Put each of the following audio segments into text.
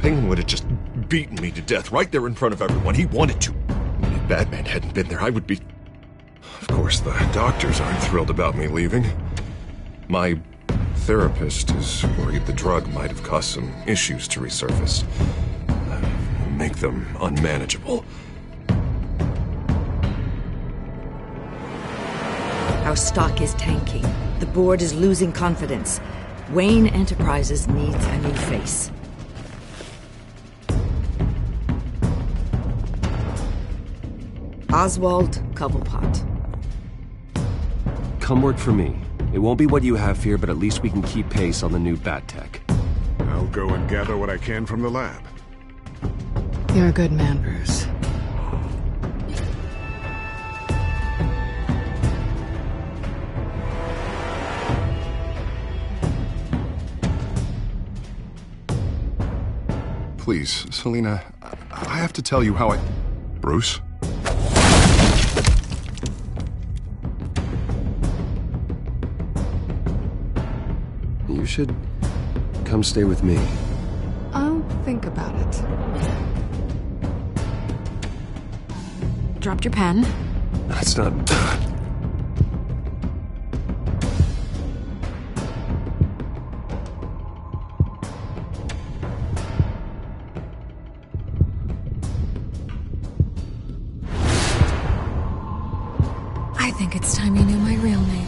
Penguin would have just beaten me to death right there in front of everyone. He wanted to. If Batman hadn't been there, I would be... Of course, the doctors aren't thrilled about me leaving. My therapist is worried the drug might have caused some issues to resurface. Make them unmanageable. Our stock is tanking. The board is losing confidence. Wayne Enterprises needs a new face. Oswald Cobblepot. Come work for me. It won't be what you have here, but at least we can keep pace on the new Bat Tech. I'll go and gather what I can from the lab. You're a good man, Bruce. Please, Selina, I have to tell you how I... Bruce? You should come stay with me. I'll think about it. Dropped your pen. That's not... I think it's time you knew my real name.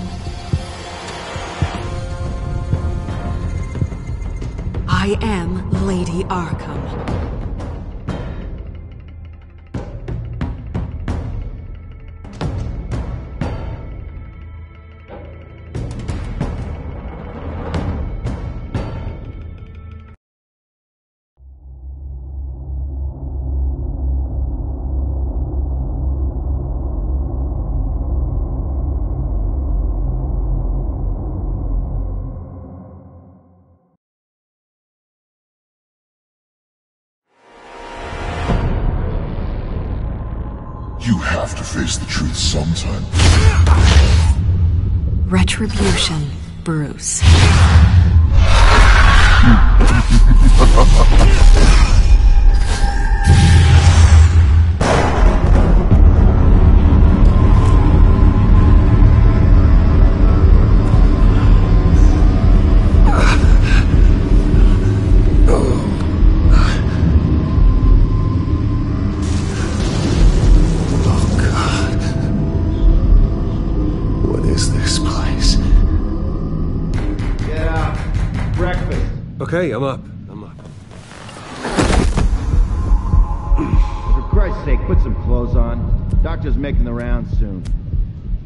I am Lady Arkham. You have to face the truth sometime. Retribution, Bruce. Okay, I'm up. For Christ's sake, put some clothes on. Doctor's making the rounds soon.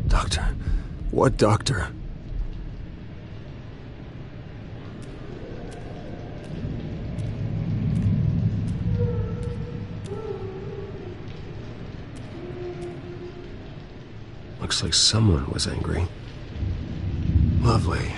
Doctor? What doctor? Looks like someone was angry. Lovely.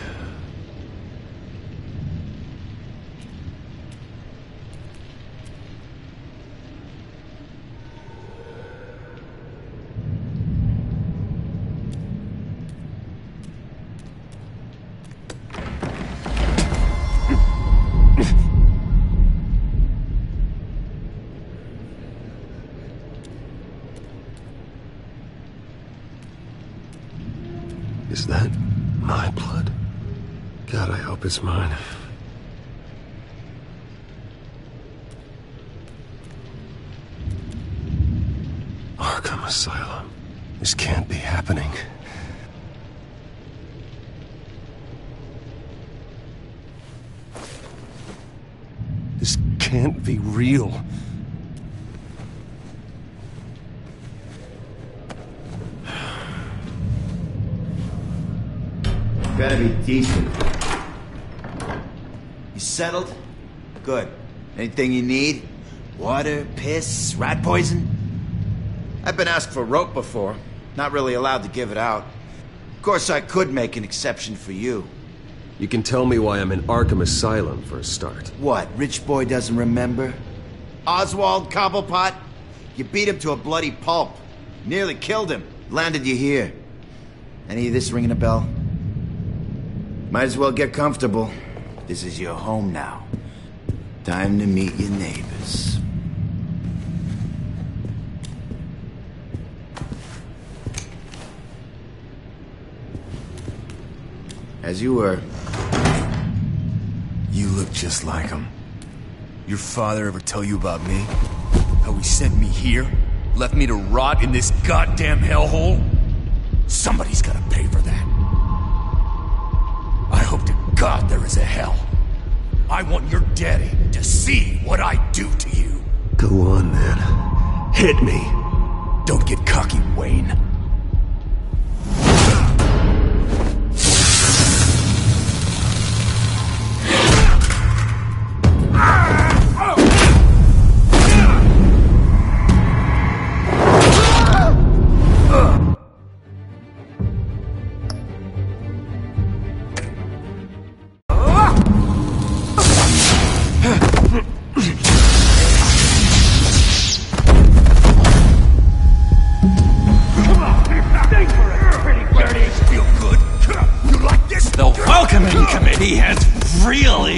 Is that my blood? God, I hope it's mine. Arkham Asylum. This can't be happening. This can't be real. Better be decent. You settled? Good. Anything you need? Water, piss, rat poison? I've been asked for rope before. Not really allowed to give it out. Of course, I could make an exception for you. You can tell me why I'm in Arkham Asylum for a start. What, rich boy doesn't remember? Oswald Cobblepot? You beat him to a bloody pulp. Nearly killed him. Landed you here. Any of this ringing a bell? Might as well get comfortable. This is your home now. Time to meet your neighbors. As you were. You look just like him. Your father ever tell you about me? How he sent me here? Left me to rot in this goddamn hellhole? Somebody's gotta pay for that. I hope to God there is a hell. I want your daddy to see what I do to you. Go on, then. Hit me. Don't get cocky, Wayne.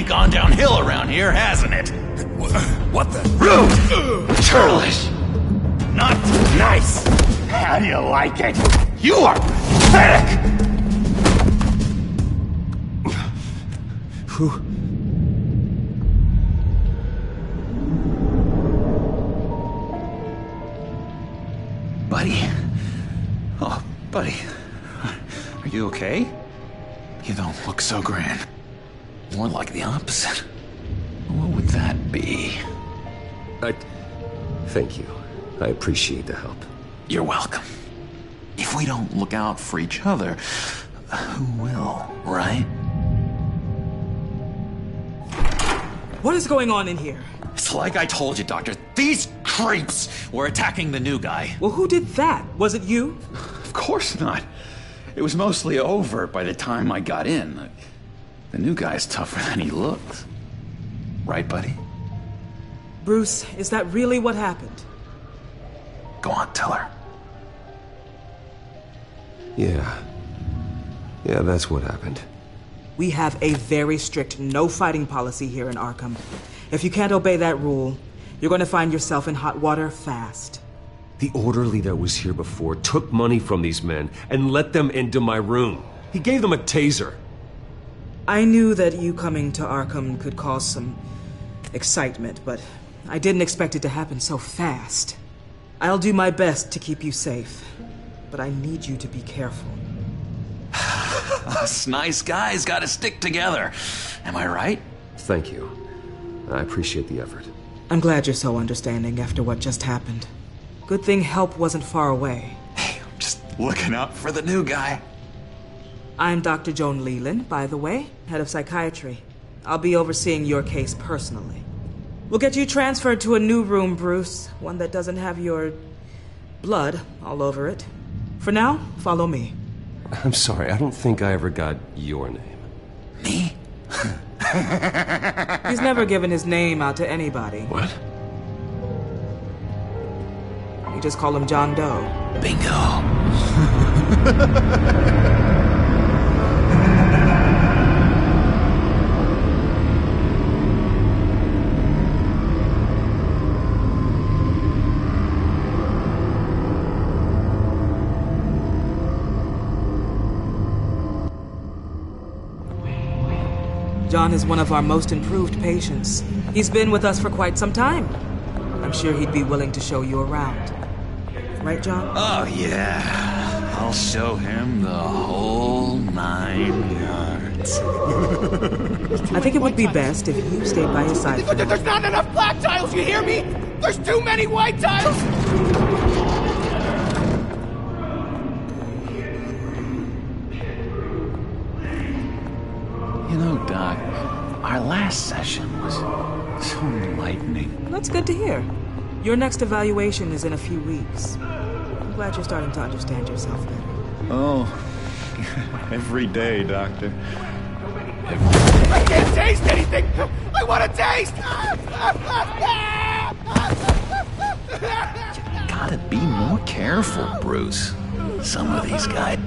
Gone downhill around here, hasn't it? What the? Churlish! Not nice! How do you like it? You are pathetic! Buddy? Oh, buddy. Are you okay? You don't look so grand. More like the opposite. What would that be? Thank you. I appreciate the help. You're welcome. If we don't look out for each other, who will, right? What is going on in here? It's like I told you, Doctor. These creeps were attacking the new guy. Well, who did that? Was it you? Of course not. It was mostly over by the time I got in. The new guy's tougher than he looks. Right, buddy? Bruce, is that really what happened? Go on, tell her. Yeah, that's what happened. We have a very strict no fighting policy here in Arkham. If you can't obey that rule, you're going to find yourself in hot water fast. The orderly that was here before took money from these men and let them into my room. He gave them a taser. I knew that you coming to Arkham could cause some excitement, but I didn't expect it to happen so fast. I'll do my best to keep you safe, but I need you to be careful. Us nice guys gotta stick together. Am I right? Thank you. I appreciate the effort. I'm glad you're so understanding after what just happened. Good thing help wasn't far away. Hey, I'm just looking out for the new guy. I'm Dr. Joan Leland, by the way, head of psychiatry. I'll be overseeing your case personally. We'll get you transferred to a new room, Bruce. One that doesn't have your blood all over it. For now, follow me. I'm sorry, I don't think I ever got your name. Me? He's never given his name out to anybody. What? We just call him John Doe. Bingo. John is one of our most improved patients. He's been with us for quite some time. I'm sure he'd be willing to show you around. Right, John? Oh, yeah. I'll show him the whole 9 yards. I think it would be best if you stayed by his side. There's not enough black tiles, you hear me? There's too many white tiles! You know, Doc, our last session was so enlightening. That's good to hear. Your next evaluation is in a few weeks. I'm glad you're starting to understand yourself better. Oh, every day, Doctor. I can't taste anything! I want to taste! You gotta be more careful, Bruce. Some of these guys...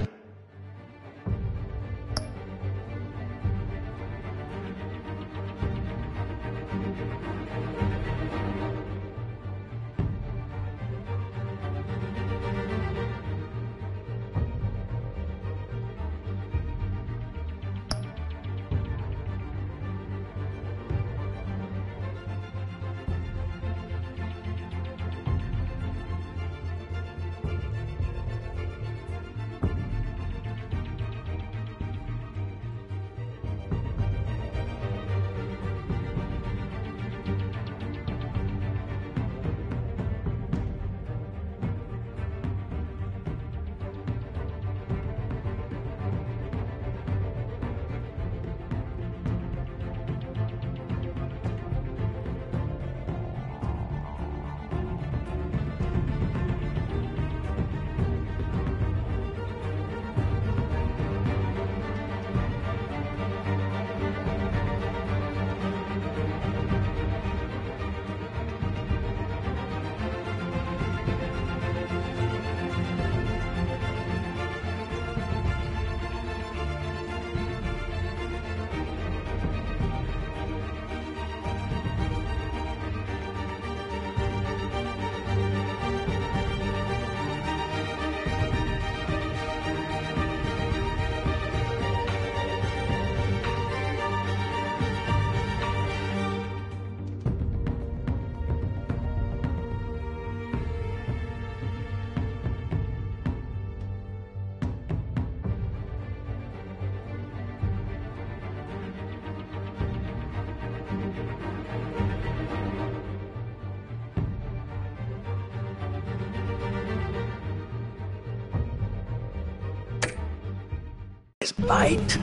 bite.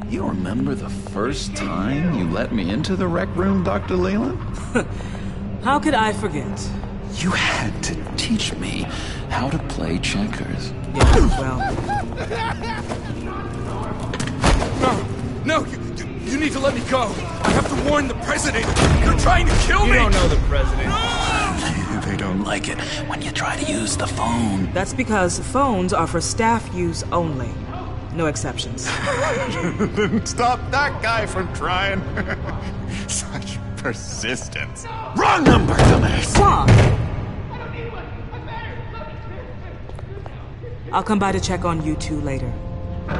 You remember the first time you let me into the rec room, Dr. Leland? How could I forget? You had to teach me how to play checkers. Yeah, well... No, you need to let me go. I have to warn the president. You're trying to kill me. You don't know the president. They don't like it when you try to use the phone. That's because phones are for staff use only. No exceptions. Stop that guy from trying. Such persistence. Wrong number, dumbass! Wrong! I'll come by to check on you two later.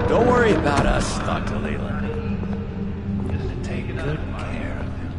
Don't worry about us, Dr. Leland. I'm gonna take good care of him.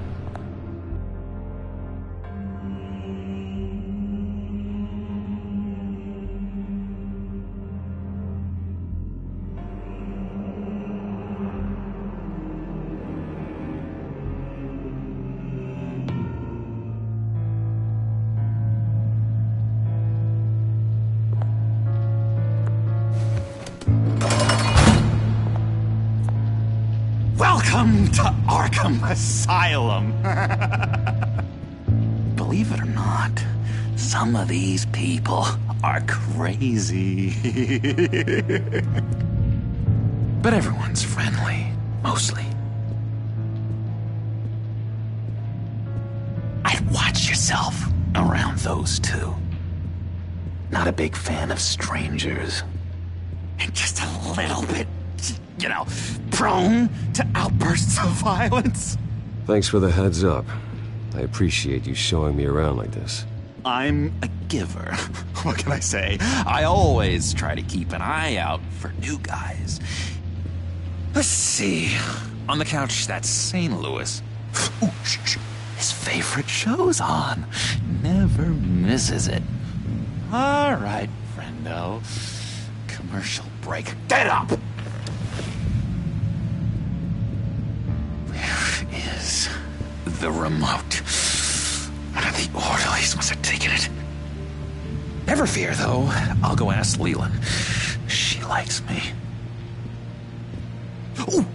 Welcome to Arkham Asylum. Believe it or not, some of these people are crazy. But everyone's friendly, mostly. I'd watch yourself around those two. Not a big fan of strangers. And just a little bit, you know, prone to outbursts of violence. Thanks for the heads up. I appreciate you showing me around like this. I'm a giver. What can I say? I always try to keep an eye out for new guys. Let's see. On the couch, that's St. Louis. Ooh, his favorite show's on. Never misses it. All right, friendo. Commercial break. Get up! Where is the remote? One of the orderlies must have taken it. Never fear, though. I'll go ask Leland. She likes me. Ooh,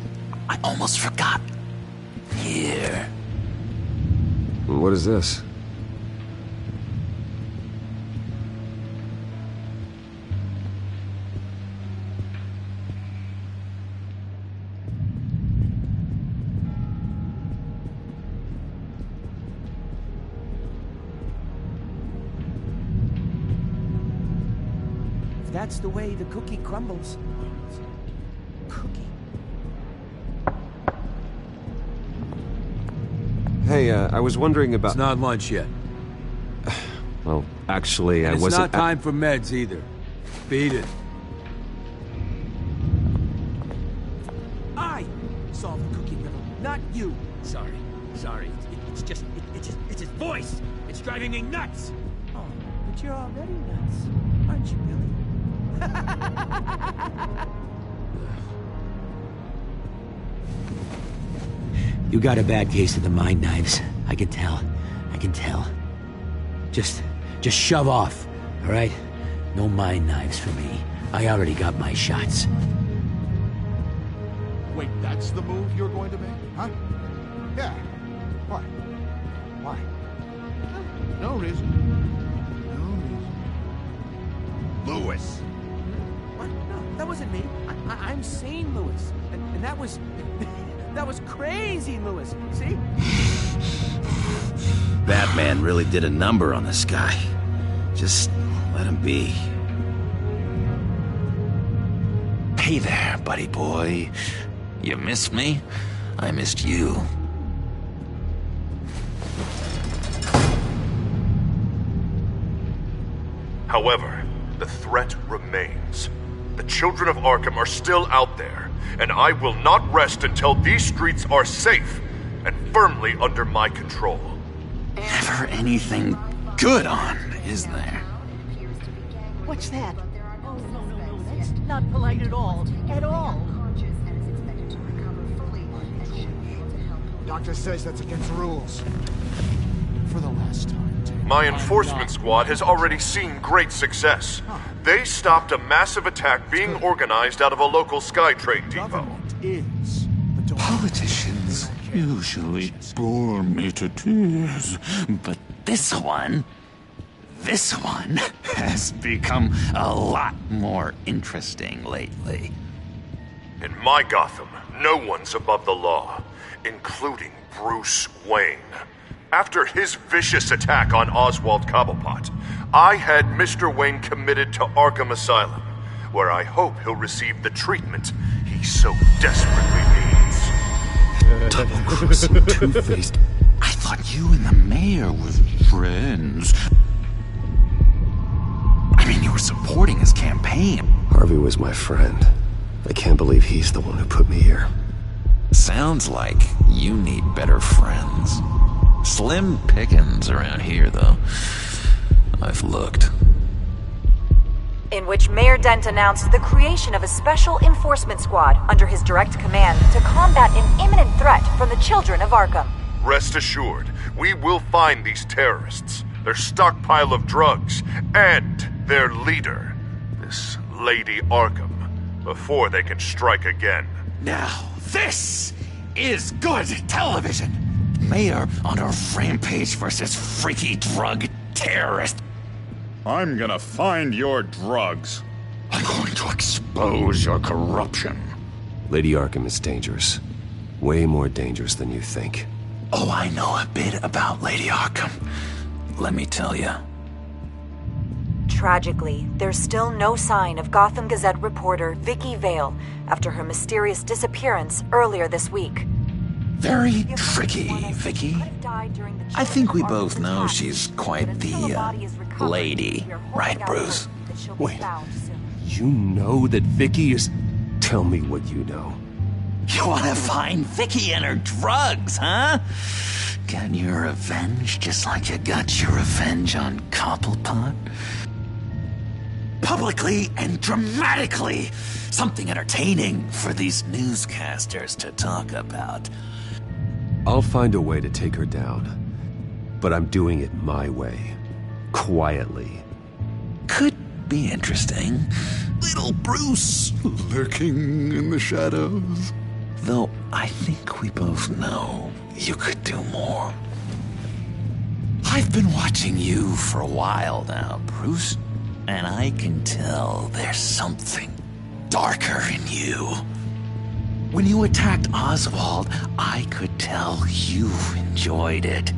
I almost forgot. Here. What is this? That's the way the cookie crumbles. Cookie. Hey, I was wondering about... It's not lunch yet. Well, actually, I wasn't... wasn't... It's not time for meds either. Beat it. I solved the cookie riddle, not you. Sorry. It's just his voice. It's driving me nuts. Oh, but you're already nuts, aren't you, Billy? You got a bad case of the mind knives. I can tell. Just shove off, all right? No mind knives for me. I already got my shots. Wait, that's the move you're going to make? Huh? Yeah. Why? No reason. Lewis. What? No, that wasn't me. I'm St. Louis. And that was... that was crazy, Lewis. See? Batman really did a number on this guy. Just let him be. Hey there, buddy boy. You missed me? I missed you. However, the threat remains. The children of Arkham are still out there, and I will not rest until these streets are safe and firmly under my control. Never anything good on, is there? What's that? Oh, no, that's not polite at all. At all. Doctor says that's against the rules. For the last time. My enforcement squad has already seen great success. They stopped a massive attack being organized out of a local Skytrade depot. Politicians usually bore me to tears, but this one has become a lot more interesting lately. In my Gotham, no one's above the law, including Bruce Wayne. After his vicious attack on Oswald Cobblepot, I had Mr. Wayne committed to Arkham Asylum, where I hope he'll receive the treatment he so desperately needs. Double-crossing, two-faced... I thought you and the mayor were friends. I mean, you were supporting his campaign. Harvey was my friend. I can't believe he's the one who put me here. Sounds like you need better friends. Slim pickings around here, though. I've looked. In which Mayor Dent announced the creation of a special enforcement squad under his direct command to combat an imminent threat from the children of Arkham. Rest assured, we will find these terrorists, their stockpile of drugs, and their leader, this Lady Arkham, before they can strike again. Now, this is good television! Mayor on a rampage versus freaky drug terrorist. I'm gonna find your drugs. I'm going to expose your corruption. Lady Arkham is dangerous. Way more dangerous than you think. Oh, I know a bit about Lady Arkham. Let me tell you. Tragically, there's still no sign of Gotham Gazette reporter Vicky Vale after her mysterious disappearance earlier this week. Very tricky, Vicky. I think we both know she's quite the, lady, right, Bruce? Wait, you know that Vicky is... Tell me what you know. You want to find Vicky and her drugs, huh? Get your revenge just like you got your revenge on Cobblepot? Publicly and dramatically! Something entertaining for these newscasters to talk about. I'll find a way to take her down. But I'm doing it my way. Quietly. Could be interesting. Little Bruce lurking in the shadows. Though I think we both know you could do more. I've been watching you for a while now, Bruce. And I can tell there's something darker in you. When you attacked Oswald, I could tell you enjoyed it.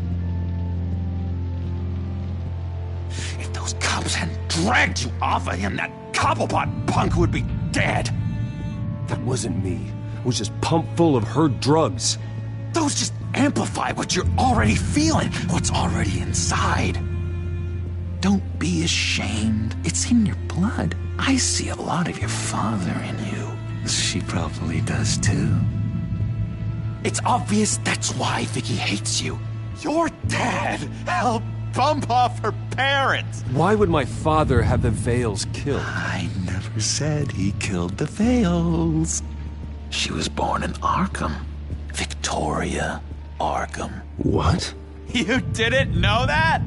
If those cops hadn't dragged you off of him, that Cobblepot punk would be dead. That wasn't me. It was just pumped full of her drugs. Those just amplify what you're already feeling, what's already inside. Don't be ashamed. It's in your blood. I see a lot of your father in you. She probably does too. It's obvious that's why Vicky hates you. Your dad helped bump off her parents. Why would my father have the Vales killed? I never said he killed the Vales. She was born in Arkham. Victoria Arkham. What? You didn't know that?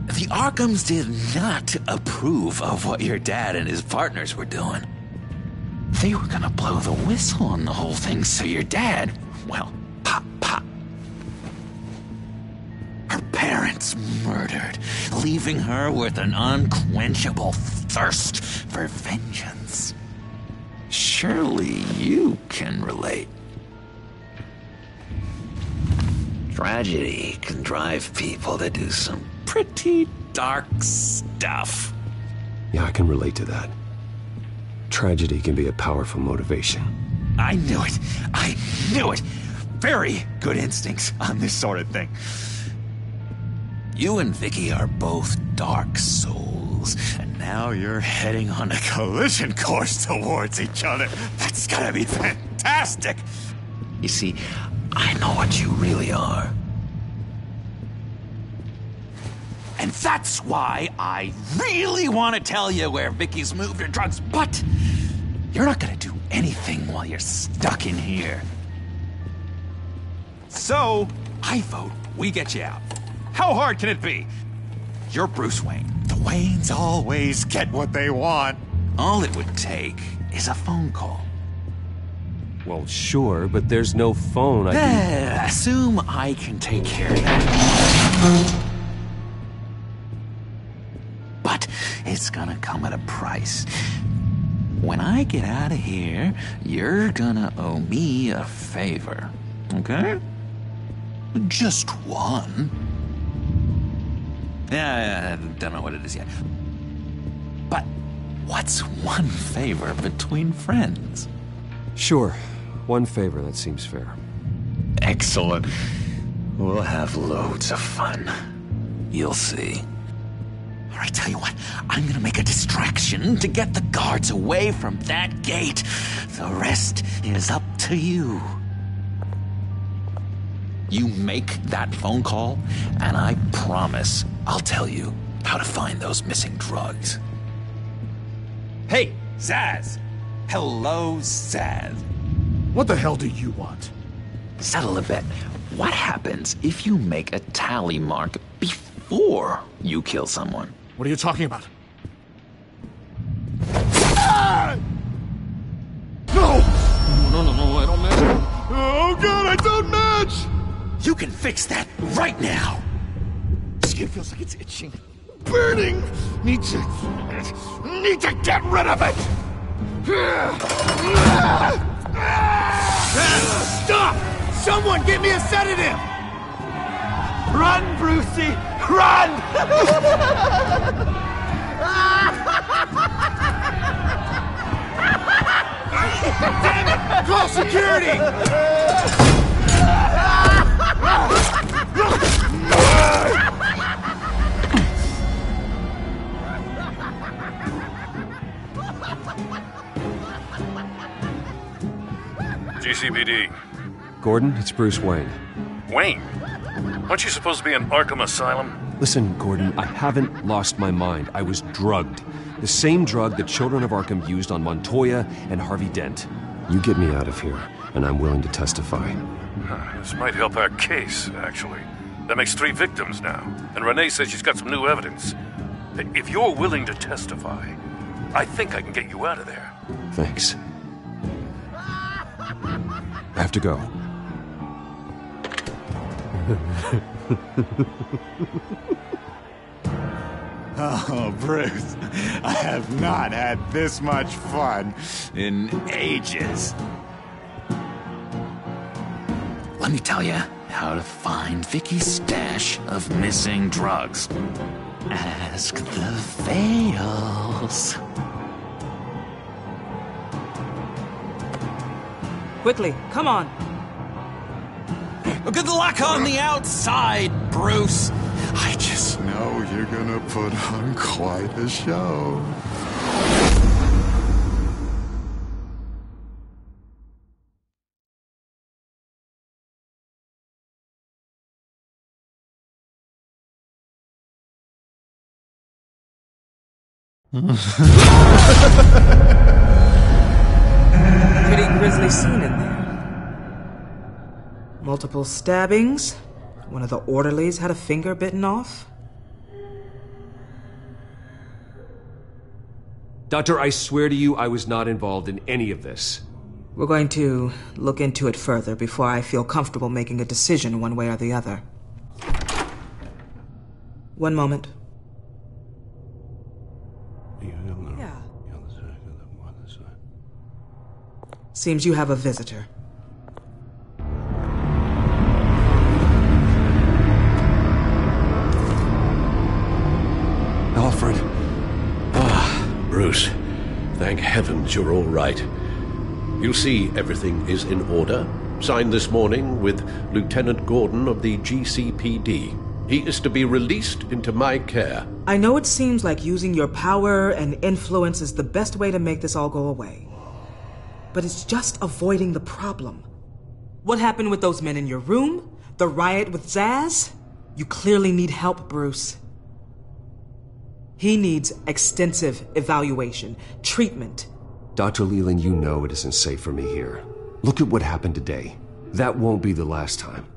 The Arkhams did not approve of what your dad and his partners were doing. They were gonna blow the whistle on the whole thing, so your dad, well, pop. Her parents murdered, leaving her with an unquenchable thirst for vengeance. Surely you can relate. Tragedy can drive people to do some pretty dark stuff. Yeah, I can relate to that. Tragedy can be a powerful motivation. I knew it. I knew it. Very good instincts on this sort of thing. You and Vicky are both dark souls. rivals, and now you're heading on a collision course towards each other. That's gotta be fantastic! You see, I know what you really are. And that's why I really want to tell you where Vicky's moved her drugs, but you're not gonna do anything while you're stuck in here. So, I vote we get you out. How hard can it be? You're Bruce Wayne. The Waynes always get what they want. All it would take is a phone call. Well, sure, but there's no phone. Assume I can take care of that. But it's gonna come at a price. When I get out of here, you're gonna owe me a favor. Okay? Just one. Yeah, I don't know what it is yet. But what's one favor between friends? Sure. One favor, that seems fair. Excellent. We'll have loads of fun. You'll see. All right, tell you what, I'm gonna make a distraction to get the guards away from that gate. The rest is up to you. You make that phone call, and I promise I'll tell you how to find those missing drugs. Hey, Zsasz! Hello, Zsasz. What the hell do you want? Settle a bet. What happens if you make a tally mark before you kill someone? What are you talking about? No! No, I don't match. Oh god, I don't match! You can fix that right now! Skin feels like it's itching. Burning! Need to get rid of it! Stop! Someone get me a sedative! Run, Brucey! Run! Damn it! Call security! GCPD. Gordon, it's Bruce Wayne. Wayne? Aren't you supposed to be in Arkham Asylum? Listen, Gordon, I haven't lost my mind. I was drugged. The same drug the children of Arkham used on Montoya and Harvey Dent. You get me out of here, and I'm willing to testify. This might help our case, actually. That makes 3 victims now, and Renee says she's got some new evidence. If you're willing to testify, I think I can get you out of there. Thanks. I have to go. Oh, Bruce, I have not had this much fun in ages. Let me tell you how to find Vicky's stash of missing drugs. Ask the Vales. Quickly, come on. Good luck on the outside, Bruce. I just know you're gonna put on quite a show. Pretty grisly scene in there. Multiple stabbings. One of the orderlies had a finger bitten off. Doctor, I swear to you I was not involved in any of this. We're going to look into it further before I feel comfortable making a decision one way or the other. One moment. Yeah. Seems you have a visitor. Alfred. Bruce. Thank heavens you're all right. You'll see everything is in order. Signed this morning with Lieutenant Gordon of the GCPD. He is to be released into my care. I know it seems like using your power and influence is the best way to make this all go away. But it's just avoiding the problem. What happened with those men in your room? The riot with Zsasz? You clearly need help, Bruce. He needs extensive evaluation, treatment. Dr. Leland, you know it isn't safe for me here. Look at what happened today. That won't be the last time.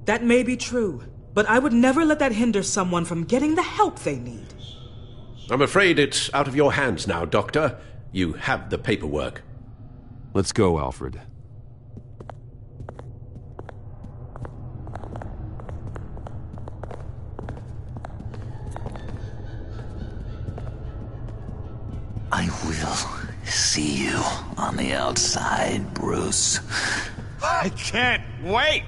That may be true, but I would never let that hinder someone from getting the help they need. I'm afraid it's out of your hands now, Doctor. You have the paperwork. Let's go, Alfred. I will see you on the outside, Bruce. I can't wait!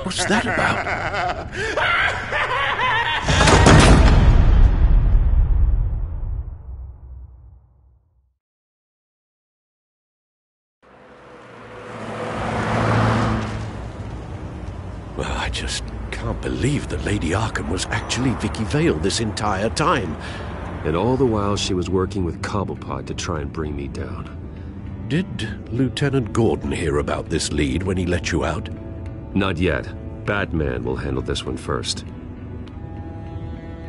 What's that about? Well, I just can't believe that Lady Arkham was actually Vicky Vale this entire time. And all the while she was working with Cobblepot to try and bring me down. Did Lieutenant Gordon hear about this lead when he let you out? Not yet. Batman will handle this one first.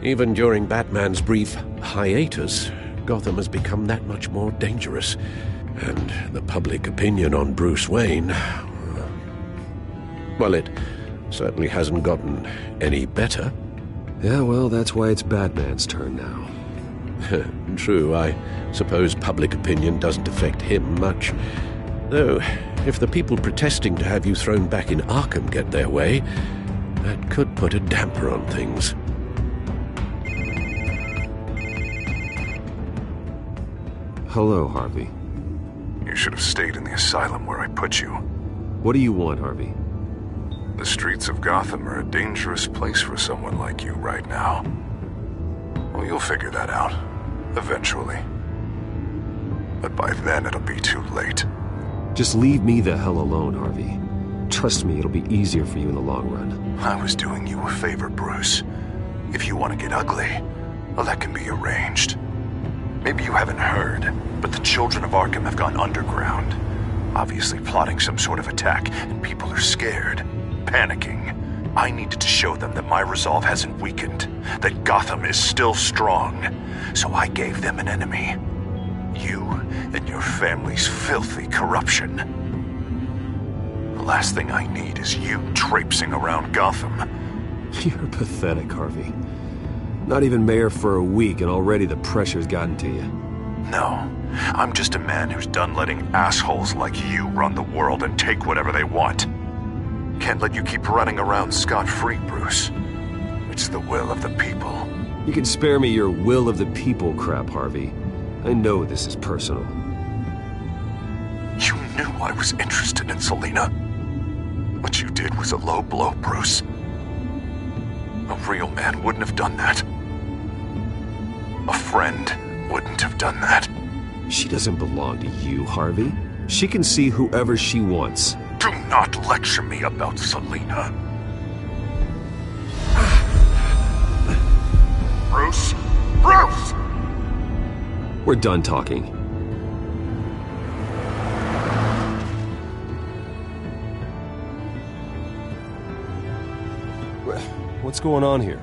Even during Batman's brief hiatus, Gotham has become that much more dangerous. And the public opinion on Bruce Wayne... well, it certainly hasn't gotten any better. Yeah, well, that's why it's Batman's turn now. True, I suppose public opinion doesn't affect him much. Though, if the people protesting to have you thrown back in Arkham get their way, that could put a damper on things. Hello, Harvey. You should have stayed in the asylum where I put you. What do you want, Harvey? The streets of Gotham are a dangerous place for someone like you right now. Well, you'll figure that out, eventually. But by then, it'll be too late. Just leave me the hell alone, Harvey. Trust me, it'll be easier for you in the long run. I was doing you a favor, Bruce. If you want to get ugly, well, that can be arranged. Maybe you haven't heard, but the children of Arkham have gone underground. Obviously plotting some sort of attack, and people are scared, panicking. I needed to show them that my resolve hasn't weakened, that Gotham is still strong. So I gave them an enemy. You and your family's filthy corruption. The last thing I need is you traipsing around Gotham. You're pathetic, Harvey. Not even mayor for a week and already the pressure's gotten to you. No, I'm just a man who's done letting assholes like you run the world and take whatever they want. Can't let you keep running around scot-free, Bruce. It's the will of the people. You can spare me your will of the people crap, Harvey. I know this is personal. You knew I was interested in Selina. What you did was a low blow, Bruce. A real man wouldn't have done that. A friend wouldn't have done that. She doesn't belong to you, Harvey. She can see whoever she wants. Do not lecture me about Selina. Bruce? Bruce! We're done talking. What's going on here?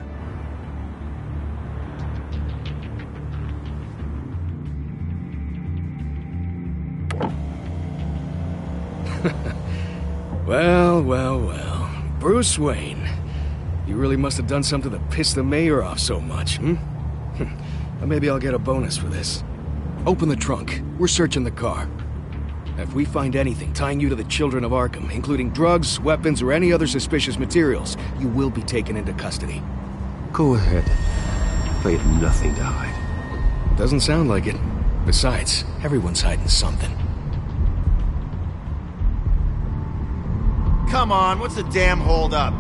Well. Bruce Wayne. You really must have done something to piss the mayor off so much, hmm? Well, maybe I'll get a bonus for this. Open the trunk. We're searching the car. If we find anything tying you to the children of Arkham, including drugs, weapons, or any other suspicious materials, you will be taken into custody. Go ahead. I have nothing to hide. Doesn't sound like it. Besides, everyone's hiding something. Come on, what's the damn holdup?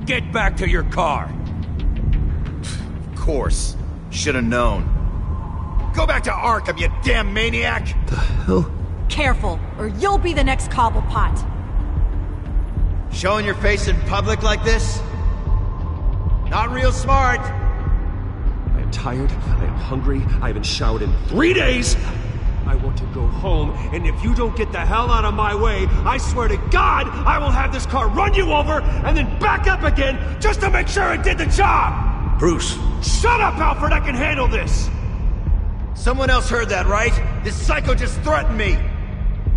Get back to your car! Of course. Should've known. Go back to Arkham, you damn maniac! The hell? Careful, or you'll be the next Cobblepot. Showing your face in public like this? Not real smart. I am tired, I am hungry, I haven't showered in 3 days! I want to go home, and if you don't get the hell out of my way, I swear to God, I will have this car run you over, and then back up again, just to make sure it did the job! Bruce! Shut up, Alfred, I can handle this! Someone else heard that, right? This psycho just threatened me!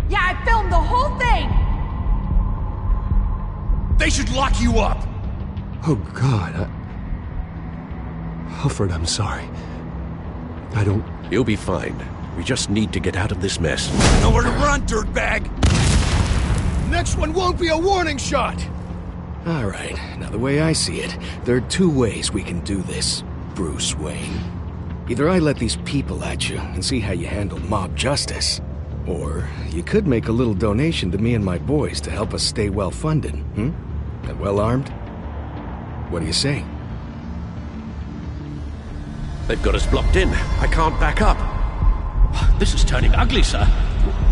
Yeah, I filmed the whole thing! They should lock you up! Oh, God, Alfred, I'm sorry. I don't... You'll be fine. We just need to get out of this mess. Nowhere to run, dirtbag! Next one won't be a warning shot! Alright, now the way I see it, there are 2 ways we can do this, Bruce Wayne. Either I let these people at you and see how you handle mob justice, or you could make a little donation to me and my boys to help us stay well-funded, and well-armed? What do you say? They've got us blocked in. I can't back up. This is turning ugly, sir.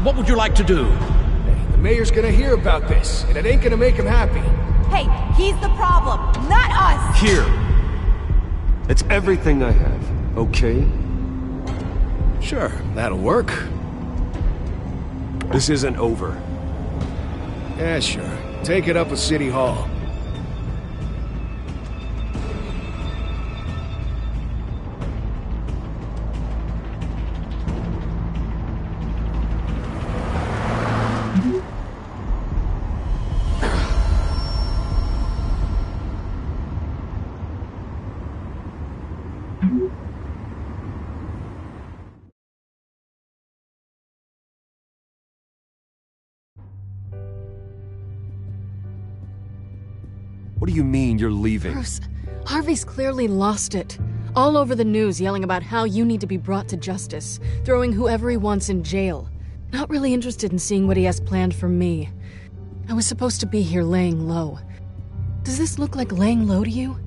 What would you like to do? Hey, the mayor's gonna hear about this, and it ain't gonna make him happy. Hey, he's the problem, not us! Here! It's everything I have, okay? Sure, that'll work. This isn't over. Yeah, sure. Take it up with City Hall. What do you mean you're leaving? Bruce, Harvey's clearly lost it. All over the news yelling about how you need to be brought to justice, throwing whoever he wants in jail. Not really interested in seeing what he has planned for me. I was supposed to be here laying low. Does this look like laying low to you?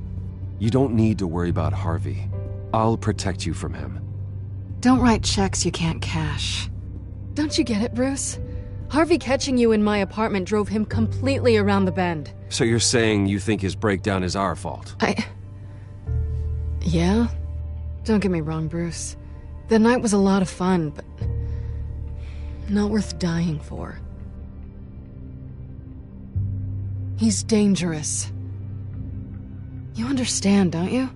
You don't need to worry about Harvey. I'll protect you from him. Don't write checks you can't cash. Don't you get it, Bruce? Harvey catching you in my apartment drove him completely around the bend. So you're saying you think his breakdown is our fault? Yeah? Don't get me wrong, Bruce. The night was a lot of fun, but not worth dying for. He's dangerous. You understand, don't you?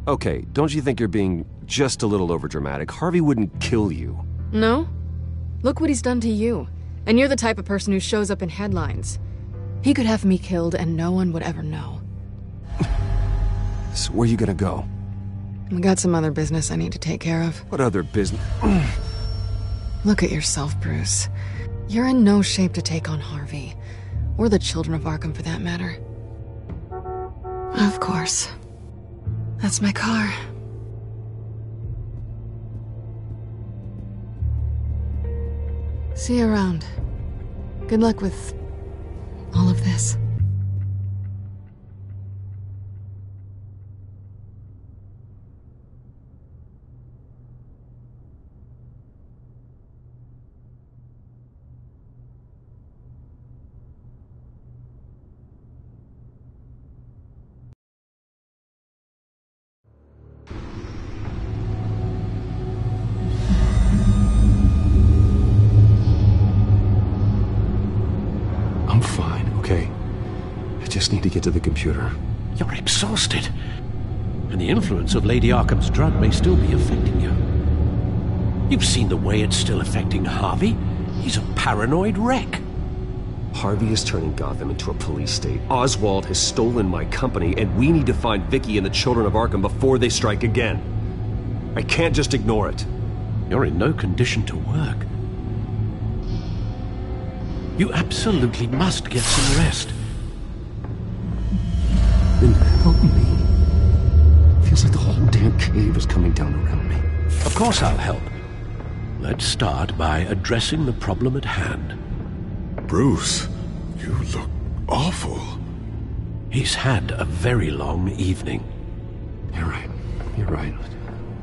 Okay, don't you think you're being just a little overdramatic? Harvey wouldn't kill you. No? Look what he's done to you. And you're the type of person who shows up in headlines. He could have me killed and no one would ever know. So where are you gonna go? I got some other business I need to take care of. What other business? Look at yourself, Bruce. You're in no shape to take on Harvey. Or the children of Arkham, for that matter. Of course. That's my car. See you around. Good luck with all of this. I'm fine, okay? I just need to get to the computer. You're exhausted. And the influence of Lady Arkham's drug may still be affecting you. You've seen the way it's still affecting Harvey. He's a paranoid wreck. Harvey is turning Gotham into a police state. Oswald has stolen my company, and we need to find Vicky and the children of Arkham before they strike again. I can't just ignore it. You're in no condition to work. You absolutely must get some rest. Then help me. Feels like the whole damn cave is coming down around me. Of course I'll help. Let's start by addressing the problem at hand. Bruce, you look awful. He's had a very long evening. You're right. You're right.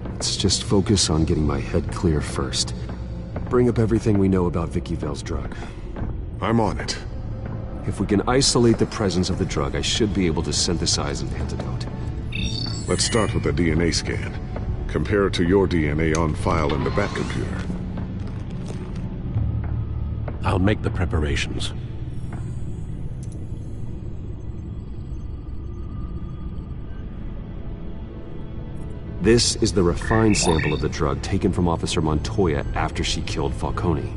Let's just focus on getting my head clear first. Bring up everything we know about Vicky Vale's drug. I'm on it. If we can isolate the presence of the drug, I should be able to synthesize an antidote. Let's start with a DNA scan. Compare it to your DNA on file in the Bat computer. I'll make the preparations. This is the refined sample of the drug taken from Officer Montoya after she killed Falcone.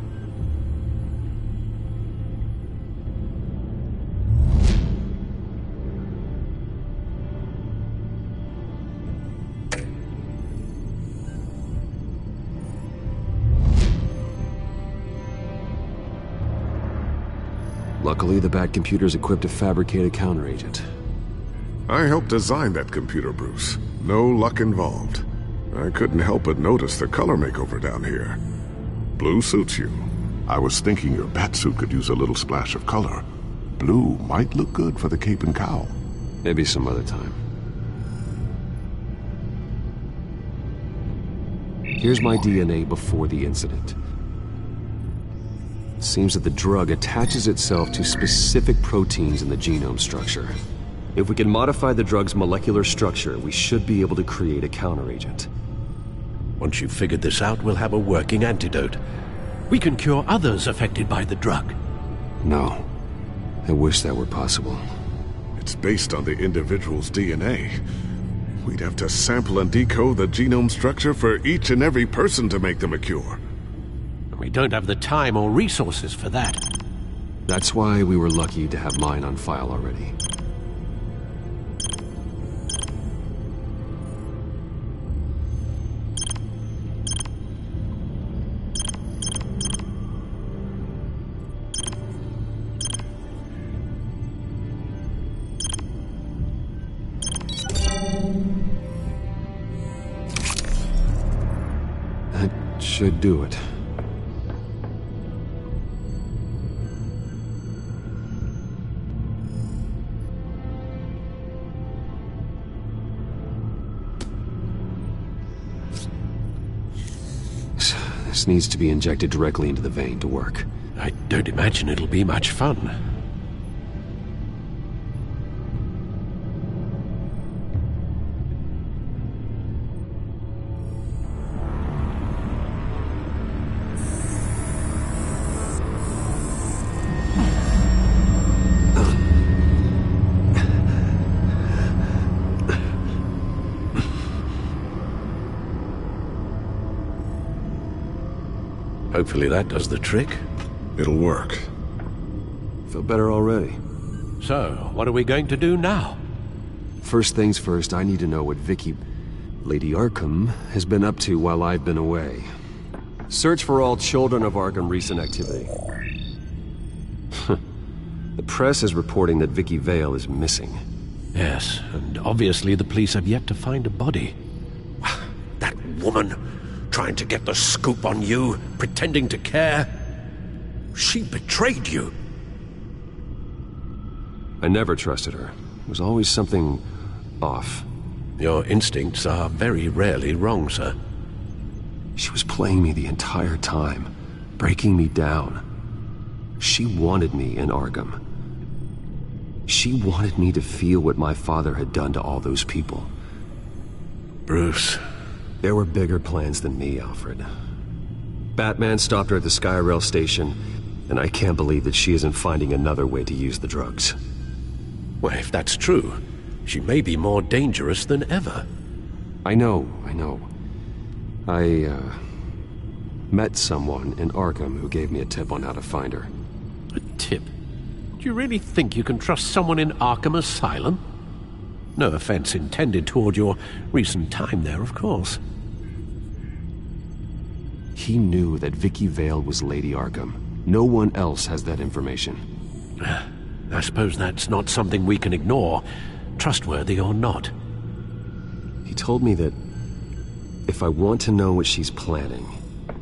Luckily, the Bat computer's equipped to fabricate a counteragent. I helped design that computer, Bruce. No luck involved. I couldn't help but notice the color makeover down here. Blue suits you. I was thinking your Batsuit could use a little splash of color. Blue might look good for the cape and cowl. Maybe some other time. Here's my DNA before the incident. It seems that the drug attaches itself to specific proteins in the genome structure. If we can modify the drug's molecular structure, we should be able to create a counteragent. Once you've figured this out, we'll have a working antidote. We can cure others affected by the drug. No. I wish that were possible. It's based on the individual's DNA. We'd have to sample and decode the genome structure for each and every person to make them a cure. We don't have the time or resources for that. That's why we were lucky to have mine on file already. That should do it. This needs to be injected directly into the vein to work. I don't imagine it'll be much fun. Hopefully that does the trick. It'll work. Feel better already. So, what are we going to do now? First things first, I need to know what Lady Arkham, has been up to while I've been away. Search for all children of Arkham recent activity. The press is reporting that Vicky Vale is missing. Yes, and obviously the police have yet to find a body. That woman, trying to get the scoop on you, pretending to care. She betrayed you. I never trusted her. There was always something off. Your instincts are very rarely wrong, sir. She was playing me the entire time, breaking me down. She wanted me in Arkham. She wanted me to feel what my father had done to all those people. Bruce. There were bigger plans than me, Alfred. Batman stopped her at the Skyrail station, and I can't believe that she isn't finding another way to use the drugs. Well, if that's true, she may be more dangerous than ever. I know. I met someone in Arkham who gave me a tip on how to find her. A tip? Do you really think you can trust someone in Arkham Asylum? No offense intended toward your recent time there, of course. He knew that Vicky Vale was Lady Arkham. No one else has that information. I suppose that's not something we can ignore, trustworthy or not. He told me that if I want to know what she's planning,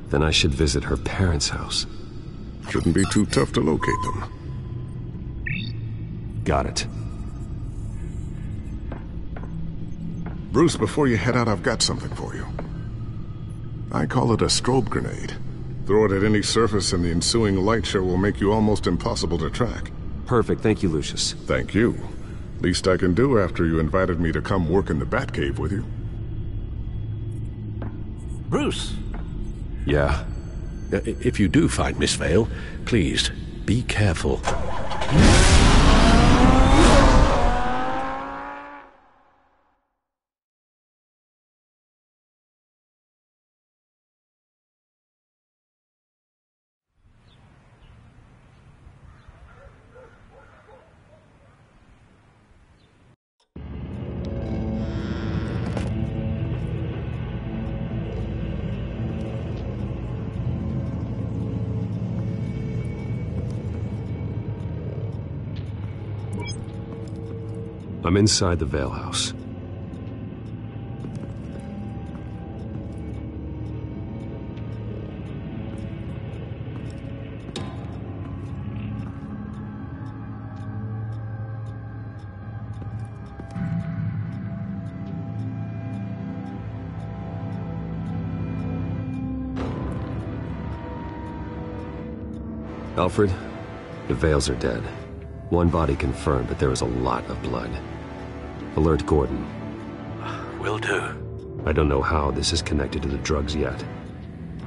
then I should visit her parents' house. Shouldn't be too tough to locate them. Got it. Bruce, before you head out, I've got something for you. I call it a strobe grenade. Throw it at any surface and the ensuing light show will make you almost impossible to track. Perfect. Thank you, Lucius. Thank you. Least I can do after you invited me to come work in the Batcave with you. Bruce? Yeah. If you do find Miss Vale, please, be careful. I'm inside the Vale House. Alfred, the Vales are dead. One body confirmed, but there is a lot of blood. Alert Gordon. Will do. I don't know how this is connected to the drugs yet.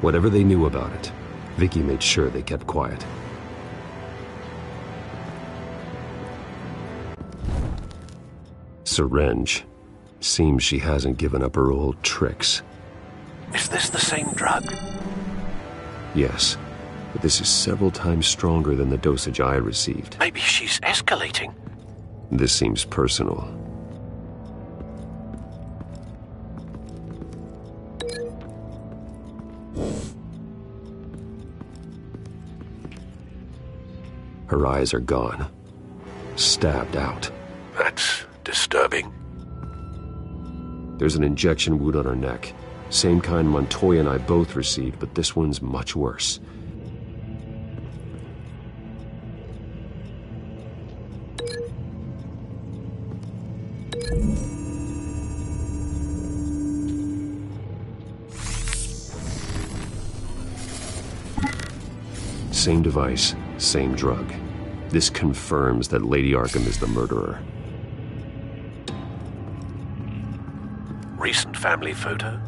Whatever they knew about it, Vicky made sure they kept quiet. Syringe. Seems she hasn't given up her old tricks. Is this the same drug? Yes, but this is several times stronger than the dosage I received. Maybe she's escalating. This seems personal. Her eyes are gone. Stabbed out. That's disturbing. There's an injection wound on her neck. Same kind Montoya and I both received, but this one's much worse. Same device, same drug. This confirms that Lady Arkham is the murderer. Recent family photo?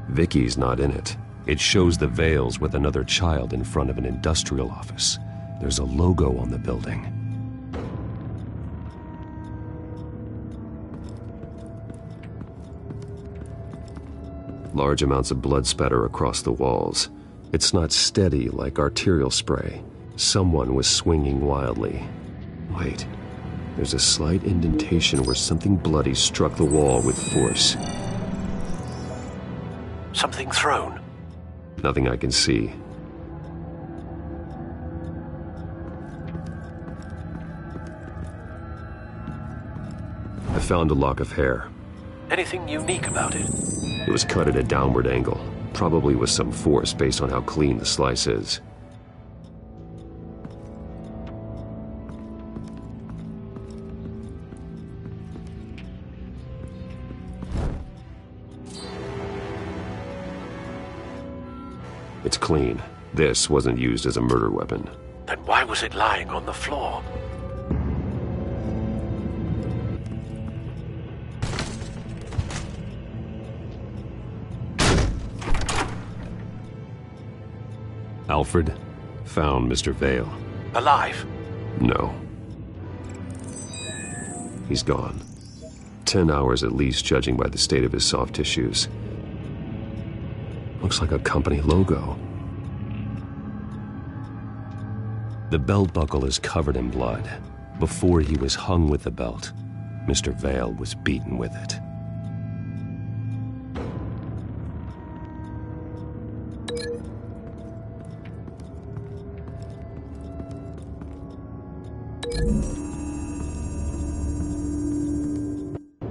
Vicky's not in it. It shows the Vales with another child in front of an industrial office. There's a logo on the building. Large amounts of blood spatter across the walls. It's not steady like arterial spray. Someone was swinging wildly. Wait, there's a slight indentation where something bloody struck the wall with force. Something thrown? Nothing I can see. I found a lock of hair. Anything unique about it? It was cut at a downward angle, probably with some force based on how clean the slice is. It's clean. This wasn't used as a murder weapon. Then why was it lying on the floor? Alfred found Mr. Vale. Alive? No. He's gone. 10 hours at least, judging by the state of his soft tissues. Looks like a company logo. The belt buckle is covered in blood. Before he was hung with the belt, Mr. Vale was beaten with it.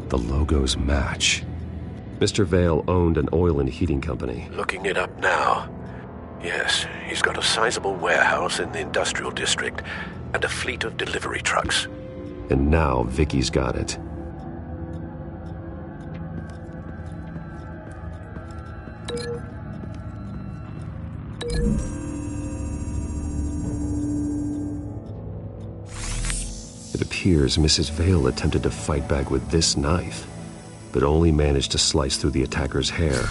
The logos match. Mr. Vale owned an oil and heating company. Looking it up now. Yes, he's got a sizable warehouse in the industrial district and a fleet of delivery trucks. And now Vicky's got it. appears Mrs. Vale attempted to fight back with this knife, but only managed to slice through the attacker's hair.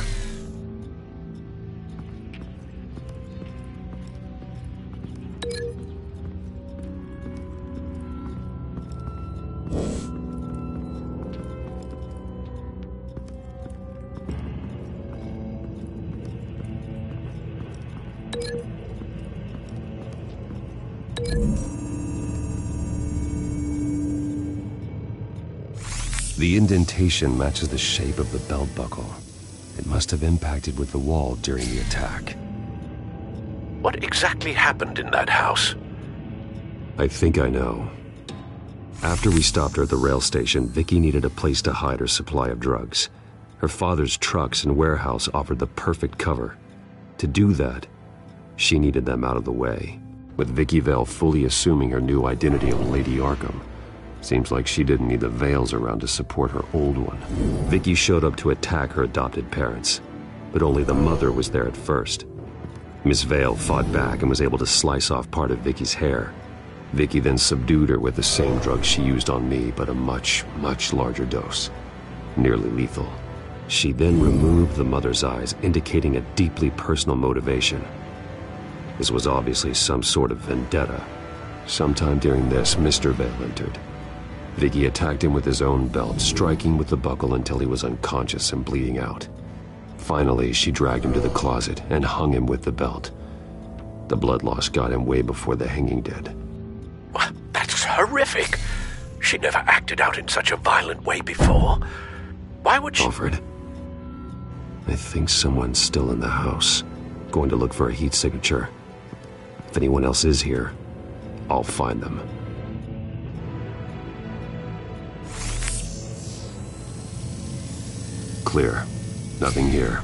The indentation matches the shape of the belt buckle. It must have impacted with the wall during the attack. What exactly happened in that house? I think I know. After we stopped her at the rail station, Vicky needed a place to hide her supply of drugs. Her father's trucks and warehouse offered the perfect cover. To do that, she needed them out of the way, with Vicky Vale fully assuming her new identity of Lady Arkham. Seems like she didn't need the Vales around to support her old one. Vicky showed up to attack her adopted parents, but only the mother was there at first. Miss Vale fought back and was able to slice off part of Vicky's hair. Vicky then subdued her with the same drug she used on me, but a much, much larger dose. Nearly lethal. She then removed the mother's eyes, indicating a deeply personal motivation. This was obviously some sort of vendetta. Sometime during this, Mr. Vale entered. Vicky attacked him with his own belt, striking with the buckle until he was unconscious and bleeding out. Finally, she dragged him to the closet and hung him with the belt. The blood loss got him way before the hanging did. That's horrific. She never acted out in such a violent way before. Why would she... Alfred, I think someone's still in the house. Going to look for a heat signature. If anyone else is here, I'll find them. Clear. Nothing here.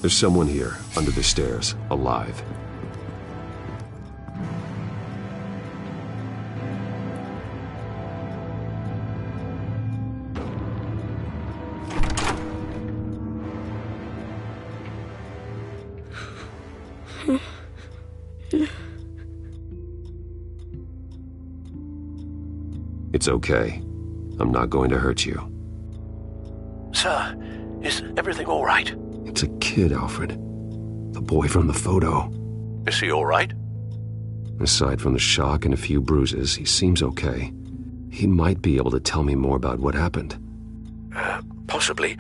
There's someone here, under the stairs, alive. It's okay. I'm not going to hurt you. Sir, is everything all right? It's a kid, Alfred. The boy from the photo. Is he all right? Aside from the shock and a few bruises, he seems okay. He might be able to tell me more about what happened. Possibly.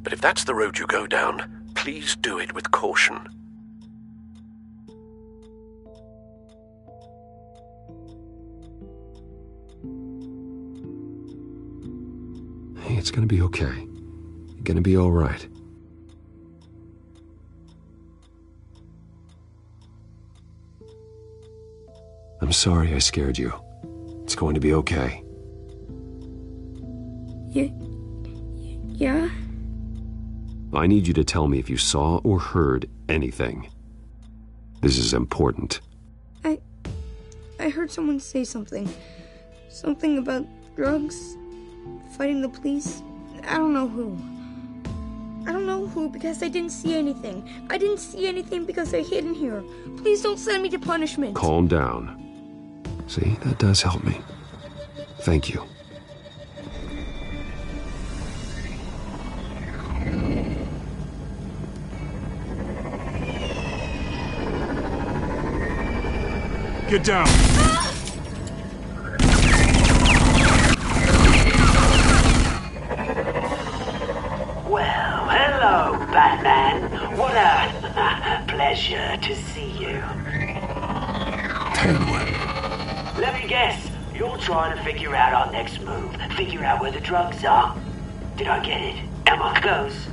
But if that's the road you go down, please do it with caution. Hey, it's gonna be okay. You're gonna be all right. I'm sorry I scared you. It's going to be okay. Yeah? I need you to tell me if you saw or heard anything. This is important. I heard someone say something. Something about drugs, fighting the police. I don't know who. I don't know who because I didn't see anything. I didn't see anything because I hid in here. Please don't send me to punishment. Calm down. See, that does help me. Thank you. Get down! Well, hello, Batman. What a pleasure to see you. Penguin. Let me guess, you're trying to figure out our next move. Figure out where the drugs are. Did I get it? Am I close?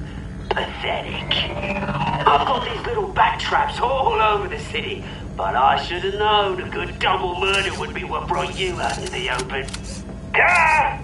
Pathetic. I've got these little bat traps all over the city, but I should have known a good double murder would be what brought you out in the open. Ah!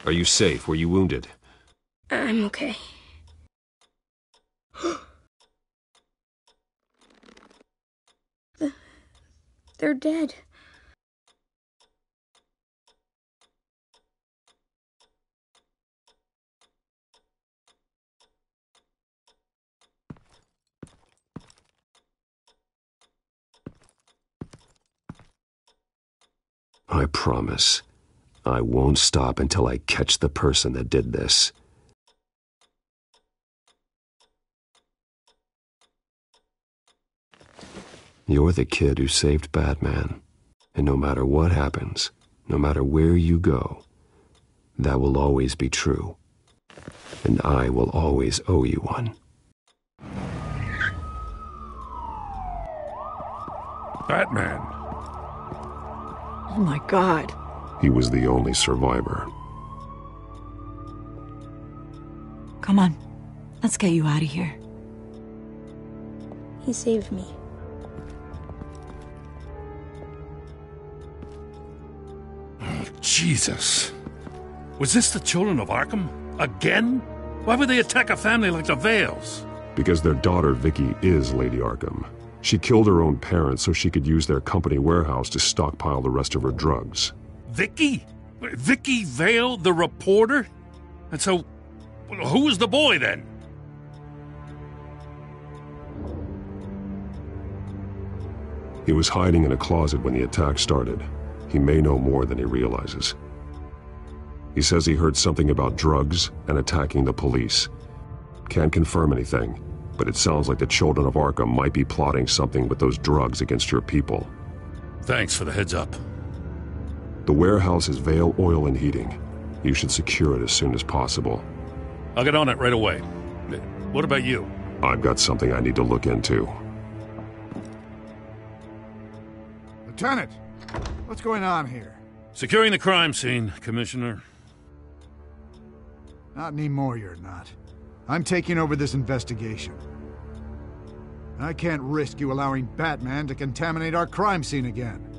Are you safe? Were you wounded? I'm okay. They're dead. I promise, I won't stop until I catch the person that did this. You're the kid who saved Batman, and no matter what happens, no matter where you go, that will always be true, and I will always owe you one. Batman. Oh my God. He was the only survivor. Come on, let's get you out of here. He saved me. Oh, Jesus. Was this the children of Arkham? Again? Why would they attack a family like the Vales? Because their daughter, Vicky, is Lady Arkham. She killed her own parents so she could use their company warehouse to stockpile the rest of her drugs. Vicky? Vicky Vale, the reporter? And so, who was the boy then? He was hiding in a closet when the attack started. He may know more than he realizes. He says he heard something about drugs and attacking the police. Can't confirm anything, but it sounds like the children of Arkham might be plotting something with those drugs against your people. Thanks for the heads up. The warehouse is Vale Oil and Heating. You should secure it as soon as possible. I'll get on it right away. What about you? I've got something I need to look into. Lieutenant, what's going on here? Securing the crime scene, Commissioner. Not anymore, you're not. I'm taking over this investigation. I can't risk you allowing Batman to contaminate our crime scene again.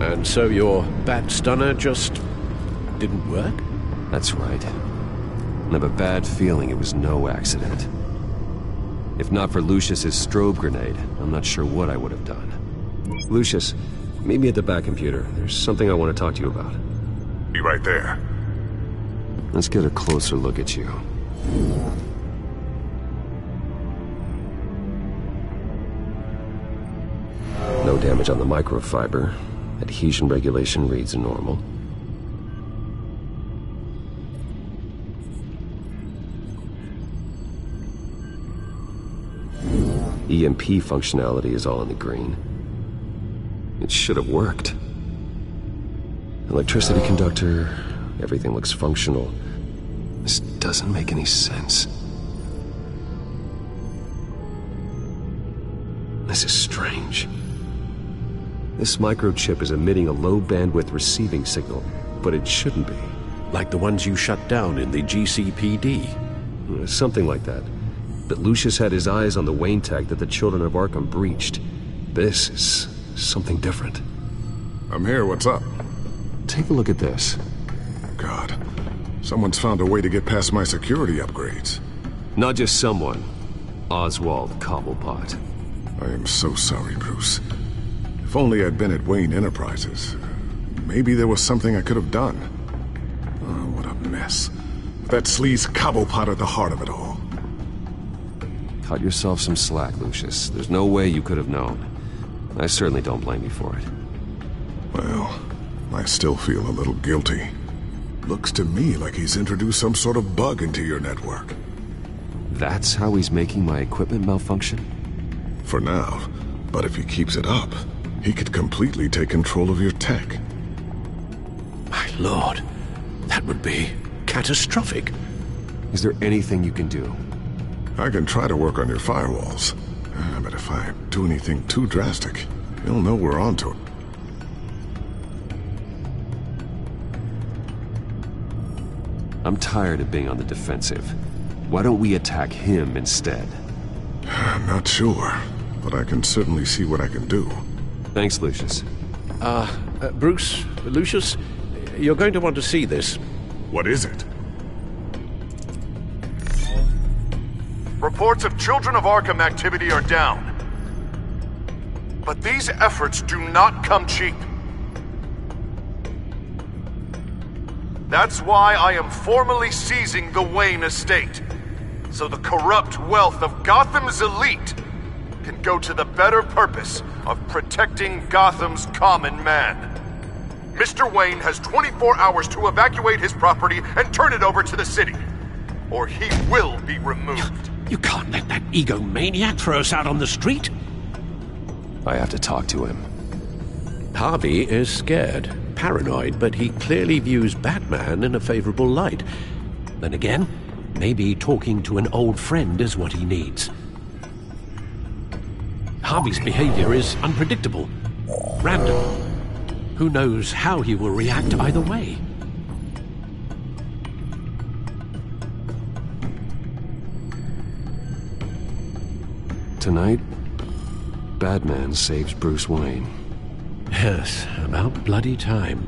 And so your bat stunner just didn't work? That's right. I have a bad feeling it was no accident. If not for Lucius's strobe grenade, I'm not sure what I would have done. Lucius, meet me at the back computer. There's something I want to talk to you about. Be right there. Let's get a closer look at you. No damage on the microfiber. Adhesion regulation reads normal. EMP functionality is all in the green. It should have worked. Electricity conductor, everything looks functional. This doesn't make any sense. This is strange. This microchip is emitting a low-bandwidth receiving signal, but it shouldn't be. Like the ones you shut down in the GCPD? Something like that. But Lucius had his eyes on the Wayne tag that the children of Arkham breached. This is something different. I'm here, what's up? Take a look at this. God, someone's found a way to get past my security upgrades. Not just someone. Oswald Cobblepot. I am so sorry, Bruce. If only I'd been at Wayne Enterprises. Maybe there was something I could have done. Oh, what a mess. With that sleaze Cobblepot at the heart of it all. Cut yourself some slack, Lucius. There's no way you could have known. I certainly don't blame you for it. Well, I still feel a little guilty. Looks to me like he's introduced some sort of bug into your network. That's how he's making my equipment malfunction? For now. But if he keeps it up, he could completely take control of your tech. My lord, that would be catastrophic. Is there anything you can do? I can try to work on your firewalls. But if I do anything too drastic, you'll know we're onto it. I'm tired of being on the defensive. Why don't we attack him instead? I'm not sure, but I can certainly see what I can do. Thanks, Lucius. Bruce, Lucius, you're going to want to see this. What is it? Reports of Children of Arkham activity are down. But these efforts do not come cheap. That's why I am formally seizing the Wayne estate, so the corrupt wealth of Gotham's elite can go to the better purpose of protecting Gotham's common man. Mr. Wayne has 24 hours to evacuate his property and turn it over to the city, or he will be removed. You can't let that egomaniac throw us out on the street. I have to talk to him. Harvey is scared, paranoid, but he clearly views Batman in a favorable light. Then again, maybe talking to an old friend is what he needs. Harvey's behavior is unpredictable, random. Who knows how he will react either way? Tonight, Batman saves Bruce Wayne. Yes, about bloody time.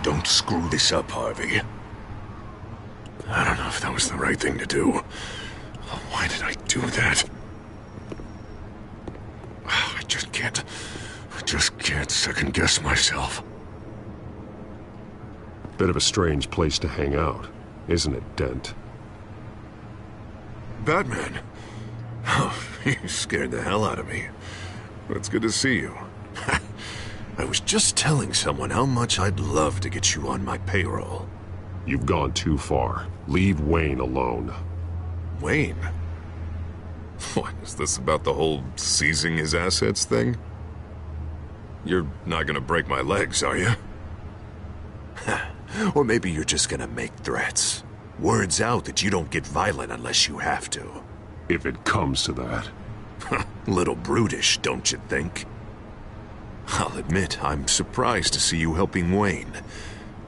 Don't screw this up, Harvey. I don't know if that was the right thing to do. Why did I do that? I just can't second-guess myself. Bit of a strange place to hang out, isn't it, Dent? Batman? Oh, you scared the hell out of me. It's good to see you. I was just telling someone how much I'd love to get you on my payroll. You've gone too far. Leave Wayne alone. Wayne? What, is this about the whole seizing his assets thing? You're not gonna break my legs, are you? Or maybe you're just gonna make threats. Words out that you don't get violent unless you have to. If it comes to that. Little brutish, don't you think? I'll admit, I'm surprised to see you helping Wayne.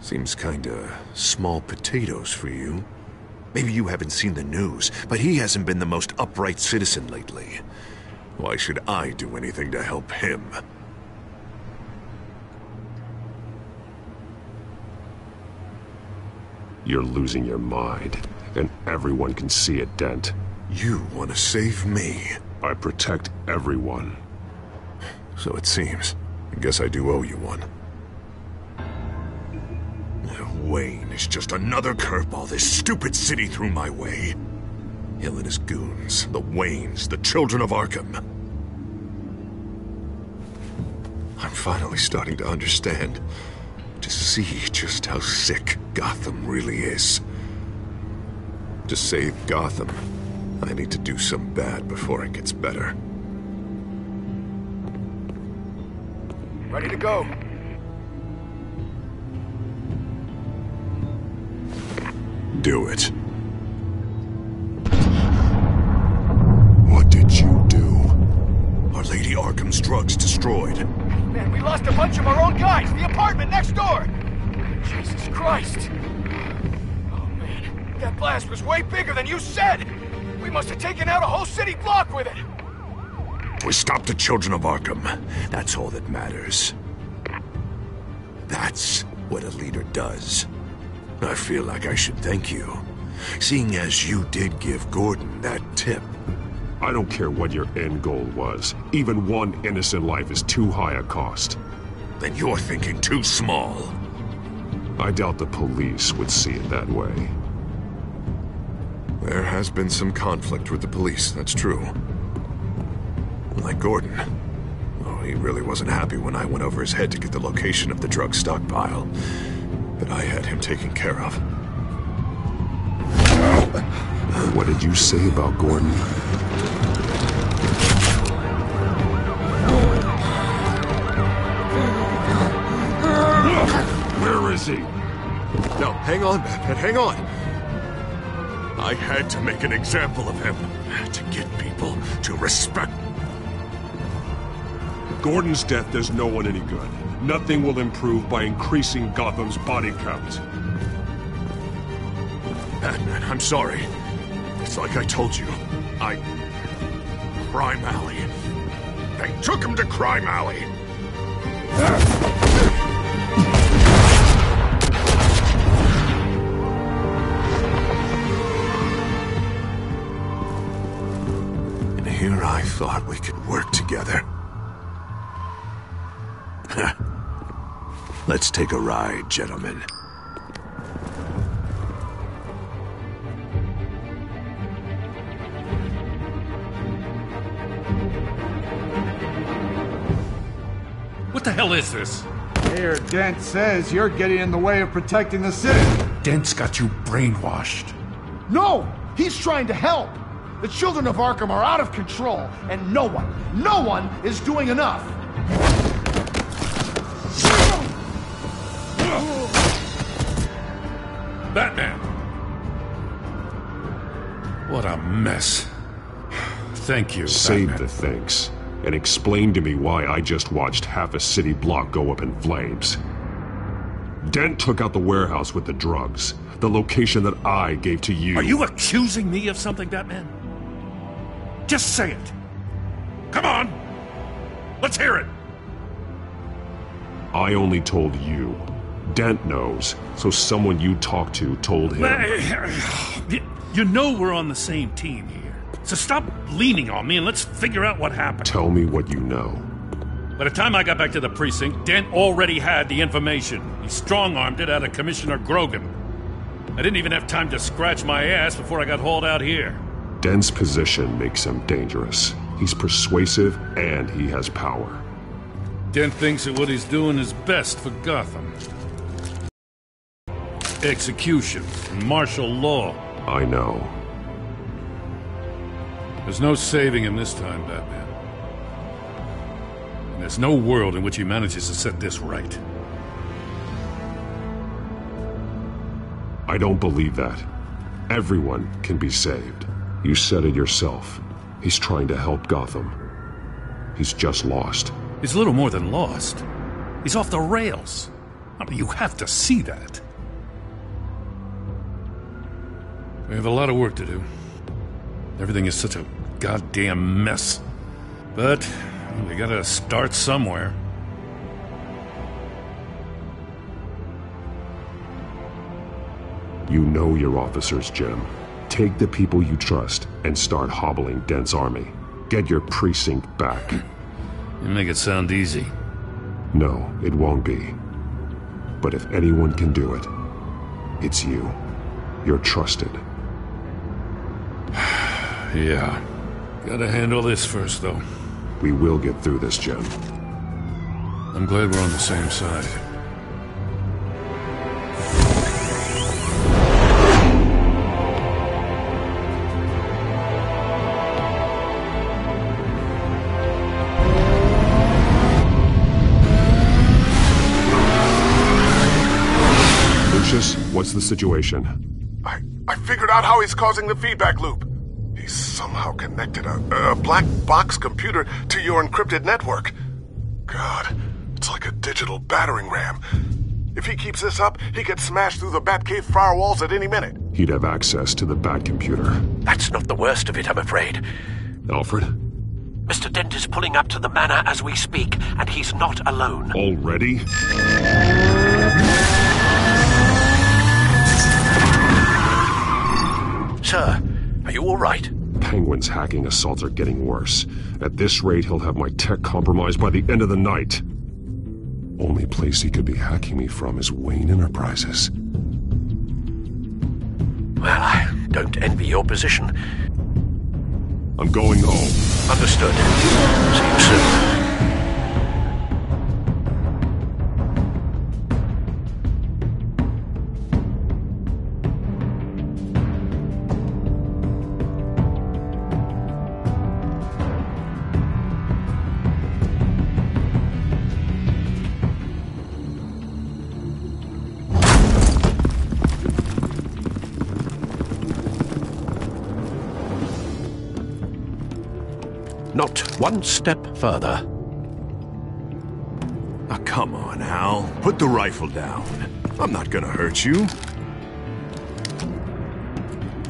Seems kinda small potatoes for you. Maybe you haven't seen the news, but he hasn't been the most upright citizen lately. Why should I do anything to help him? You're losing your mind, and everyone can see it, Dent. You want to save me? I protect everyone. So it seems. I guess I do owe you one. Wayne is just another curveball this stupid city threw my way. Hill and his goons, the Waynes, the Children of Arkham. I'm finally starting to understand. To see just how sick Gotham really is. To save Gotham, I need to do some bad before it gets better. Ready to go. Do it. What did you do? Are Lady Arkham's drugs destroyed? Man, we lost a bunch of our own guys. The apartment next door. Jesus Christ. Oh, man. That blast was way bigger than you said. We must have taken out a whole city block with it. We stopped the Children of Arkham. That's all that matters. That's what a leader does. I feel like I should thank you, seeing as you did give Gordon that tip. I don't care what your end goal was. Even one innocent life is too high a cost. Then you're thinking too small. I doubt the police would see it that way. There has been some conflict with the police, that's true. Like Gordon. Oh, he really wasn't happy when I went over his head to get the location of the drug stockpile. But I had him taken care of. What did you say about Gordon? Where is he? No, hang on, Batman, hang on. I had to make an example of him to get people to respect. Gordon's death does no one any good. Nothing will improve by increasing Gotham's body count. Batman, I'm sorry. It's like I told you. Crime Alley. They took him to Crime Alley. And here I thought we could work together. Let's take a ride, gentlemen. What the hell is this? Mayor Dent says you're getting in the way of protecting the city. Dent's got you brainwashed. No! He's trying to help! The children of Arkham are out of control, and no one is doing enough! Batman! What a mess. Thank you, Save Batman. the thanks, and explain to me why I just watched half a city block go up in flames. Dent took out the warehouse with the drugs, the location that I gave to you. Are you accusing me of something, Batman? Just say it. Come on! Let's hear it! I only told you. Dent knows, so someone you talked to told him. You know we're on the same team here. So stop leaning on me and let's figure out what happened. Tell me what you know. By the time I got back to the precinct, Dent already had the information. He strong-armed it out of Commissioner Grogan. I didn't even have time to scratch my ass before I got hauled out here. Dent's position makes him dangerous. He's persuasive and he has power. Dent thinks that what he's doing is best for Gotham. Execution and martial law. I know. There's no saving him this time, Batman. And there's no world in which he manages to set this right. I don't believe that. Everyone can be saved. You said it yourself. He's trying to help Gotham. He's just lost. He's a little more than lost. He's off the rails. I mean, you have to see that. We have a lot of work to do. Everything is such a goddamn mess. But we gotta start somewhere. You know your officers, Jim. Take the people you trust and start hobbling Dent's army. Get your precinct back. You make it sound easy. No, it won't be. But if anyone can do it, it's you. You're trusted. Yeah. Gotta handle this first, though. We will get through this, Jim. I'm glad we're on the same side. Lucius, what's the situation? I figured out how he's causing the feedback loop. He's somehow connected a black box computer to your encrypted network. God, it's like a digital battering ram. If he keeps this up, he could smash through the Batcave firewalls at any minute. He'd have access to the Bat computer. That's not the worst of it, I'm afraid. Alfred? Mr. Dent is pulling up to the manor as we speak, and he's not alone. Already? Sir, are you all right? Penguin's hacking assaults are getting worse. At this rate, he'll have my tech compromised by the end of the night. Only place he could be hacking me from is Wayne Enterprises. Well, I don't envy your position. I'm going home. Understood. See you soon. Not one step further. Oh, come on, Hal. Put the rifle down. I'm not gonna hurt you.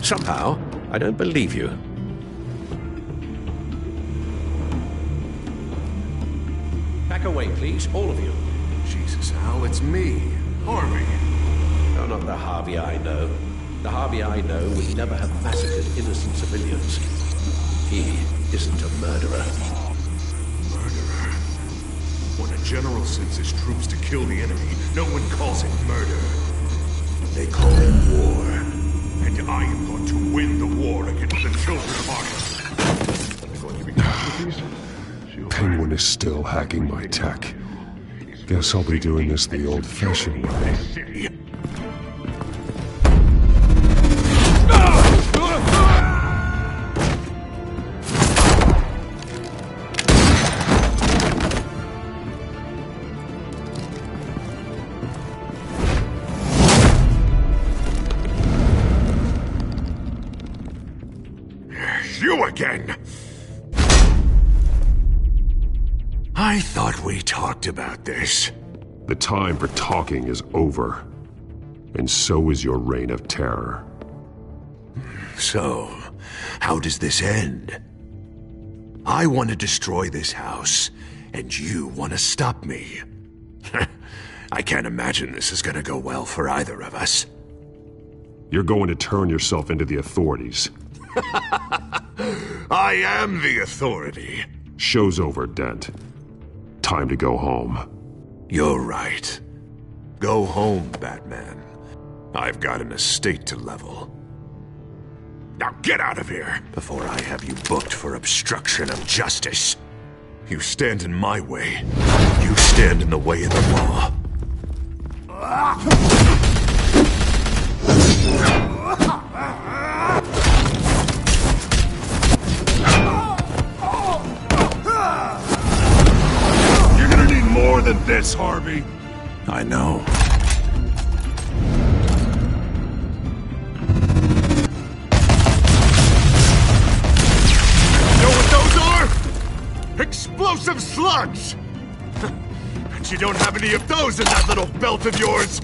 Somehow, I don't believe you. Back away, please, all of you. Jesus, Hal, it's me, Harvey. No, not the Harvey I know. The Harvey I know would never have massacred innocent civilians. He isn't a murderer. Murderer? When a general sends his troops to kill the enemy, no one calls it murder. They call it war. And I am going to win the war against the children of Arkham. Penguin is still hacking my tech. Guess I'll be doing this the old-fashioned way. You again! I thought we talked about this. The time for talking is over. And so is your reign of terror. So, how does this end? I want to destroy this house, and you want to stop me. I can't imagine this is gonna go well for either of us. You're going to turn yourself into the authorities. I am the authority. Show's over, Dent. Time to go home. You're right. Go home, Batman. I've got an estate to level. Now get out of here before I have you booked for obstruction of justice. You stand in my way. You stand in the way of the law. You're gonna need more than this, Harvey. I know. Know what those are? Explosive slugs! Bet you don't have any of those in that little belt of yours.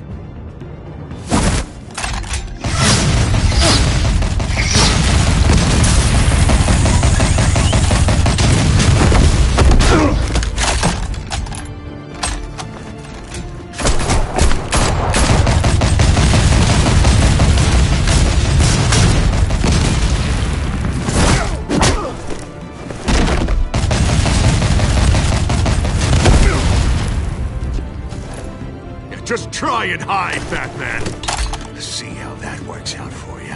Just try and hide, Batman. See how that works out for you.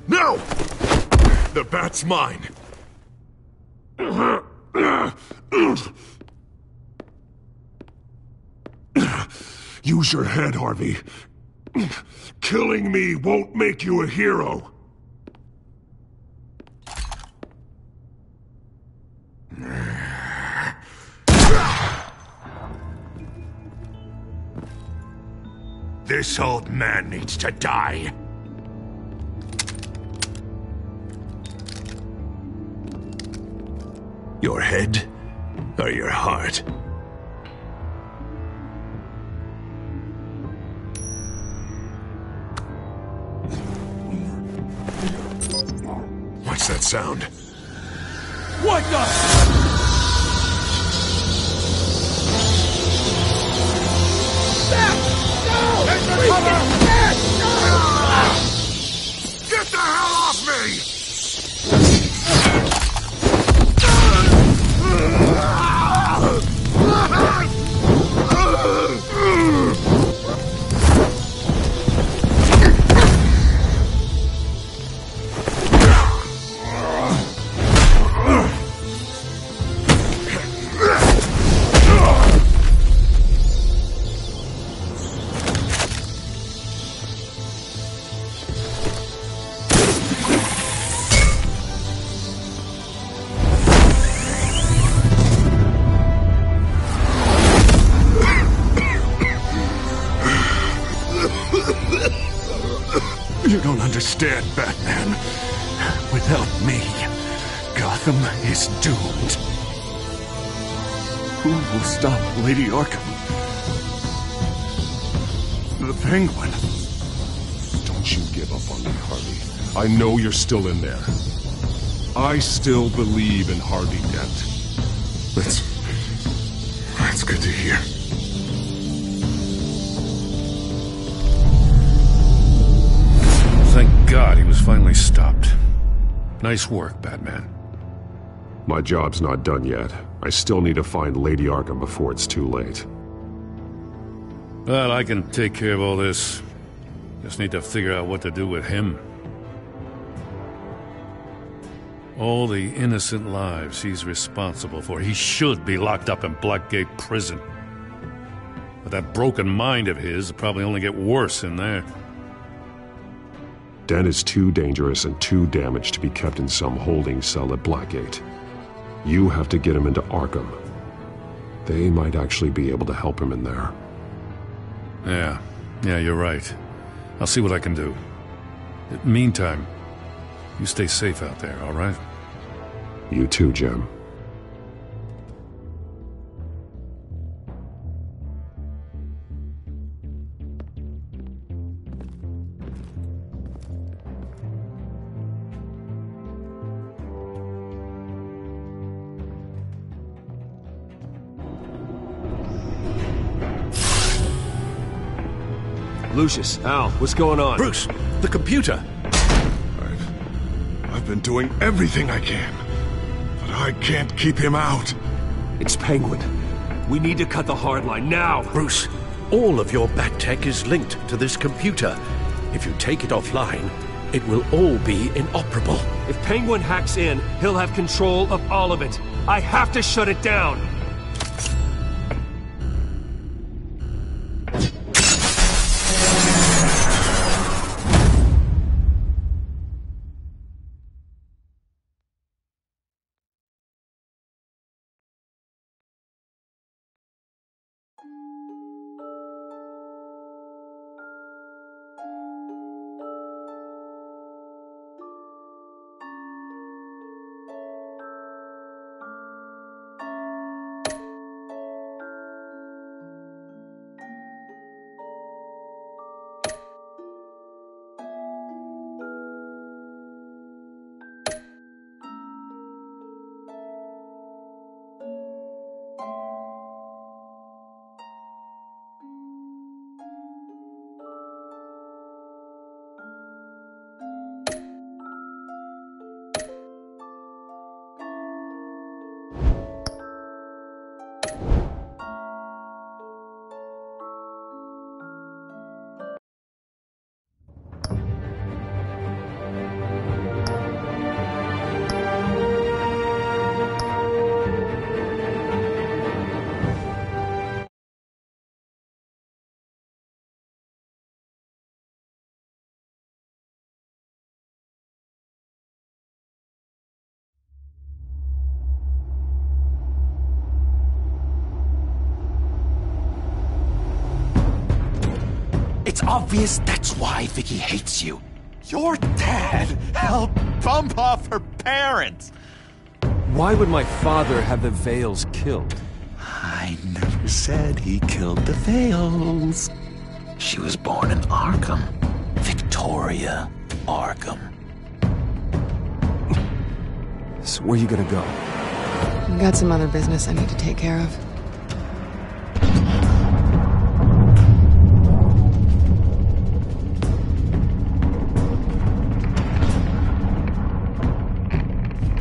No! The bat's mine. Use your head, Harvey. Killing me won't make you a hero. This old man needs to die. Your head or your heart? What's that sound? What the? Get the hell off me! don't understand, Batman. Without me, Gotham is doomed. Who will stop Lady Arkham? The Penguin. Don't you give up on me, Harvey. I know you're still in there. I still believe in Harvey Dent. That's good to hear. Thank God he was finally stopped. Nice work, Batman. My job's not done yet. I still need to find Lady Arkham before it's too late. Well, I can take care of all this. Just need to figure out what to do with him. All the innocent lives he's responsible for. He should be locked up in Blackgate Prison. But that broken mind of his will probably only get worse in there. Dent is too dangerous and too damaged to be kept in some holding cell at Blackgate. You have to get him into Arkham. They might actually be able to help him in there. Yeah, you're right. I'll see what I can do. Meantime, you stay safe out there, all right? You too, Jim. Lucius, Al, what's going on? Bruce, the computer! I've been doing everything I can, but I can't keep him out. It's Penguin. We need to cut the hard line now! Bruce, all of your bat tech is linked to this computer. If you take it offline, it will all be inoperable. If Penguin hacks in, he'll have control of all of it. I have to shut it down! It's obvious that's why Vicky hates you. Your dad helped bump off her parents. Why would my father have the Vales killed? I never said he killed the Vales. She was born in Arkham. Victoria Arkham. So where you gonna go? I've got some other business I need to take care of.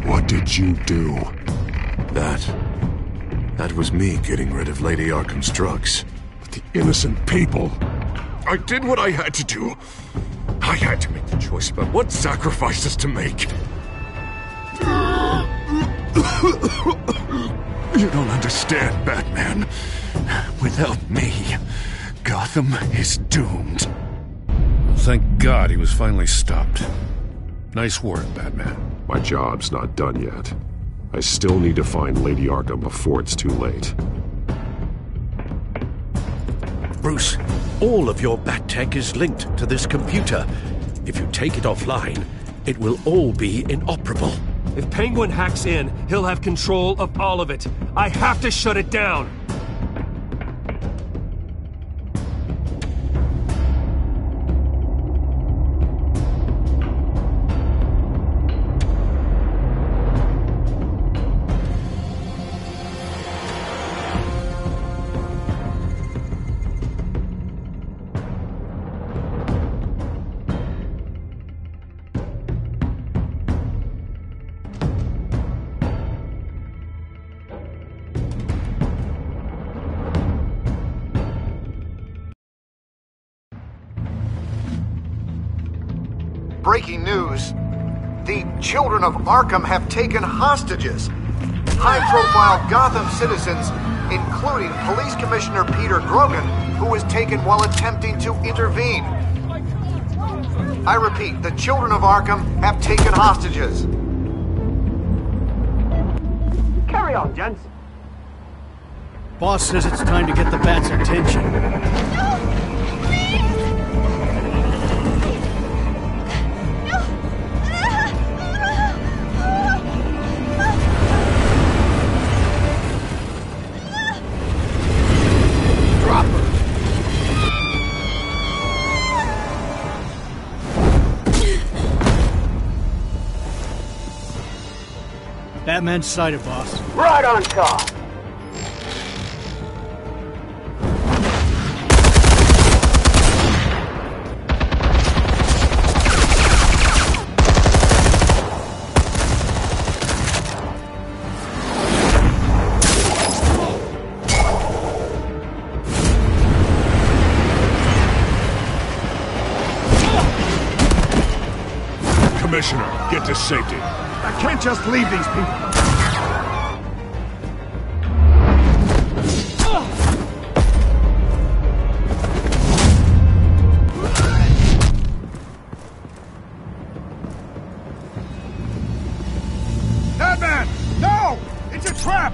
What did you do? That was me getting rid of Lady Arkham's drugs. But the innocent people. I did what I had to do. I had to make the choice about what sacrifices to make. You don't understand, Batman. Without me, Gotham is doomed. Thank God he was finally stopped. Nice work, Batman. My job's not done yet. I still need to find Lady Arkham before it's too late. Bruce, all of your bat tech is linked to this computer. If you take it offline, it will all be inoperable. If Penguin hacks in, he'll have control of all of it. I have to shut it down. Breaking news. The children of Arkham have taken hostages. High-profile Gotham citizens, including Police Commissioner Peter Grogan, who was taken while attempting to intervene. I repeat, the children of Arkham have taken hostages. Carry on, gents. Boss says it's time to get the Bat's attention. Batman's sighted, boss. Right on top. Commissioner, get to safety. I can't just leave these people. Batman! No! It's a trap!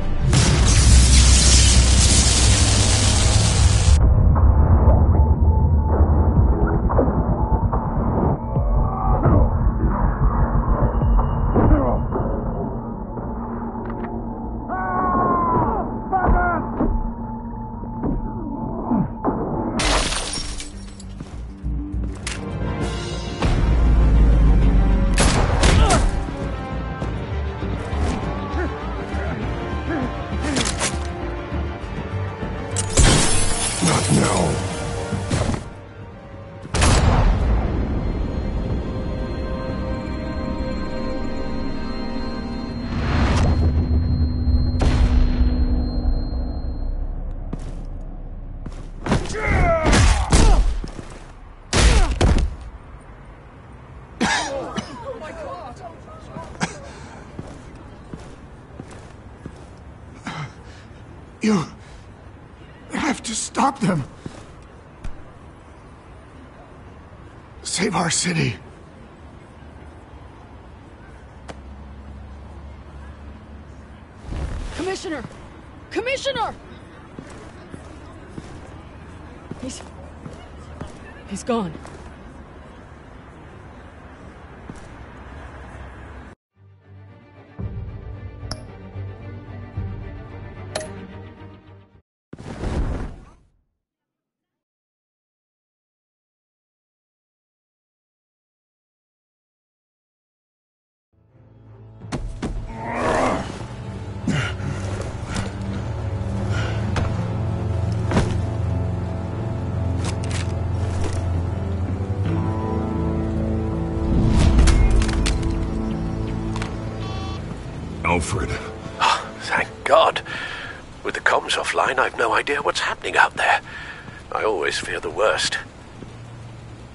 You have to stop them. Save our city. Commissioner! Commissioner! He's gone. Alfred. Oh, thank God. With the comms offline, I've no idea what's happening out there. I always fear the worst.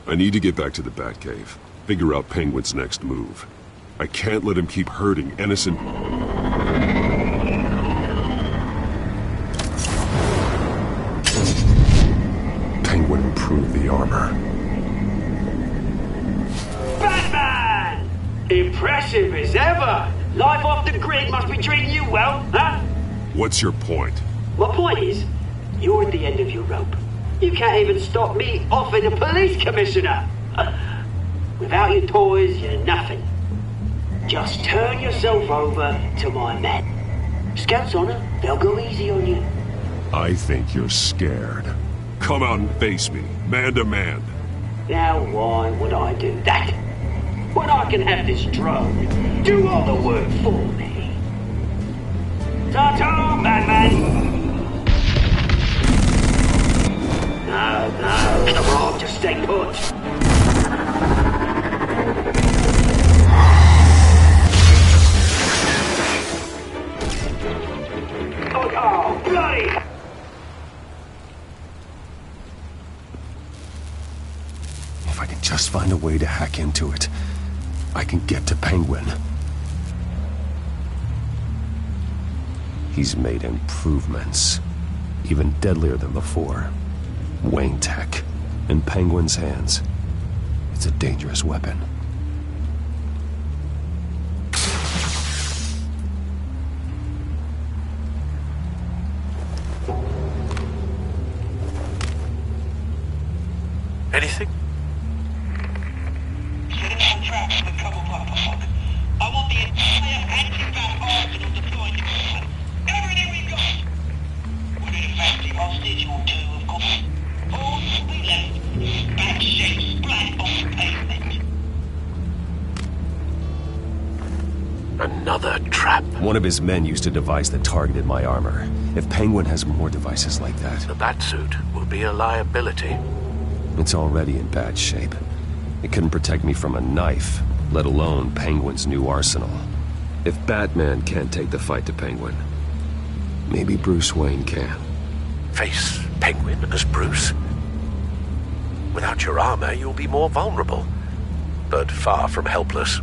I need to get back to the Batcave. Figure out Penguin's next move. I can't let him keep hurting innocent... Penguin improved the armor. Batman! Impressive as ever! Life off the grid must be treating you well, huh? What's your point? My point is, you're at the end of your rope. You can't even stop me offing a police commissioner. Without your toys, you're nothing. Just turn yourself over to my men. Scouts on her, they'll go easy on you. I think you're scared. Come out and face me, man to man. Now why would I do that? When I can have this drone do all the work for me. Ta-ta, Batman! No, come on, just stay put. Oh, bloody! If I can just find a way to hack into it, I can get to Penguin. He's made improvements, even deadlier than before. Wayne Tech, in Penguin's hands. It's a dangerous weapon. Anything? I want the entire anti-bat arsenal deployed to Penguin. Everything we got! Within a fancy hostage or two, of course. All will be left. Bat shaped splat on the pavement. Another trap. One of his men used a device that targeted my armor. If Penguin has more devices like that... The Batsuit will be a liability. It's already in bad shape. It couldn't protect me from a knife, let alone Penguin's new arsenal. If Batman can't take the fight to Penguin, maybe Bruce Wayne can. Face Penguin as Bruce. Without your armor, you'll be more vulnerable, but far from helpless.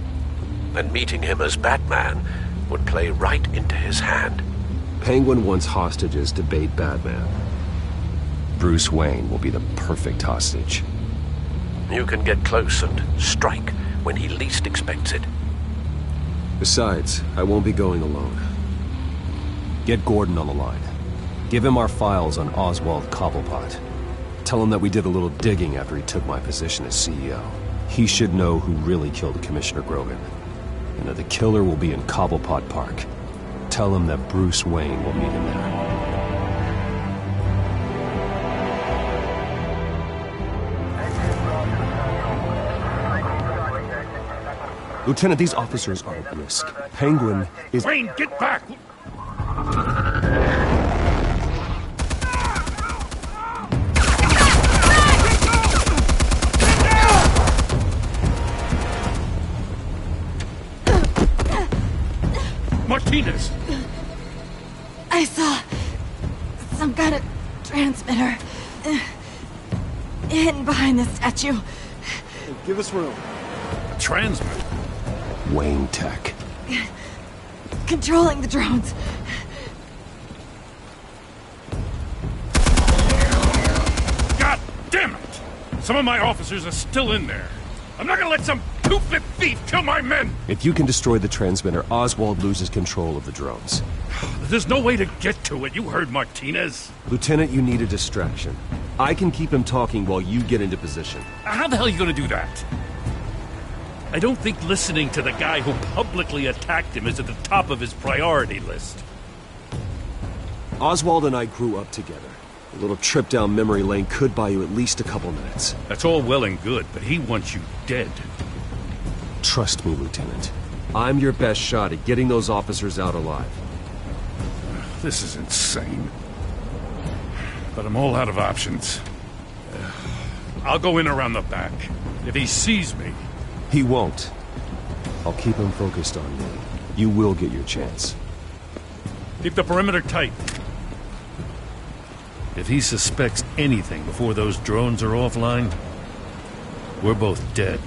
And meeting him as Batman would play right into his hand. Penguin wants hostages to bait Batman. Bruce Wayne will be the perfect hostage. You can get close and strike when he least expects it. Besides, I won't be going alone. Get Gordon on the line. Give him our files on Oswald Cobblepot. Tell him that we did a little digging after he took my position as CEO. He should know who really killed Commissioner Grogan, and that the killer will be in Cobblepot Park. Tell him that Bruce Wayne will meet him there. Lieutenant, these officers are at risk. Penguin is... Wayne, get back! Martinez! I saw some kind of transmitter hidden behind the statue. Hey, give us room. A transmitter? Wayne Tech. Controlling the drones. God damn it! Some of my officers are still in there. I'm not gonna let some two-bit thief kill my men! If you can destroy the transmitter, Oswald loses control of the drones. There's no way to get to it. You heard Martinez. Lieutenant, you need a distraction. I can keep him talking while you get into position. How the hell are you gonna do that? I don't think listening to the guy who publicly attacked him is at the top of his priority list. Oswald and I grew up together. A little trip down memory lane could buy you at least a couple minutes. That's all well and good, but he wants you dead. Trust me, Lieutenant. I'm your best shot at getting those officers out alive. This is insane. But I'm all out of options. I'll go in around the back. If he sees me... He won't. I'll keep him focused on me. You will get your chance. Keep the perimeter tight. If he suspects anything before those drones are offline, we're both dead.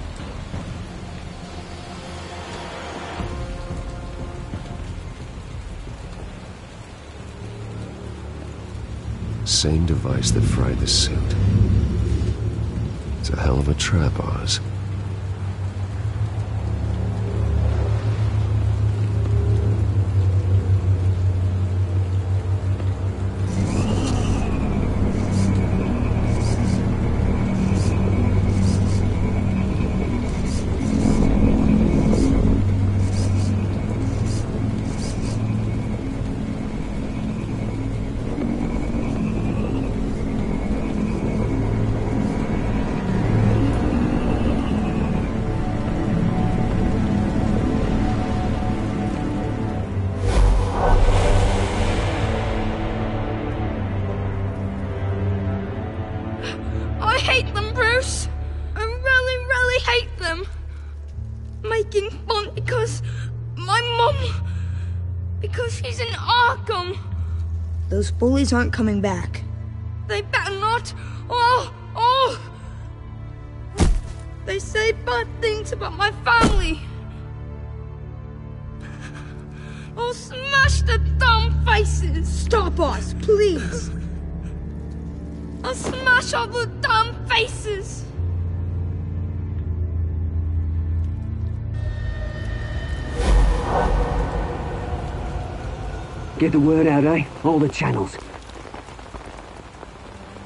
Same device that fried the suit. It's a hell of a trap, Oz. making fun because my mom... because she's in Arkham. Those bullies aren't coming back. They better not. Oh! They say bad things about my family. I'll smash the dumb faces. Stop us, please. I'll smash all the dumb faces. Get the word out, eh? All the channels.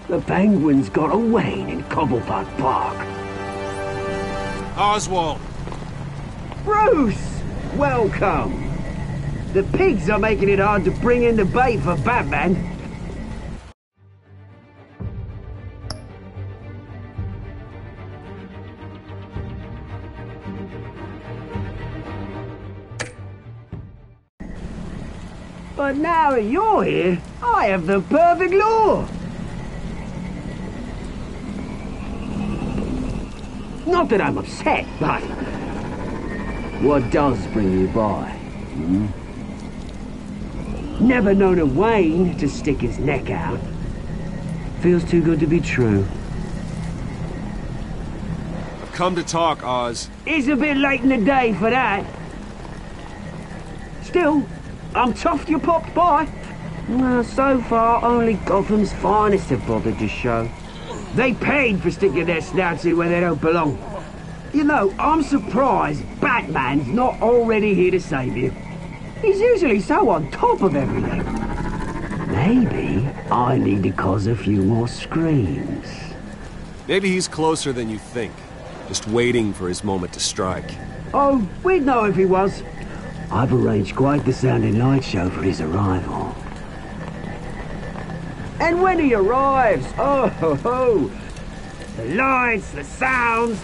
The Penguins got a Wayne in Cobblepot Park. Oswald! Bruce! Welcome! The pigs are making it hard to bring in the bait for Batman. But now that you're here, I have the perfect lure. Not that I'm upset, but what does bring you by? Hmm? Never known a Wayne to stick his neck out. Feels too good to be true. I've come to talk, Oz. It's a bit late in the day for that. Still, I'm chuffed you popped by. Well, so far, only Gotham's finest have bothered to show. They paid for sticking their snouts in where they don't belong. You know, I'm surprised Batman's not already here to save you. He's usually so on top of everything. Maybe I need to cause a few more screams. Maybe he's closer than you think. Just waiting for his moment to strike. Oh, we'd know if he was. I've arranged quite the sounding light show for his arrival. And when he arrives, oh ho ho! The lights, the sounds,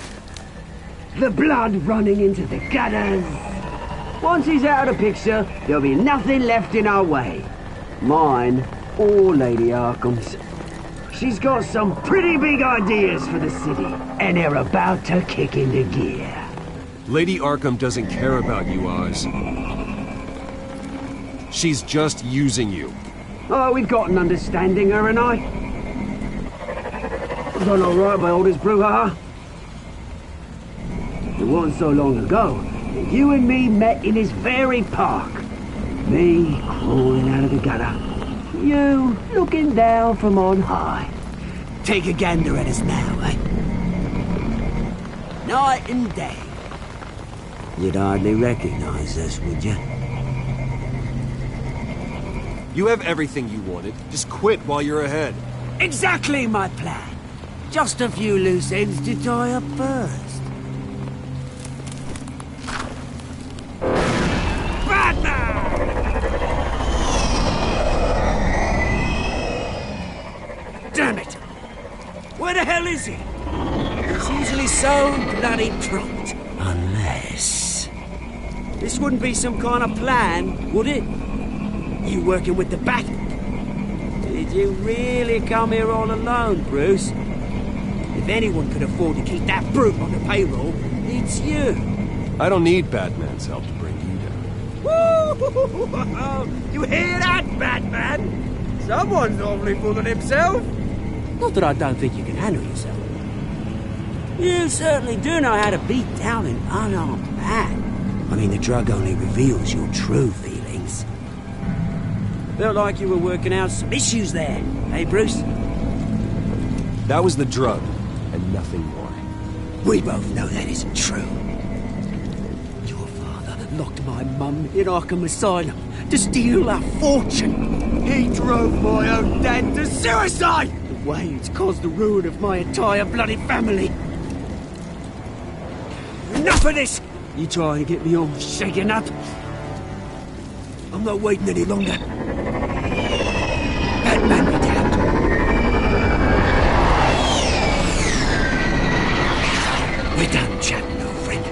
the blood running into the gutters. Once he's out of the picture, there'll be nothing left in our way. Mine or Lady Arkham's. She's got some pretty big ideas for the city, and they're about to kick into gear. Lady Arkham doesn't care about you, Oz. She's just using you. Oh, we've got an understanding, her and I. We've done all right by all this brouhaha. It wasn't so long ago that you and me met in this very park. Me crawling out of the gutter. You looking down from on high. Take a gander at us now, eh? Night and day. You'd hardly recognize us, would you? You have everything you wanted. Just quit while you're ahead. Exactly my plan. Just a few loose ends to tie up first. Damn it! Where the hell is he? He's usually so bloody prompt. Unless... This wouldn't be some kind of plan, would it? You working with the Bat? Did you really come here all alone, Bruce? If anyone could afford to keep that brute on the payroll, it's you. I don't need Batman's help to bring you down. Woo! You hear that, Batman? Someone's awfully full of himself. Not that I don't think you can handle yourself. You certainly do know how to beat down an unarmed man. I mean, the drug only reveals your true feelings. Felt like you were working out some issues there, eh, Bruce? That was the drug, and nothing more. We both know that isn't true. Your father locked my mum in Arkham Asylum to steal our fortune. He drove my own dad to suicide! The Waynes caused the ruin of my entire bloody family. Enough of this! You trying to get me all shaken up? I'm not waiting any longer. Batman be damned. We're done chatting, old friend.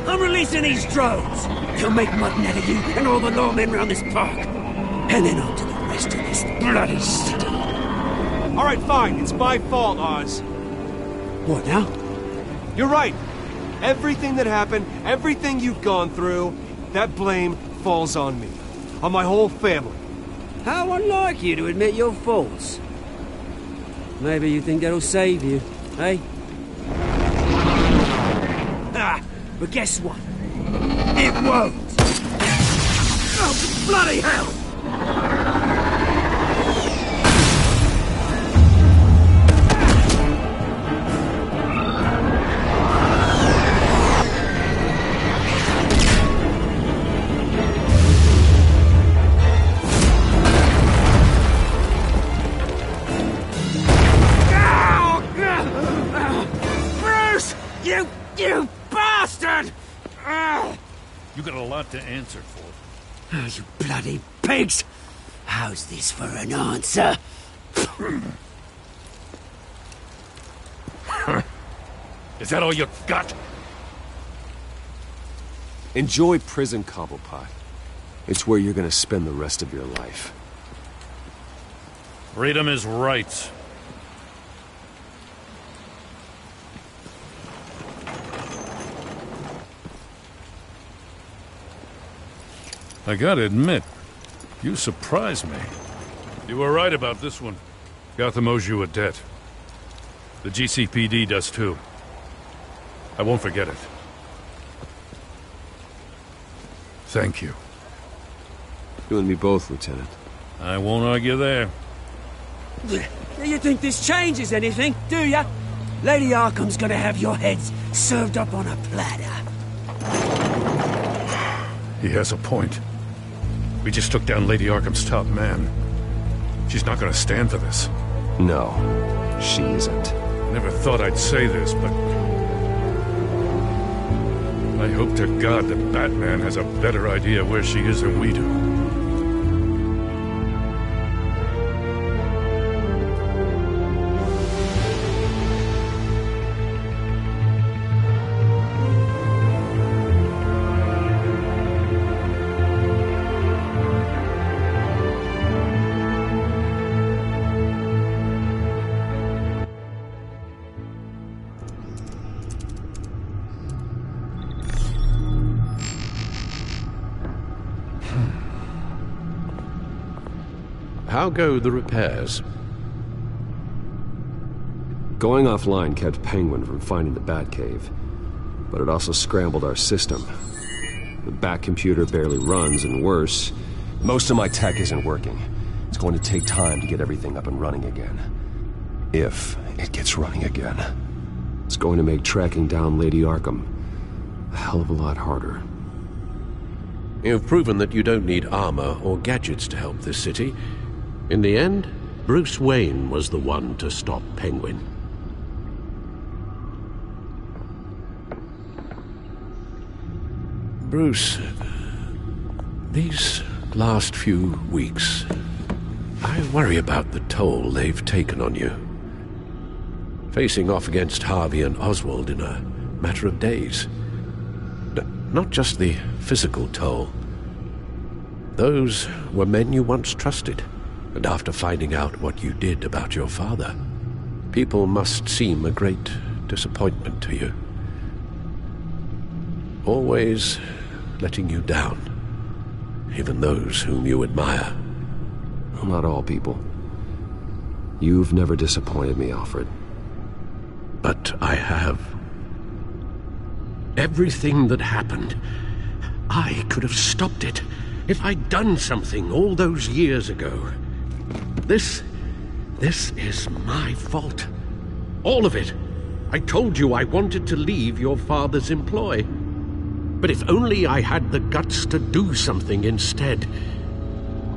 I'm releasing these drones. They'll make mutton out of you and all the lawmen around this park. And then on to the rest of this bloody city. All right, fine. It's my fault, Oz. What now? You're right. Everything that happened, everything you've gone through, that blame falls on me. On my whole family. How unlike you to admit your faults. Maybe you think that'll save you, eh? Ah, but guess what? It won't! Oh, bloody hell! You bastard! You got a lot to answer for. Oh, you bloody pigs! How's this for an answer? Is that all you got? Enjoy prison, Cobblepot. It's where you're gonna spend the rest of your life. Freedom is right. I gotta admit, you surprised me. You were right about this one. Gotham owes you a debt. The GCPD does too. I won't forget it. Thank you. You and me both, Lieutenant. I won't argue there. You think this changes anything, do ya? Lady Arkham's gonna have your heads served up on a platter. He has a point. We just took down Lady Arkham's top man. She's not gonna stand for this. No, she isn't. Never thought I'd say this, but I hope to God that Batman has a better idea where she is than we do. How go the repairs? Going offline kept Penguin from finding the Batcave, but it also scrambled our system. The Bat computer barely runs, and worse, most of my tech isn't working. It's going to take time to get everything up and running again. If it gets running again. It's going to make tracking down Lady Arkham a hell of a lot harder. You've proven that you don't need armor or gadgets to help this city. In the end, Bruce Wayne was the one to stop Penguin. Bruce, these last few weeks, I worry about the toll they've taken on you. Facing off against Harvey and Oswald in a matter of days. Not just the physical toll. Those were men you once trusted. And after finding out what you did about your father, people must seem a great disappointment to you. Always letting you down, even those whom you admire. Well, not all people. You've never disappointed me, Alfred. But I have. Everything that happened, I could have stopped it if I'd done something all those years ago. This is my fault. All of it. I told you I wanted to leave your father's employ. But if only I had the guts to do something instead.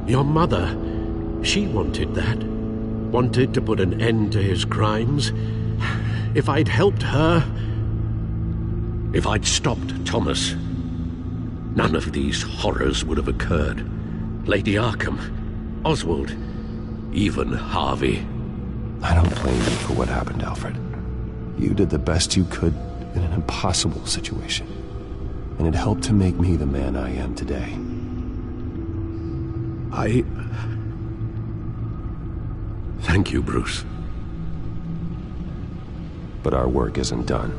Your mother, she wanted that. Wanted to put an end to his crimes. If I'd helped her, if I'd stopped Thomas, none of these horrors would have occurred. Lady Arkham, Oswald, even Harvey. I don't blame you for what happened, Alfred. You did the best you could in an impossible situation. And it helped to make me the man I am today. Thank you, Bruce. But our work isn't done.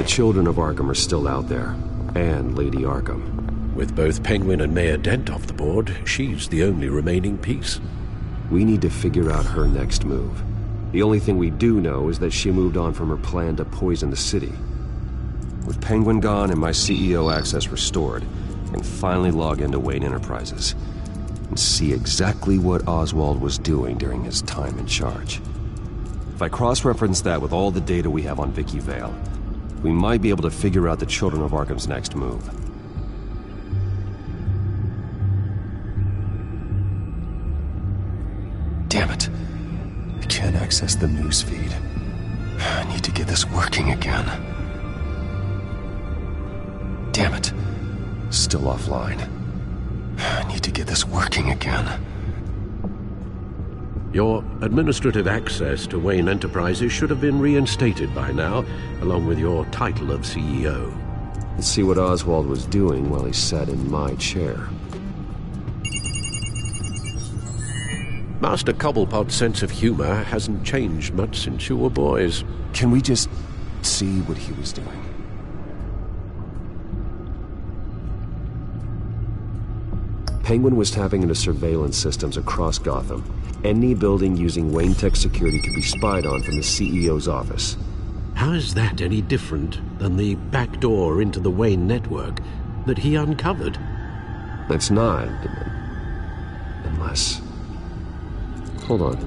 The children of Arkham are still out there, and Lady Arkham. With both Penguin and Mayor Dent off the board, she's the only remaining piece. We need to figure out her next move. The only thing we do know is that she moved on from her plan to poison the city. With Penguin gone and my CEO access restored, I can finally log into Wayne Enterprises and see exactly what Oswald was doing during his time in charge. If I cross-reference that with all the data we have on Vicky Vale, we might be able to figure out the Children of Arkham's next move. Damn it. I can't access the news feed. I need to get this working again. Damn it. Still offline. I need to get this working again. Your administrative access to Wayne Enterprises should have been reinstated by now, along with your title of CEO. Let's see what Oswald was doing while he sat in my chair. Master Cobblepot's sense of humor hasn't changed much since you were boys. Can we just see what he was doing? Penguin was tapping into surveillance systems across Gotham. Any building using Wayne Tech security could be spied on from the CEO's office. How is that any different than the back door into the Wayne network that he uncovered? That's not. Unless... Hold on.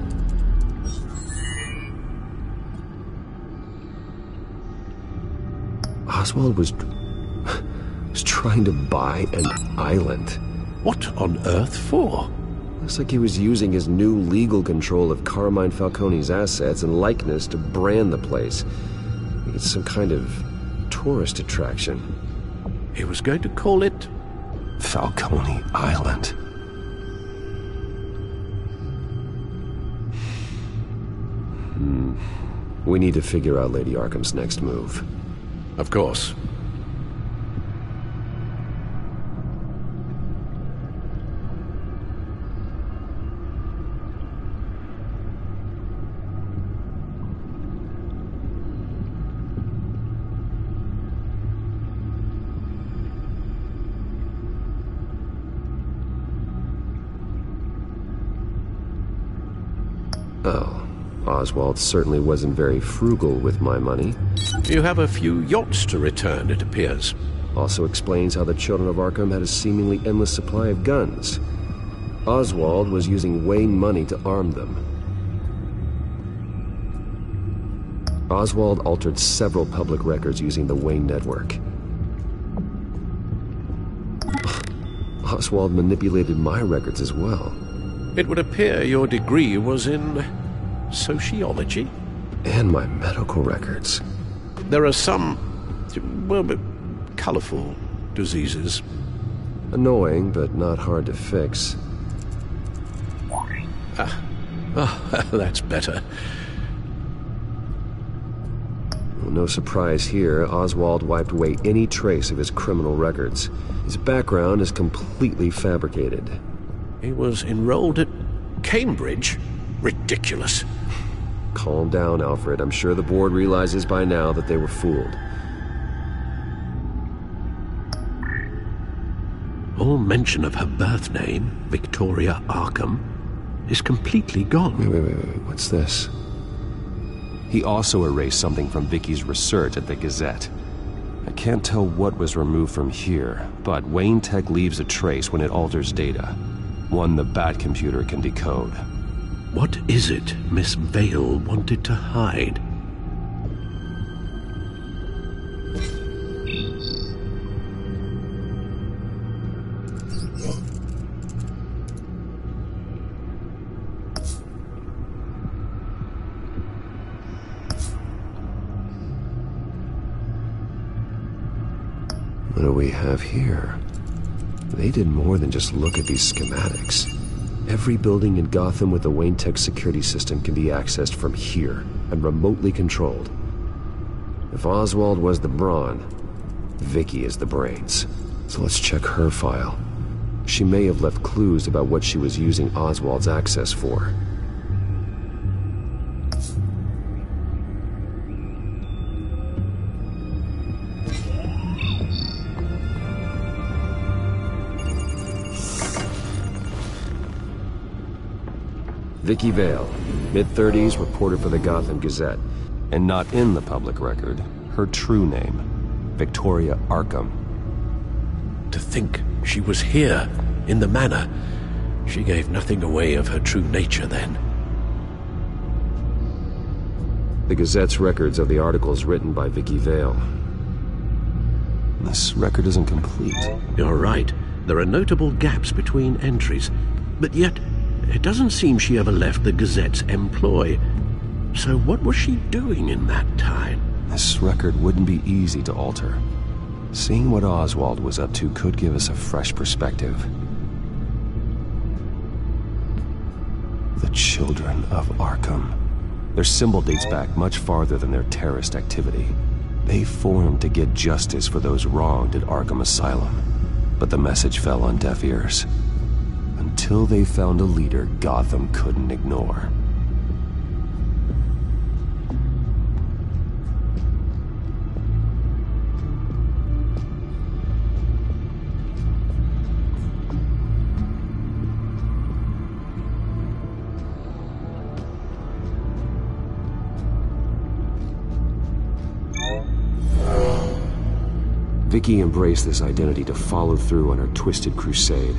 Oswald was trying to buy an island. What on earth for? Looks like he was using his new legal control of Carmine Falcone's assets and likeness to brand the place. It's some kind of tourist attraction. He was going to call it... Falcone Island. We need to figure out Lady Arkham's next move. Of course. Oh. Oswald certainly wasn't very frugal with my money. You have a few yachts to return, it appears. Also explains how the Children of Arkham had a seemingly endless supply of guns. Oswald was using Wayne money to arm them. Oswald altered several public records using the Wayne network. Oswald manipulated my records as well. It would appear your degree was in... sociology? And my medical records. There are some, well, colorful diseases. Annoying, but not hard to fix. Oh, that's better. Well, no surprise here, Oswald wiped away any trace of his criminal records. His background is completely fabricated. He was enrolled at Cambridge? Ridiculous. Calm down, Alfred. I'm sure the board realizes by now that they were fooled. All mention of her birth name, Victoria Arkham, is completely gone. Wait. What's this? He also erased something from Vicky's research at the Gazette. I can't tell what was removed from here, but Wayne Tech leaves a trace when it alters data. One the Bat computer can decode. What is it Miss Vale wanted to hide? What do we have here? They did more than just look at these schematics. Every building in Gotham with the Wayne Tech security system can be accessed from here and remotely controlled. If Oswald was the brawn, Vicky is the brains. So let's check her file. She may have left clues about what she was using Oswald's access for. Vicky Vale, mid-30s, reporter for the Gotham Gazette. And not in the public record, her true name, Victoria Arkham. To think she was here, in the manor. She gave nothing away of her true nature then. The Gazette's records of the articles written by Vicky Vale. This record isn't complete. You're right. There are notable gaps between entries. But yet, it doesn't seem she ever left the Gazette's employ. So what was she doing in that time? This record wouldn't be easy to alter. Seeing what Oswald was up to could give us a fresh perspective. The Children of Arkham. Their symbol dates back much farther than their terrorist activity. They formed to get justice for those wronged at Arkham Asylum. But the message fell on deaf ears. Until they found a leader Gotham couldn't ignore. Vicky embraced this identity to follow through on her twisted crusade.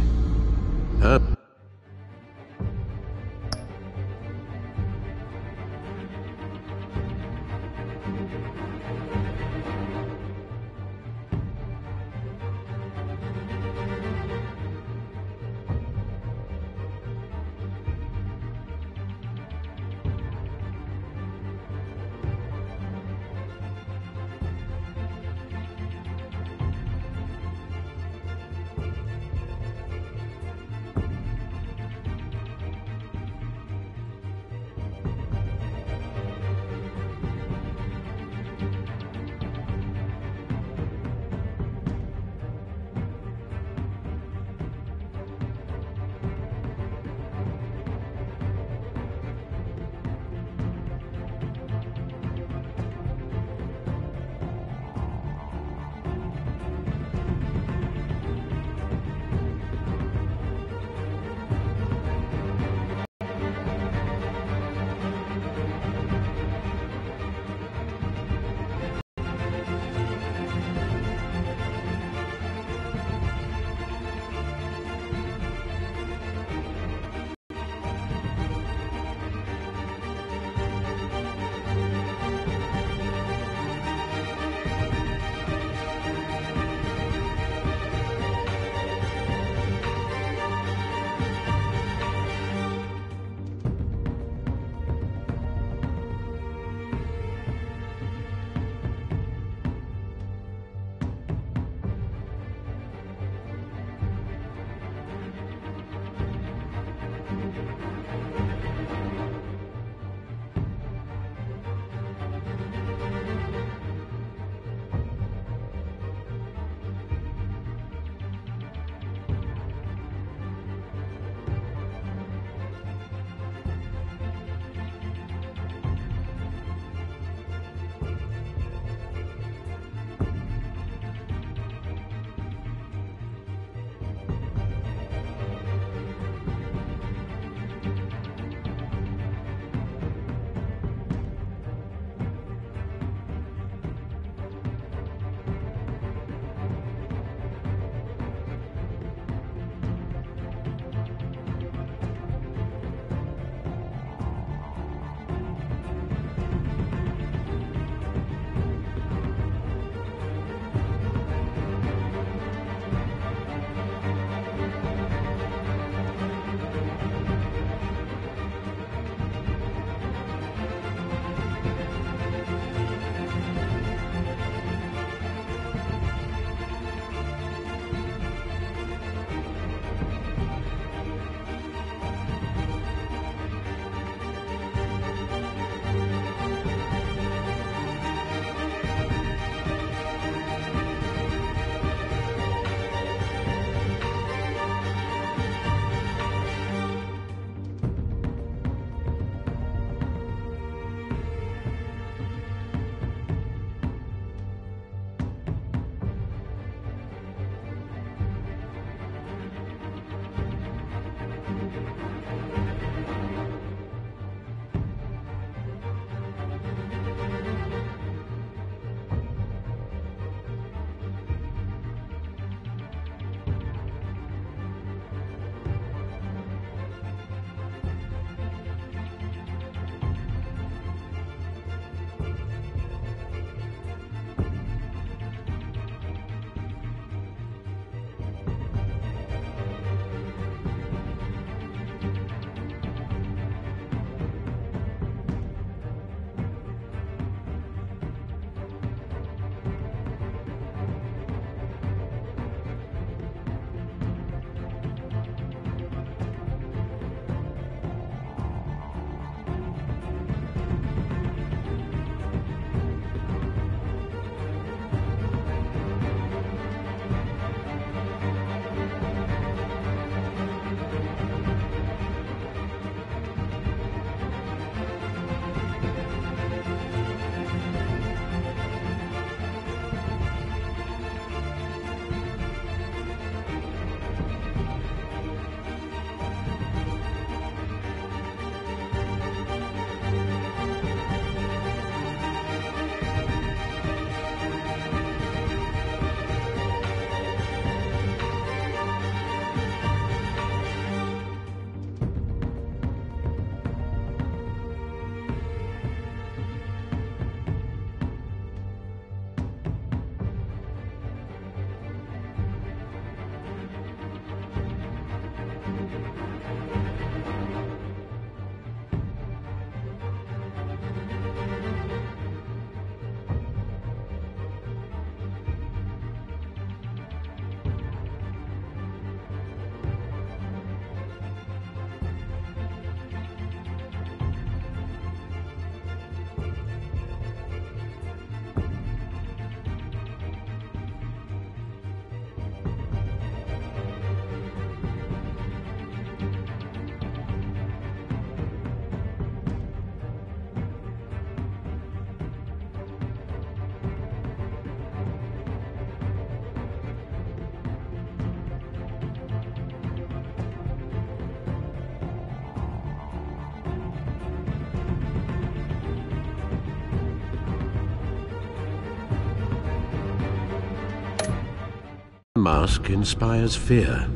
mask inspires fear.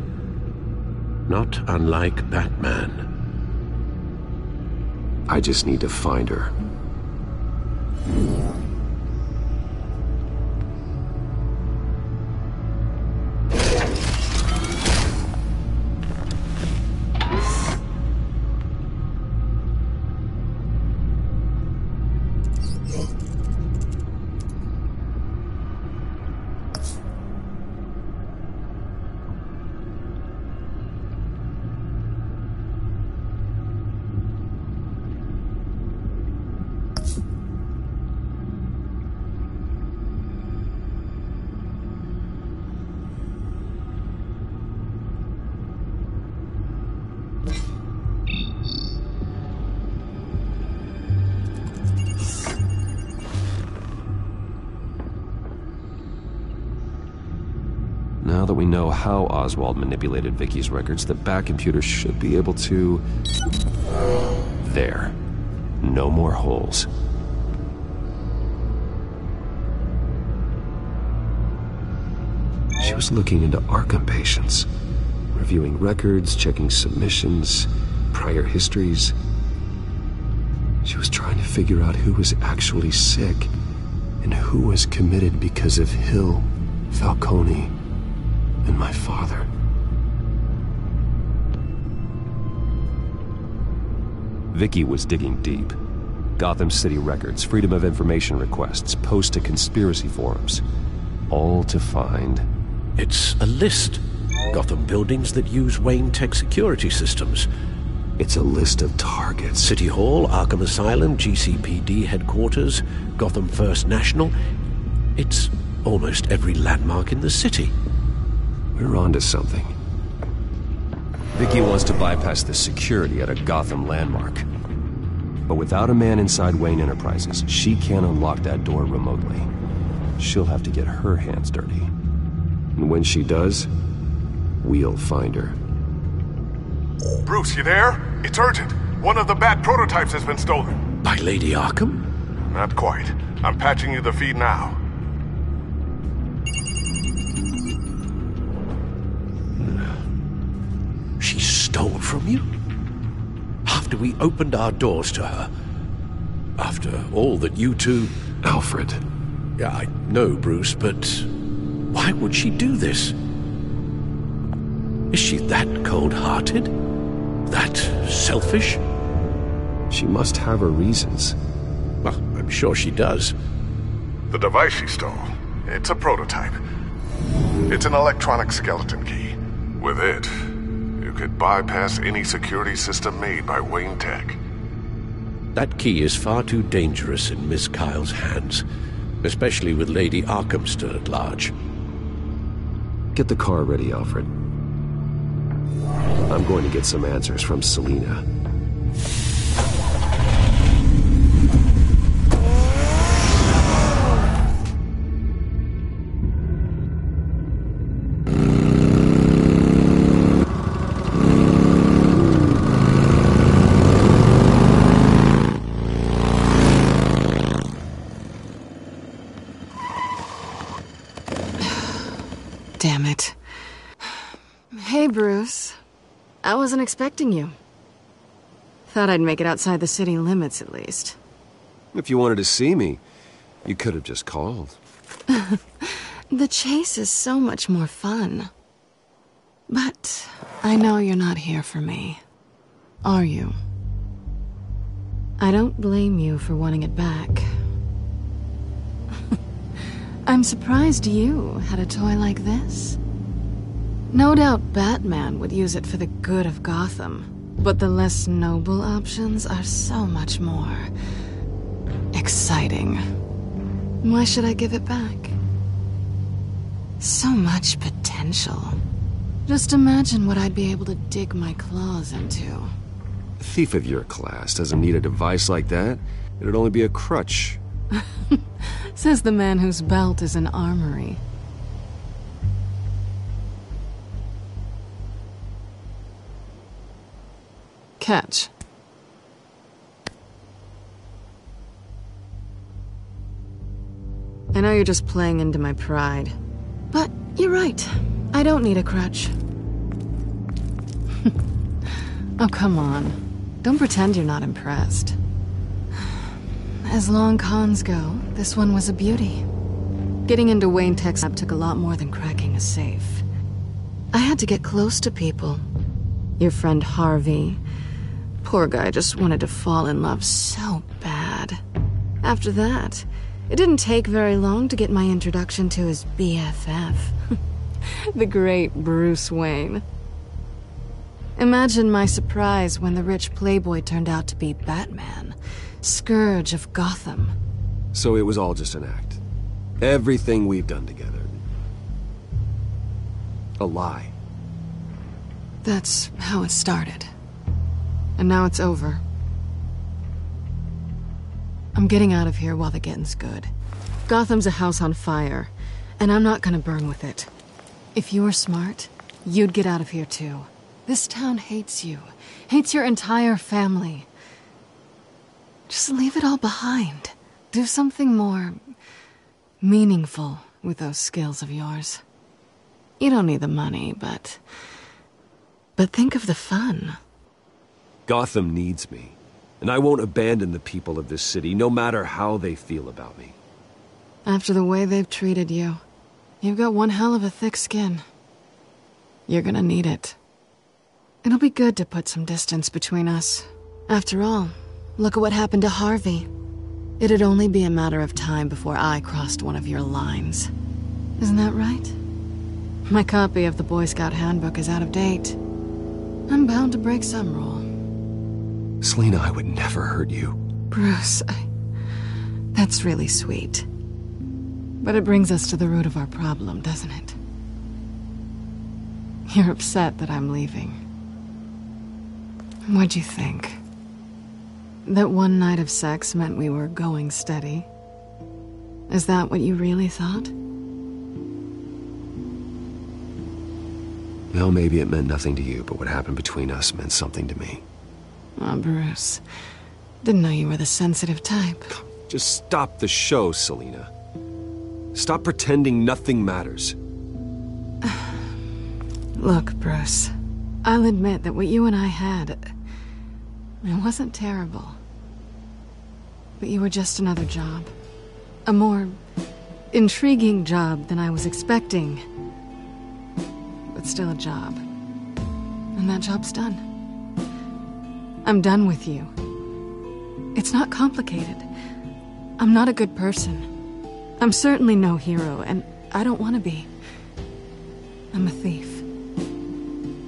Not unlike Batman. I just need to find her. Now that we know how Oswald manipulated Vicky's records, the Batcomputer should be able to... There. No more holes. She was looking into Arkham patients, reviewing records, checking submissions, prior histories. She was trying to figure out who was actually sick and who was committed because of Hill, Falcone, and my father. Vicky was digging deep. Gotham City records, Freedom of Information requests, posts to conspiracy forums. All to find... It's a list. Gotham buildings that use Wayne Tech security systems. It's a list of targets. City Hall, Arkham Asylum, GCPD headquarters, Gotham First National. It's almost every landmark in the city. We're onto something. Vicky wants to bypass the security at a Gotham landmark. But without a man inside Wayne Enterprises, she can't unlock that door remotely. She'll have to get her hands dirty. And when she does, we'll find her. Bruce, you there? It's urgent. One of the Bat prototypes has been stolen. By Lady Arkham? Not quite. I'm patching you the feed now. She stole from you? After we opened our doors to her? After all that you two... Alfred. Yeah, I know, Bruce, but why would she do this? Is she that cold-hearted? That selfish? She must have her reasons. Well, I'm sure she does. The device she stole, it's a prototype. It's an electronic skeleton key. With it, you could bypass any security system made by Wayne Tech. That key is far too dangerous in Miss Kyle's hands, especially with Lady Arkham still at large. Get the car ready, Alfred. I'm going to get some answers from Selina. Damn it. Hey, Bruce. I wasn't expecting you. Thought I'd make it outside the city limits, at least. If you wanted to see me, you could have just called. The chase is so much more fun. But I know you're not here for me. Are you? I don't blame you for wanting it back. I'm surprised you had a toy like this. No doubt Batman would use it for the good of Gotham, but the less noble options are so much more exciting. Why should I give it back? So much potential. Just imagine what I'd be able to dig my claws into. A thief of your class doesn't need a device like that. It'd only be a crutch. Says the man whose belt is an armory. Catch. I know you're just playing into my pride, but you're right. I don't need a crutch. Oh, come on. Don't pretend you're not impressed. As long cons go, this one was a beauty. Getting into Wayne Tech's lab took a lot more than cracking a safe. I had to get close to people. Your friend Harvey. Poor guy just wanted to fall in love so bad. After that, it didn't take very long to get my introduction to his BFF. The great Bruce Wayne. Imagine my surprise when the rich playboy turned out to be Batman, Scourge of Gotham. So it was all just an act. Everything we've done together. A lie. That's how it started. And now it's over. I'm getting out of here while the getting's good. Gotham's a house on fire, and I'm not gonna burn with it. If you were smart, you'd get out of here too. This town hates you. Hates your entire family. Just leave it all behind. Do something more meaningful with those skills of yours. You don't need the money, but think of the fun. Gotham needs me, and I won't abandon the people of this city, no matter how they feel about me. After the way they've treated you, you've got one hell of a thick skin. You're gonna need it. It'll be good to put some distance between us. After all, look at what happened to Harvey. It'd only be a matter of time before I crossed one of your lines. Isn't that right? My copy of the Boy Scout Handbook is out of date. I'm bound to break some rule. Selina, I would never hurt you. Bruce, that's really sweet. But it brings us to the root of our problem, doesn't it? You're upset that I'm leaving. What'd you think? That one night of sex meant we were going steady? Is that what you really thought? Well, maybe it meant nothing to you, but what happened between us meant something to me. Oh, Bruce. Didn't know you were the sensitive type. Just stop the show, Selina. Stop pretending nothing matters. Look, Bruce. I'll admit that what you and I had, it wasn't terrible. But you were just another job. A more intriguing job than I was expecting. But still a job. And that job's done. I'm done with you. It's not complicated. I'm not a good person. I'm certainly no hero, and I don't want to be. I'm a thief.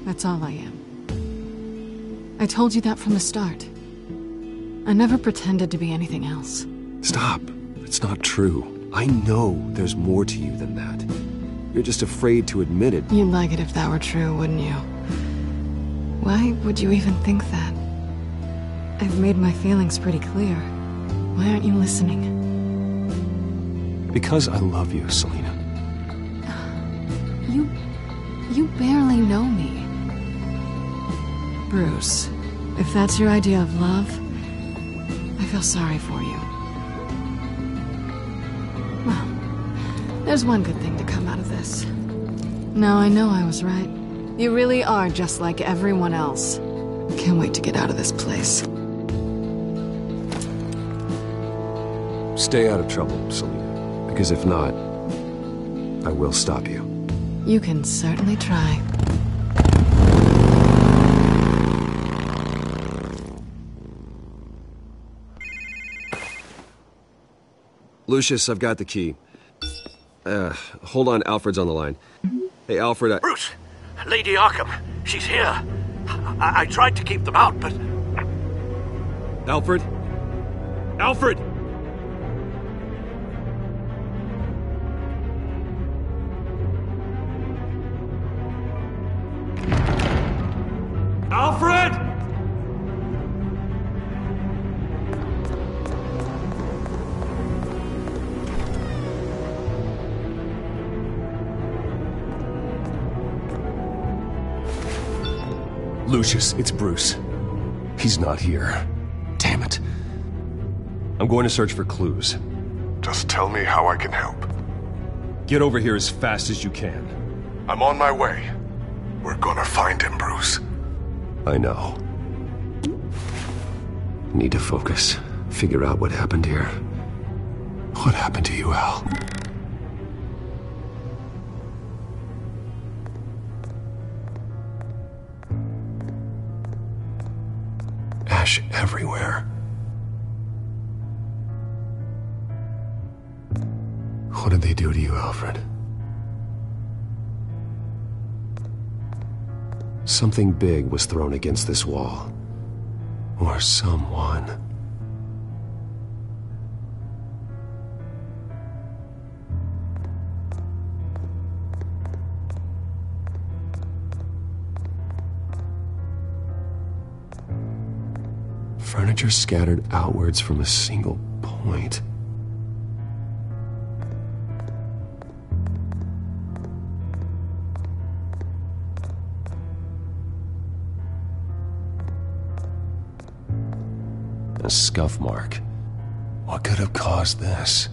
That's all I am. I told you that from the start. I never pretended to be anything else. Stop. It's not true. I know there's more to you than that. You're just afraid to admit it. You'd like it if that were true, wouldn't you? Why would you even think that? I've made my feelings pretty clear. Why aren't you listening? Because I love you, Selina. You barely know me. Bruce, if that's your idea of love, I feel sorry for you. Well, there's one good thing to come out of this. Now I know I was right. You really are just like everyone else. Can't wait to get out of this place. Stay out of trouble, Selina. Because if not, I will stop you. You can certainly try. Lucius, I've got the key. Hold on, Alfred's on the line. Hey, Alfred, Bruce! Lady Arkham, she's here. I tried to keep them out, but... Alfred? Alfred! Alfred! Lucius, it's Bruce. He's not here. Damn it. I'm going to search for clues. Just tell me how I can help. Get over here as fast as you can. I'm on my way. We're gonna find him, Bruce. I know. Need to focus. Figure out what happened here. What happened to you, Al? Ash everywhere. What did they do to you, Alfred? Something big was thrown against this wall. Or someone. Furniture scattered outwards from a single point. A scuff mark. What could have caused this?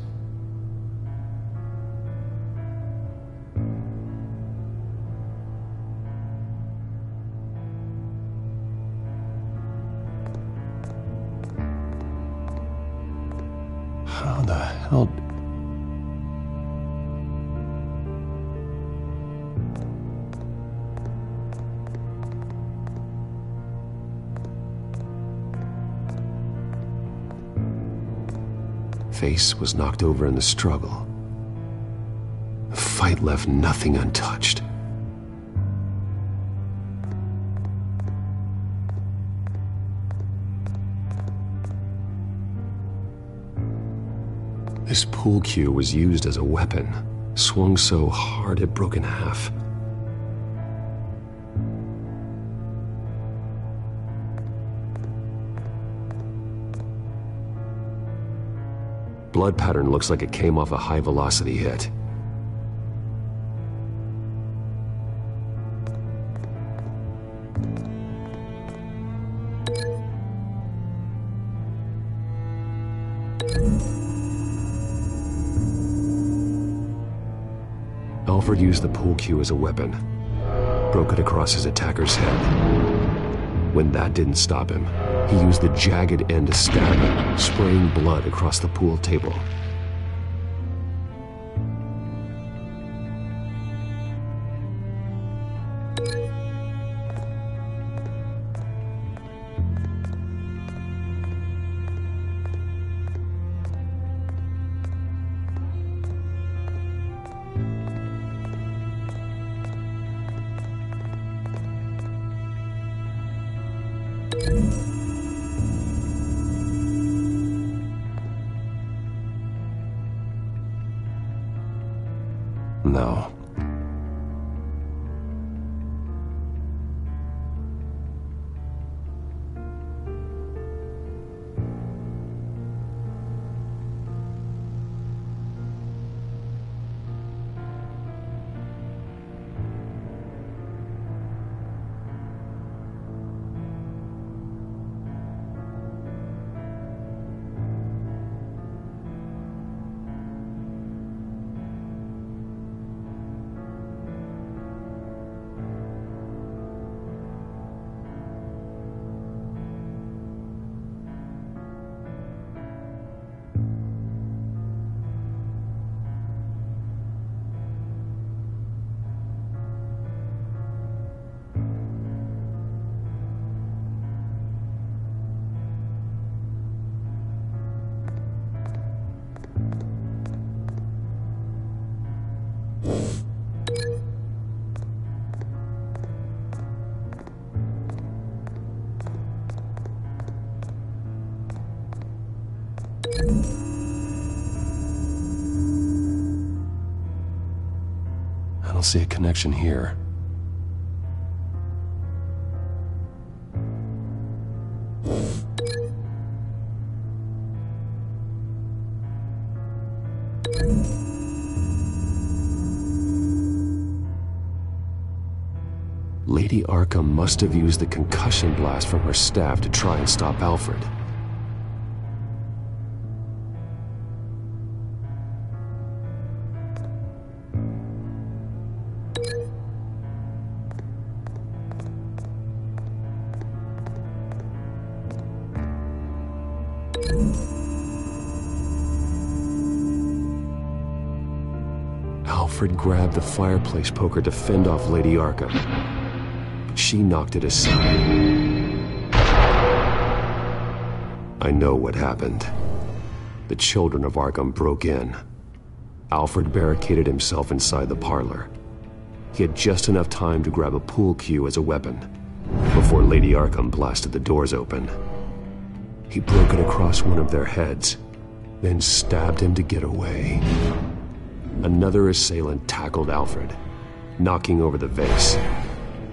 How the hell... Face was knocked over in the struggle. The fight left nothing untouched. This pool cue was used as a weapon, swung so hard it broke in half. Blood pattern looks like it came off a high-velocity hit. Alfred used the pool cue as a weapon, broke it across his attacker's head. When that didn't stop him, he used the jagged end to stab him, spraying blood across the pool table. No. I don't see a connection here. Lady Arkham must have used the concussion blast from her staff to try and stop Alfred. Alfred grabbed the fireplace poker to fend off Lady Arkham. But she knocked it aside. I know what happened. The children of Arkham broke in. Alfred barricaded himself inside the parlor. He had just enough time to grab a pool cue as a weapon before Lady Arkham blasted the doors open. He broke it across one of their heads, then stabbed him to get away. Another assailant tackled Alfred, knocking over the vase.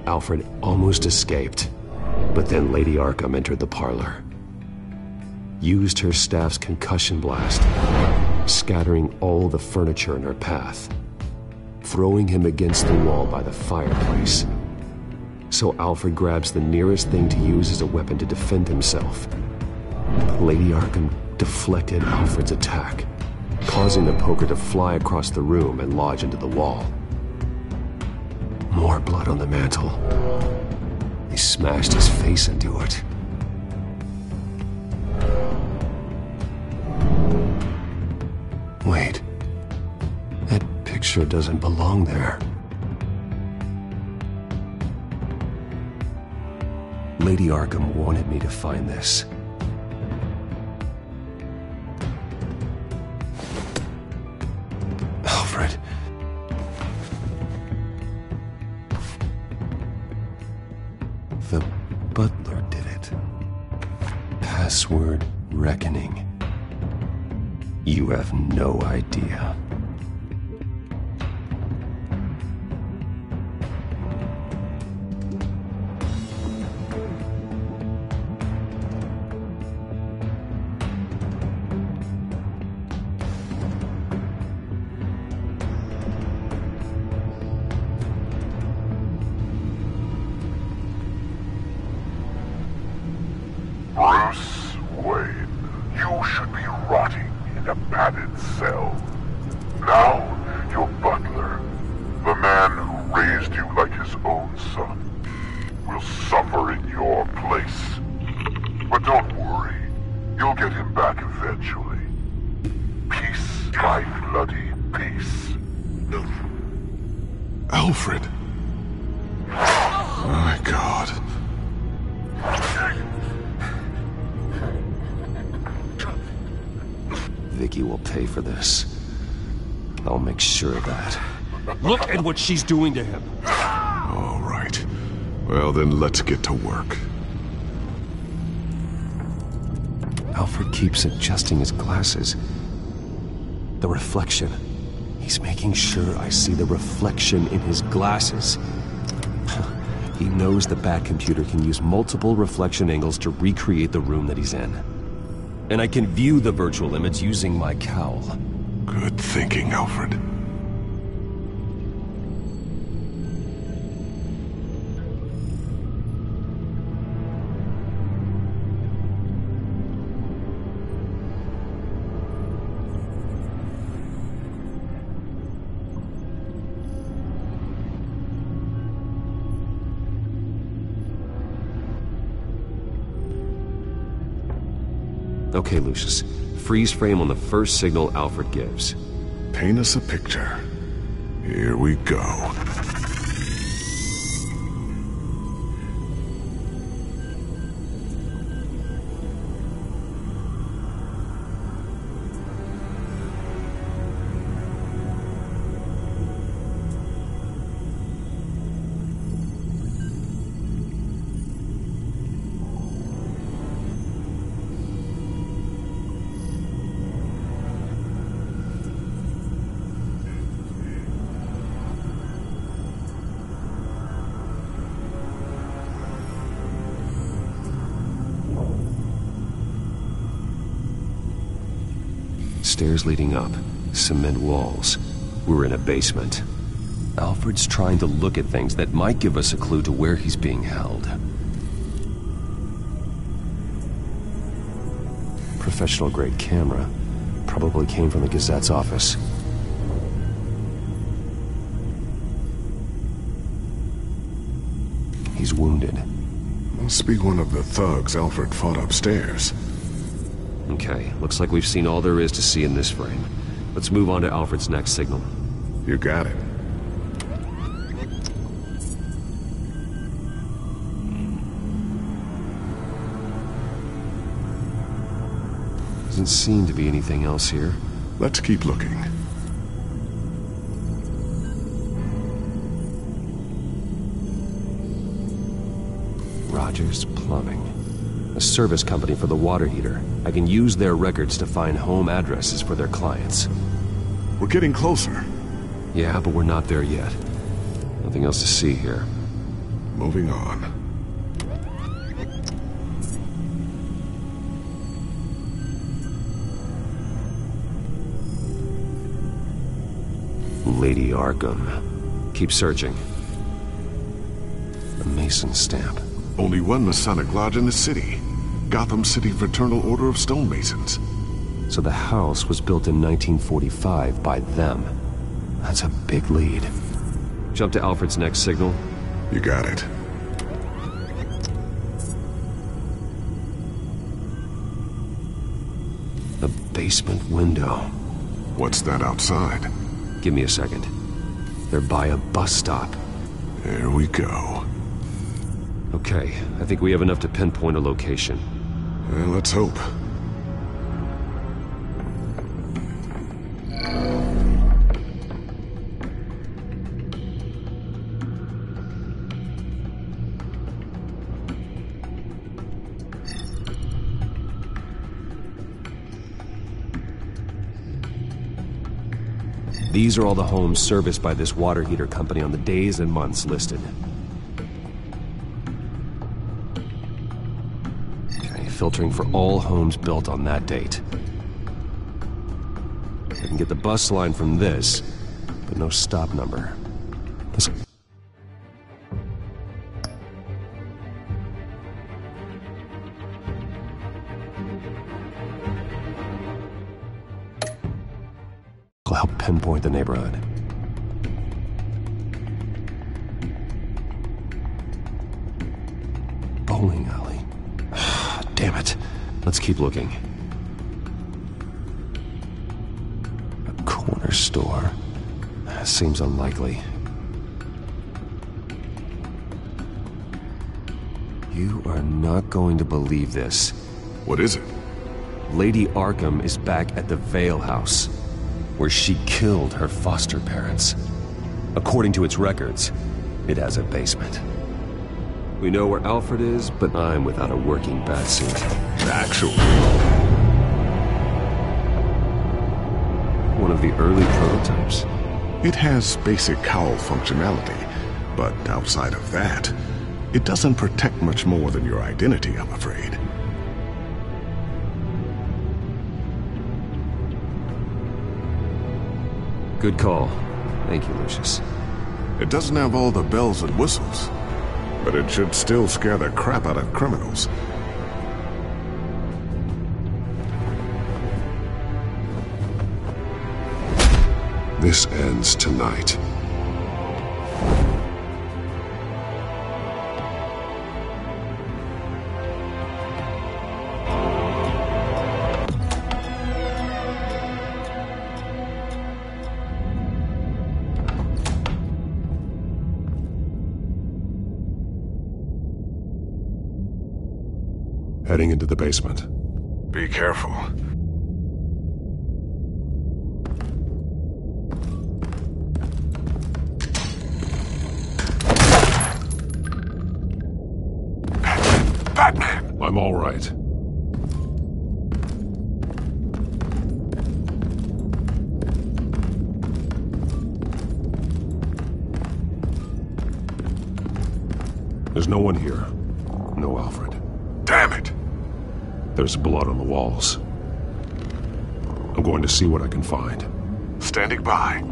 Alfred almost escaped, but then Lady Arkham entered the parlor, used her staff's concussion blast, scattering all the furniture in her path, throwing him against the wall by the fireplace. So Alfred grabs the nearest thing to use as a weapon to defend himself. Lady Arkham deflected Alfred's attack, causing the poker to fly across the room and lodge into the wall. More blood on the mantel. He smashed his face into it. Wait. That picture doesn't belong there. Lady Arkham wanted me to find this. Alfred. The butler did it. Password reckoning. You have no idea. Bruce Wayne, you should be rotting in a padded cell. Now, your butler, the man who raised you like his own son, will suffer in your place. But don't worry, you'll get him back eventually. Peace by bloody peace. Alfred! My God. Vicky will pay for this. I'll make sure of that. Look at what she's doing to him. All right. Well, then let's get to work. Alfred keeps adjusting his glasses. The reflection. He's making sure I see the reflection in his glasses. He knows the Batcomputer can use multiple reflection angles to recreate the room that he's in. And I can view the virtual image using my cowl. Good thinking, Alfred. Okay, Lucius. Freeze frame on the first signal Alfred gives. Paint us a picture. Here we go. Stairs leading up, cement walls. We're in a basement. Alfred's trying to look at things that might give us a clue to where he's being held. Professional-grade camera. Probably came from the Gazette's office. He's wounded. Must be one of the thugs Alfred fought upstairs. Okay, looks like we've seen all there is to see in this frame. Let's move on to Alfred's next signal. You got it. Doesn't seem to be anything else here. Let's keep looking. Rogers Plumbing. A service company for the water heater. I can use their records to find home addresses for their clients. We're getting closer. Yeah, but we're not there yet. Nothing else to see here. Moving on. Lady Arkham. Keep searching. A Mason stamp. Only one Masonic lodge in the city. Gotham City Fraternal Order of Stonemasons. So the house was built in 1945 by them. That's a big lead. Jump to Alfred's next signal. You got it. The basement window. What's that outside? Give me a second. They're by a bus stop. There we go. Okay, I think we have enough to pinpoint a location. Well, let's hope. These are all the homes serviced by this water heater company on the days and months listed. Okay, filtering for all homes built on that date. I can get the bus line from this, but no stop number. Let's... will help pinpoint the neighborhood. Bowling alley. Damn it. Let's keep looking. A corner store. Seems unlikely. You are not going to believe this. What is it? Lady Arkham is back at the Vale House, where she killed her foster parents. According to its records, it has a basement. We know where Alfred is, but I'm without a working batsuit. Actually. One of the early prototypes? It has basic cowl functionality, but outside of that, it doesn't protect much more than your identity, I'm afraid. Good call. Thank you, Lucius. It doesn't have all the bells and whistles, but it should still scare the crap out of criminals. This ends tonight. Heading into the basement. Be careful. Batman! I'm all right. There's no one here. No Alfred. Damn it! There's blood on the walls. I'm going to see what I can find. Standing by.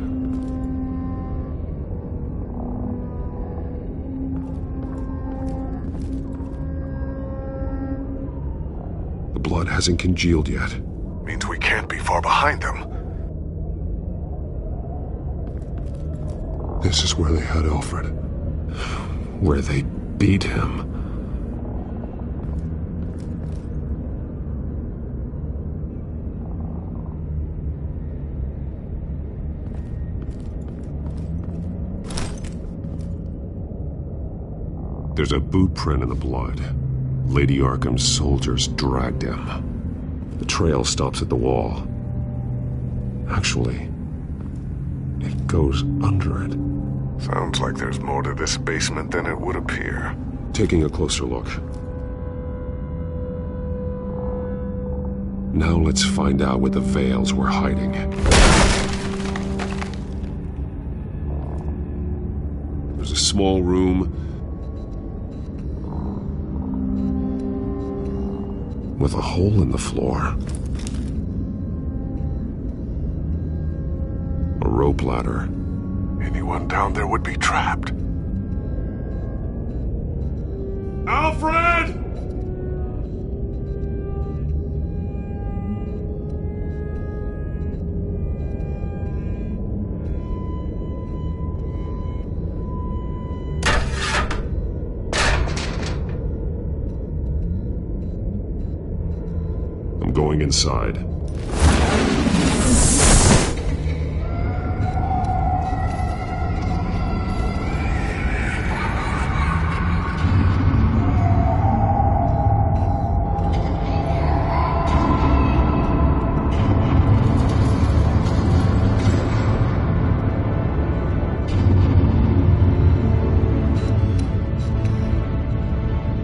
The blood hasn't congealed yet. Means we can't be far behind them. This is where they had Alfred. Where they beat him. There's a boot print in the blood. Lady Arkham's soldiers dragged him. The trail stops at the wall. Actually, it goes under it. Sounds like there's more to this basement than it would appear. Taking a closer look. Now let's find out what the Veils were hiding. There's a small room with a hole in the floor. A rope ladder. Anyone down there would be trapped. Alfred! I'm going inside.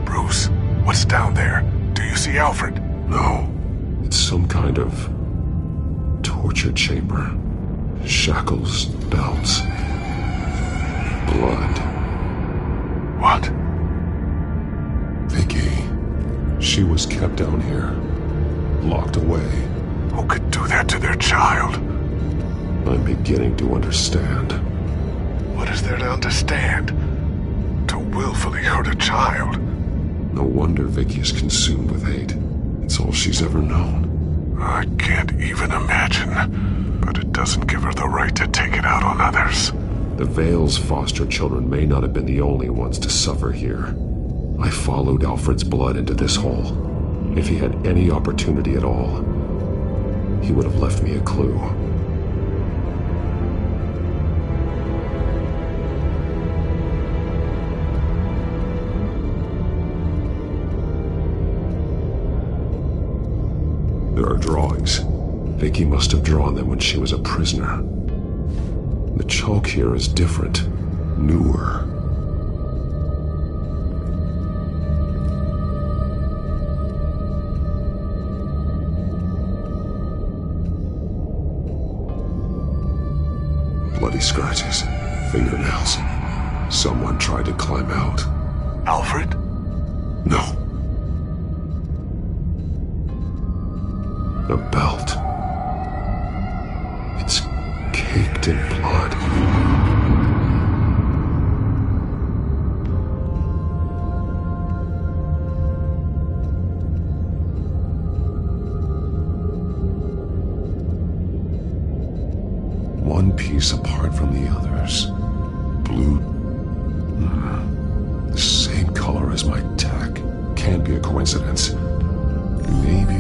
Bruce, what's down there? Do you see Alfred? No. It's some kind of torture chamber. Shackles, belts, blood. What? Vicky. She was kept down here, locked away. Who could do that to their child? I'm beginning to understand. What is there to understand? To willfully hurt a child? No wonder Vicky is consumed with hate. It's all she's ever known. I can't even imagine. But it doesn't give her the right to take it out on others. The Veil's foster children may not have been the only ones to suffer here. I followed Alfred's blood into this hole. If he had any opportunity at all, he would have left me a clue. There are drawings. Vicky must have drawn them when she was a prisoner. The chalk here is different, newer. Bloody scratches, fingernails. Someone tried to climb out. Alfred? No. A belt. It's caked in blood. One piece apart from the others. Blue. The same color as my tack. Can't be a coincidence. Maybe...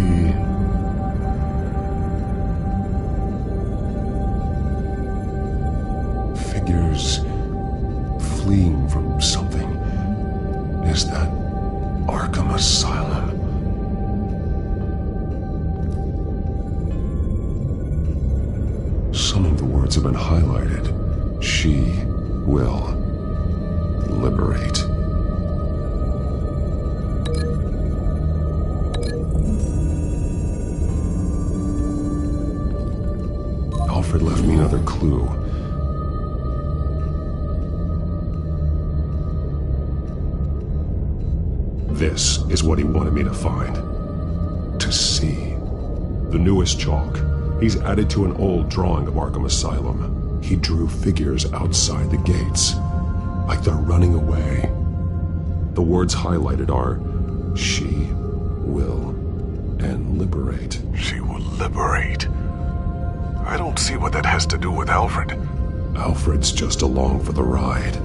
figures fleeing from something. Is that Arkham Asylum? Some of the words have been highlighted. She will liberate. Alfred left me another clue. This is what he wanted me to find. To see. The newest chalk. He's added to an old drawing of Arkham Asylum. He drew figures outside the gates. Like they're running away. The words highlighted are, she will and liberate. She will liberate? I don't see what that has to do with Alfred. Alfred's just along for the ride.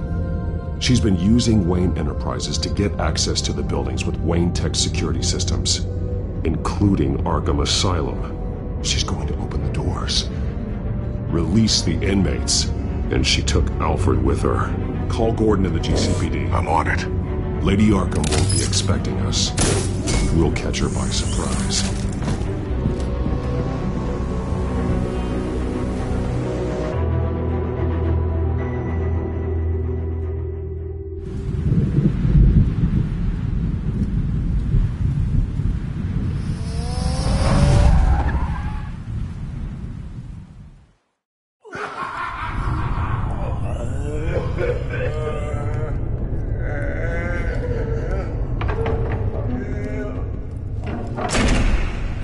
She's been using Wayne Enterprises to get access to the buildings with Wayne Tech security systems, including Arkham Asylum. She's going to open the doors, release the inmates, and she took Alfred with her. Call Gordon and the GCPD. I'm on it. Lady Arkham won't be expecting us. We'll catch her by surprise.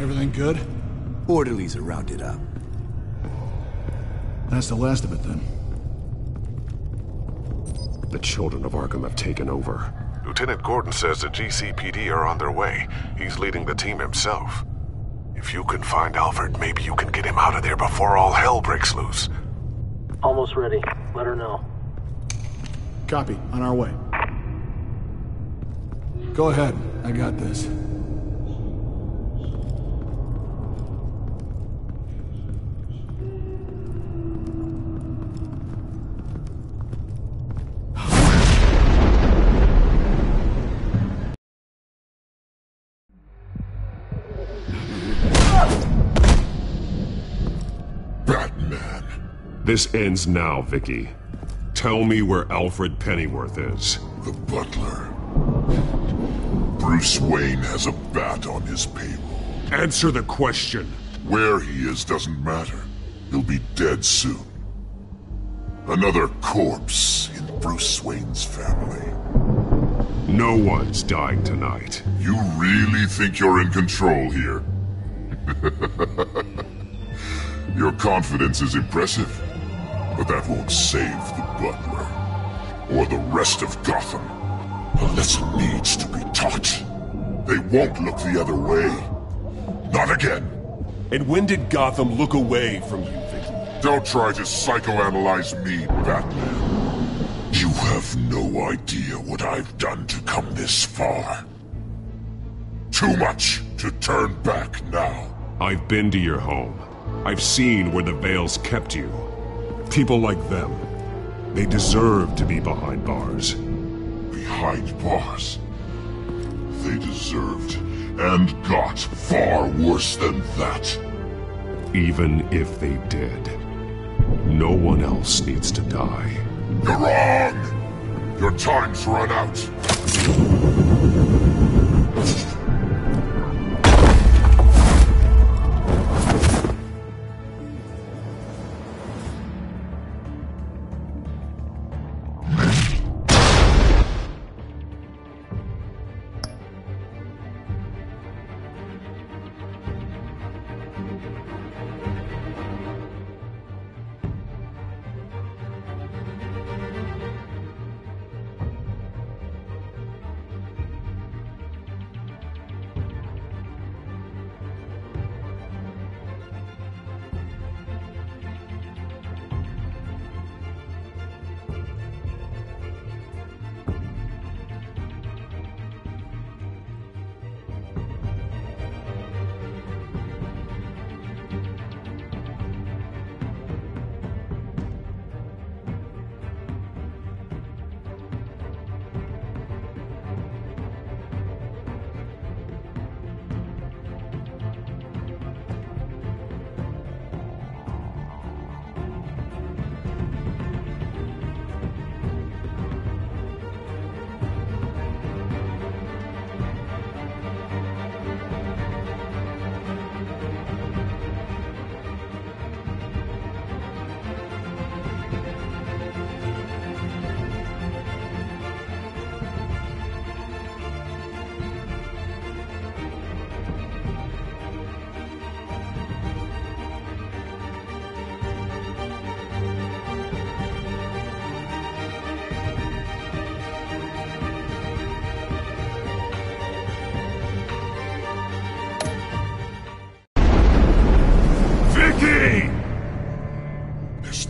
Everything good? Orderlies are rounded up. That's the last of it, then. The children of Arkham have taken over. Lieutenant Gordon says the GCPD are on their way. He's leading the team himself. If you can find Alfred, maybe you can get him out of there before all hell breaks loose. Almost ready. Let her know. Copy. On our way. Go ahead. I got this. This ends now, Vicky. Tell me where Alfred Pennyworth is. The butler. Bruce Wayne has a bat on his payroll. Answer the question. Where he is doesn't matter. He'll be dead soon. Another corpse in Bruce Wayne's family. No one's dying tonight. You really think you're in control here? Your confidence is impressive. But that won't save the butler. Or the rest of Gotham. A lesson needs to be taught. They won't look the other way. Not again. And when did Gotham look away from you, Vicky? Don't try to psychoanalyze me, Batman. You have no idea what I've done to come this far. Too much to turn back now. I've been to your home. I've seen where the Veils kept you. People like them, they deserve to be behind bars. Behind bars? They deserved and got far worse than that. Even if they did, no one else needs to die. You're wrong! Your time's run out.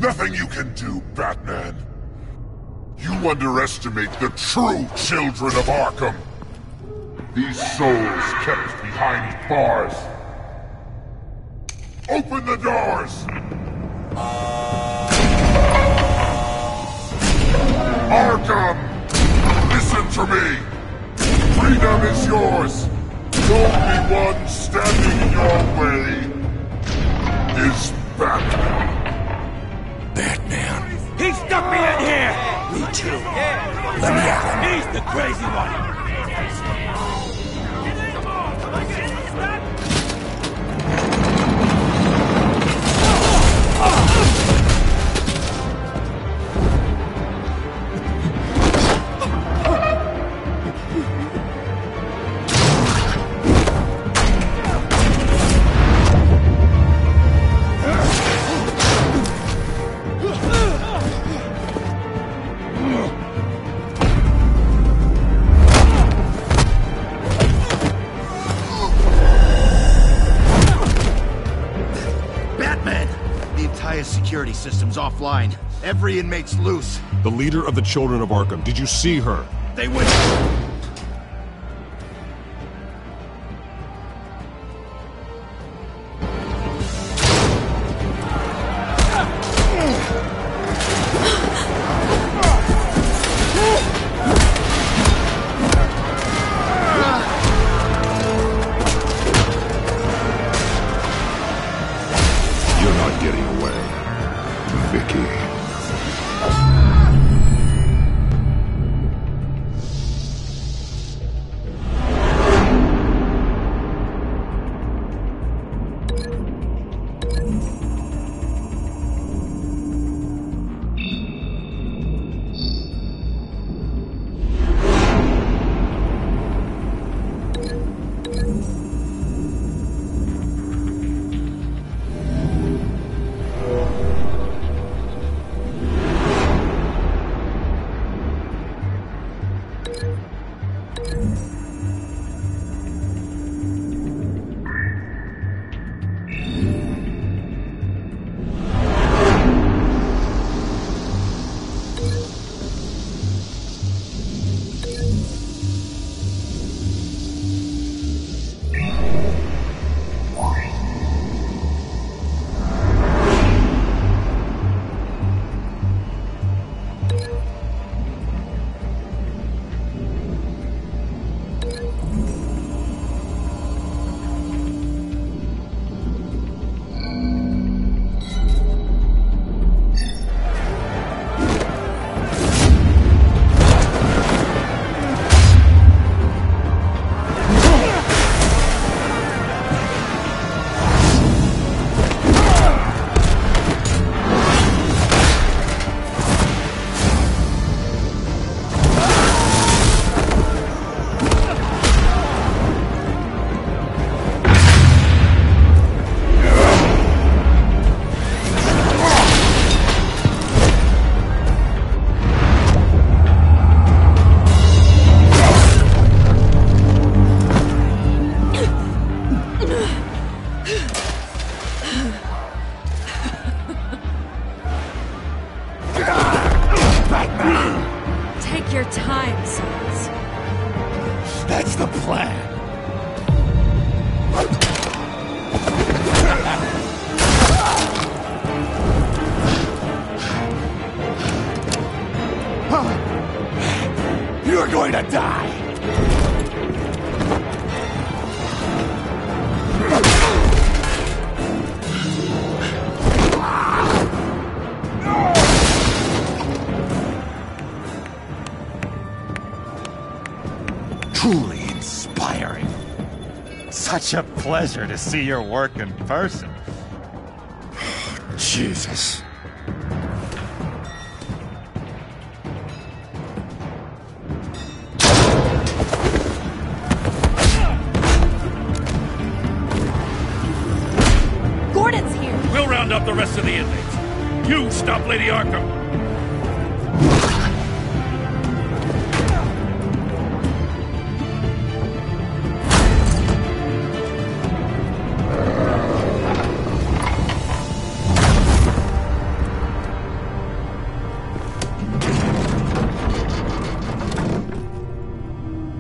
Nothing you can do, Batman. You underestimate the true children of Arkham. These souls kept behind bars. Open the doors! Arkham! Listen to me! Freedom is yours! The only one standing in your way is Batman. Batman. He stuck me in here! Me too. Let me at him. He's the crazy one. Security system's offline. Every inmate's loose. The leader of the Children of Arkham. Did you see her? They went... You're not getting away, Vicky. Take your time, sons. That's the plan. You're going to die. Truly inspiring. Such a pleasure to see your work in person. Jesus. Gordon's here. We'll round up the rest of the inmates. You stop Lady Arkham.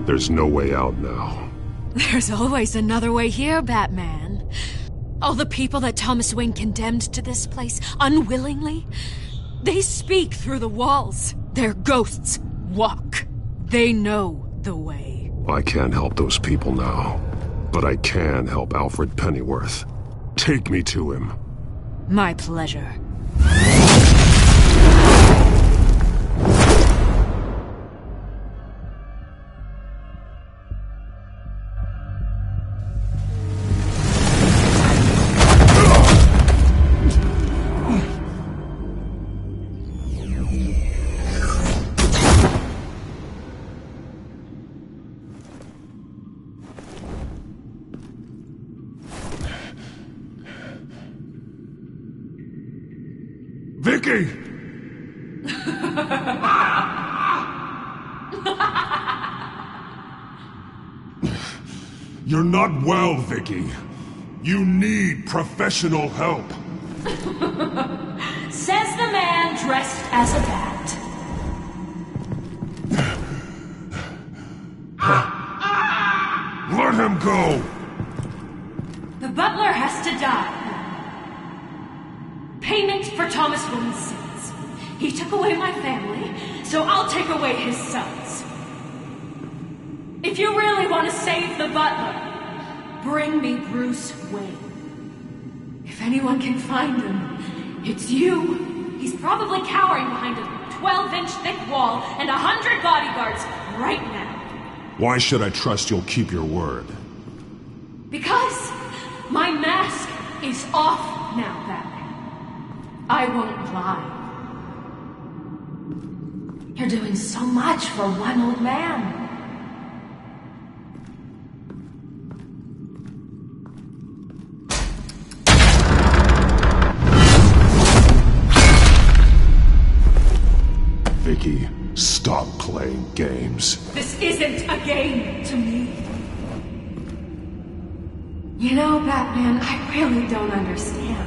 There's no way out now. There's always another way here, Batman. All the people that Thomas Wayne condemned to this place unwillingly, they speak through the walls. Their ghosts walk. They know the way. I can't help those people now, but I can help Alfred Pennyworth. Take me to him. My pleasure. Vicky! You're not well, Vicky. You need professional help. Says the man dressed as a bat. Let him go! The butler has to die. Payment for Thomas Wayne's sins. He took away my family, so I'll take away his sons. If you really want to save the butler, bring me Bruce Wayne. If anyone can find him, it's you. He's probably cowering behind a 12-inch thick wall and 100 bodyguards right now. Why should I trust you'll keep your word? Because my mask is off now, Batman. I won't lie. You're doing so much for one old man. Vicky, stop playing games. This isn't a game to me. You know, Batman, I really don't understand.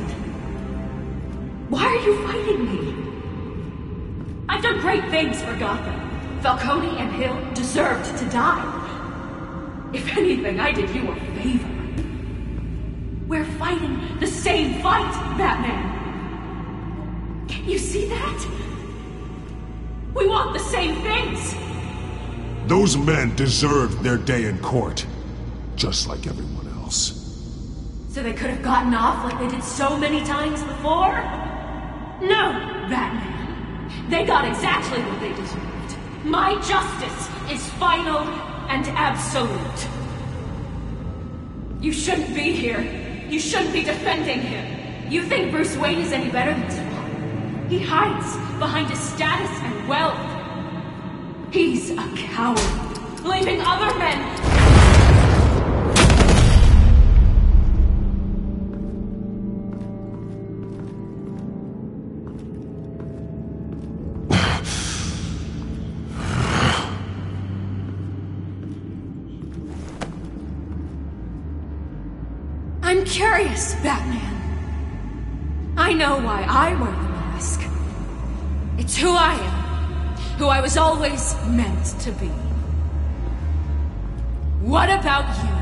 Why are you fighting me? I've done great things for Gotham. Falcone and Hill deserved to die. If anything, I did you a favor. We're fighting the same fight, Batman. Can't you see that? We want the same things. Those men deserved their day in court, just like everyone else. So they could have gotten off like they did so many times before? No, Batman. They got exactly what they deserved. My justice is final and absolute. You shouldn't be here. You shouldn't be defending him. You think Bruce Wayne is any better than Spawn? He hides behind his status and wealth. He's a coward, leaving other men... I'm curious, Batman. I know why I wear the mask. It's who I am. Who I was always meant to be. What about you?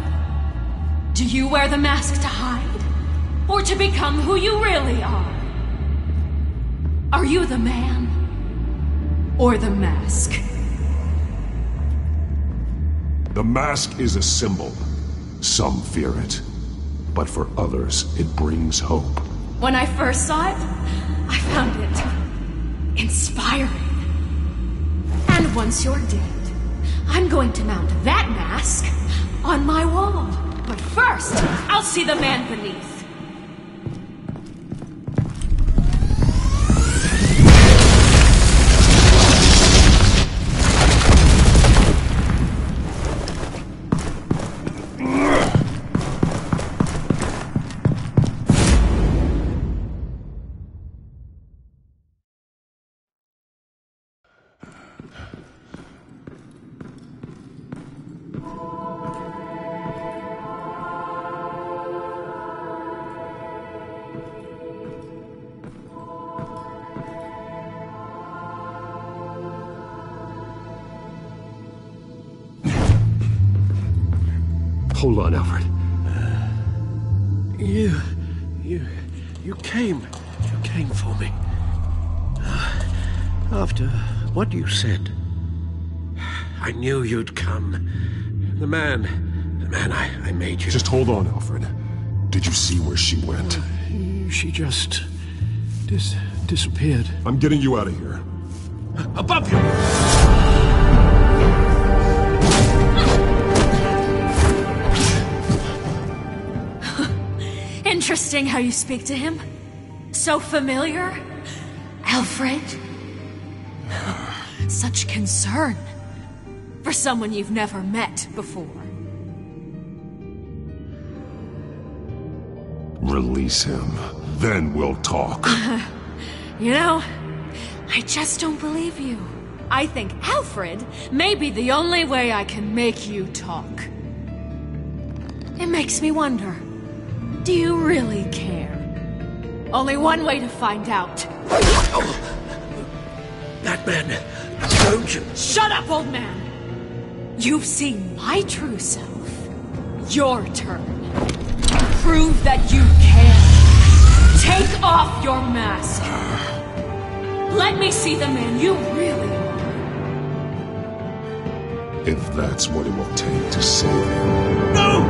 Do you wear the mask to hide? Or to become who you really are? Are you the man? Or the mask? The mask is a symbol. Some fear it. But for others, it brings hope. When I first saw it, I found it inspiring. And once you're dead, I'm going to mount that mask on my wall. But first, I'll see the man beneath. Hold on, Alfred. You came for me. After what you said, I knew you'd come. The man I made you. Just hold on, Alfred. Did you see where she went? She just... disappeared. I'm getting you out of here. Above you! Interesting how you speak to him. So familiar. Alfred. Such concern. For someone you've never met before. Release him. Then we'll talk. You know, I just don't believe you. I think Alfred may be the only way I can make you talk. It makes me wonder, do you really care? Only one way to find out. Batman, don't you... Shut up, old man! You've seen my true self. Your turn. Prove that you can. Take off your mask. Let me see the man you really are. If that's what it will take to save him. No!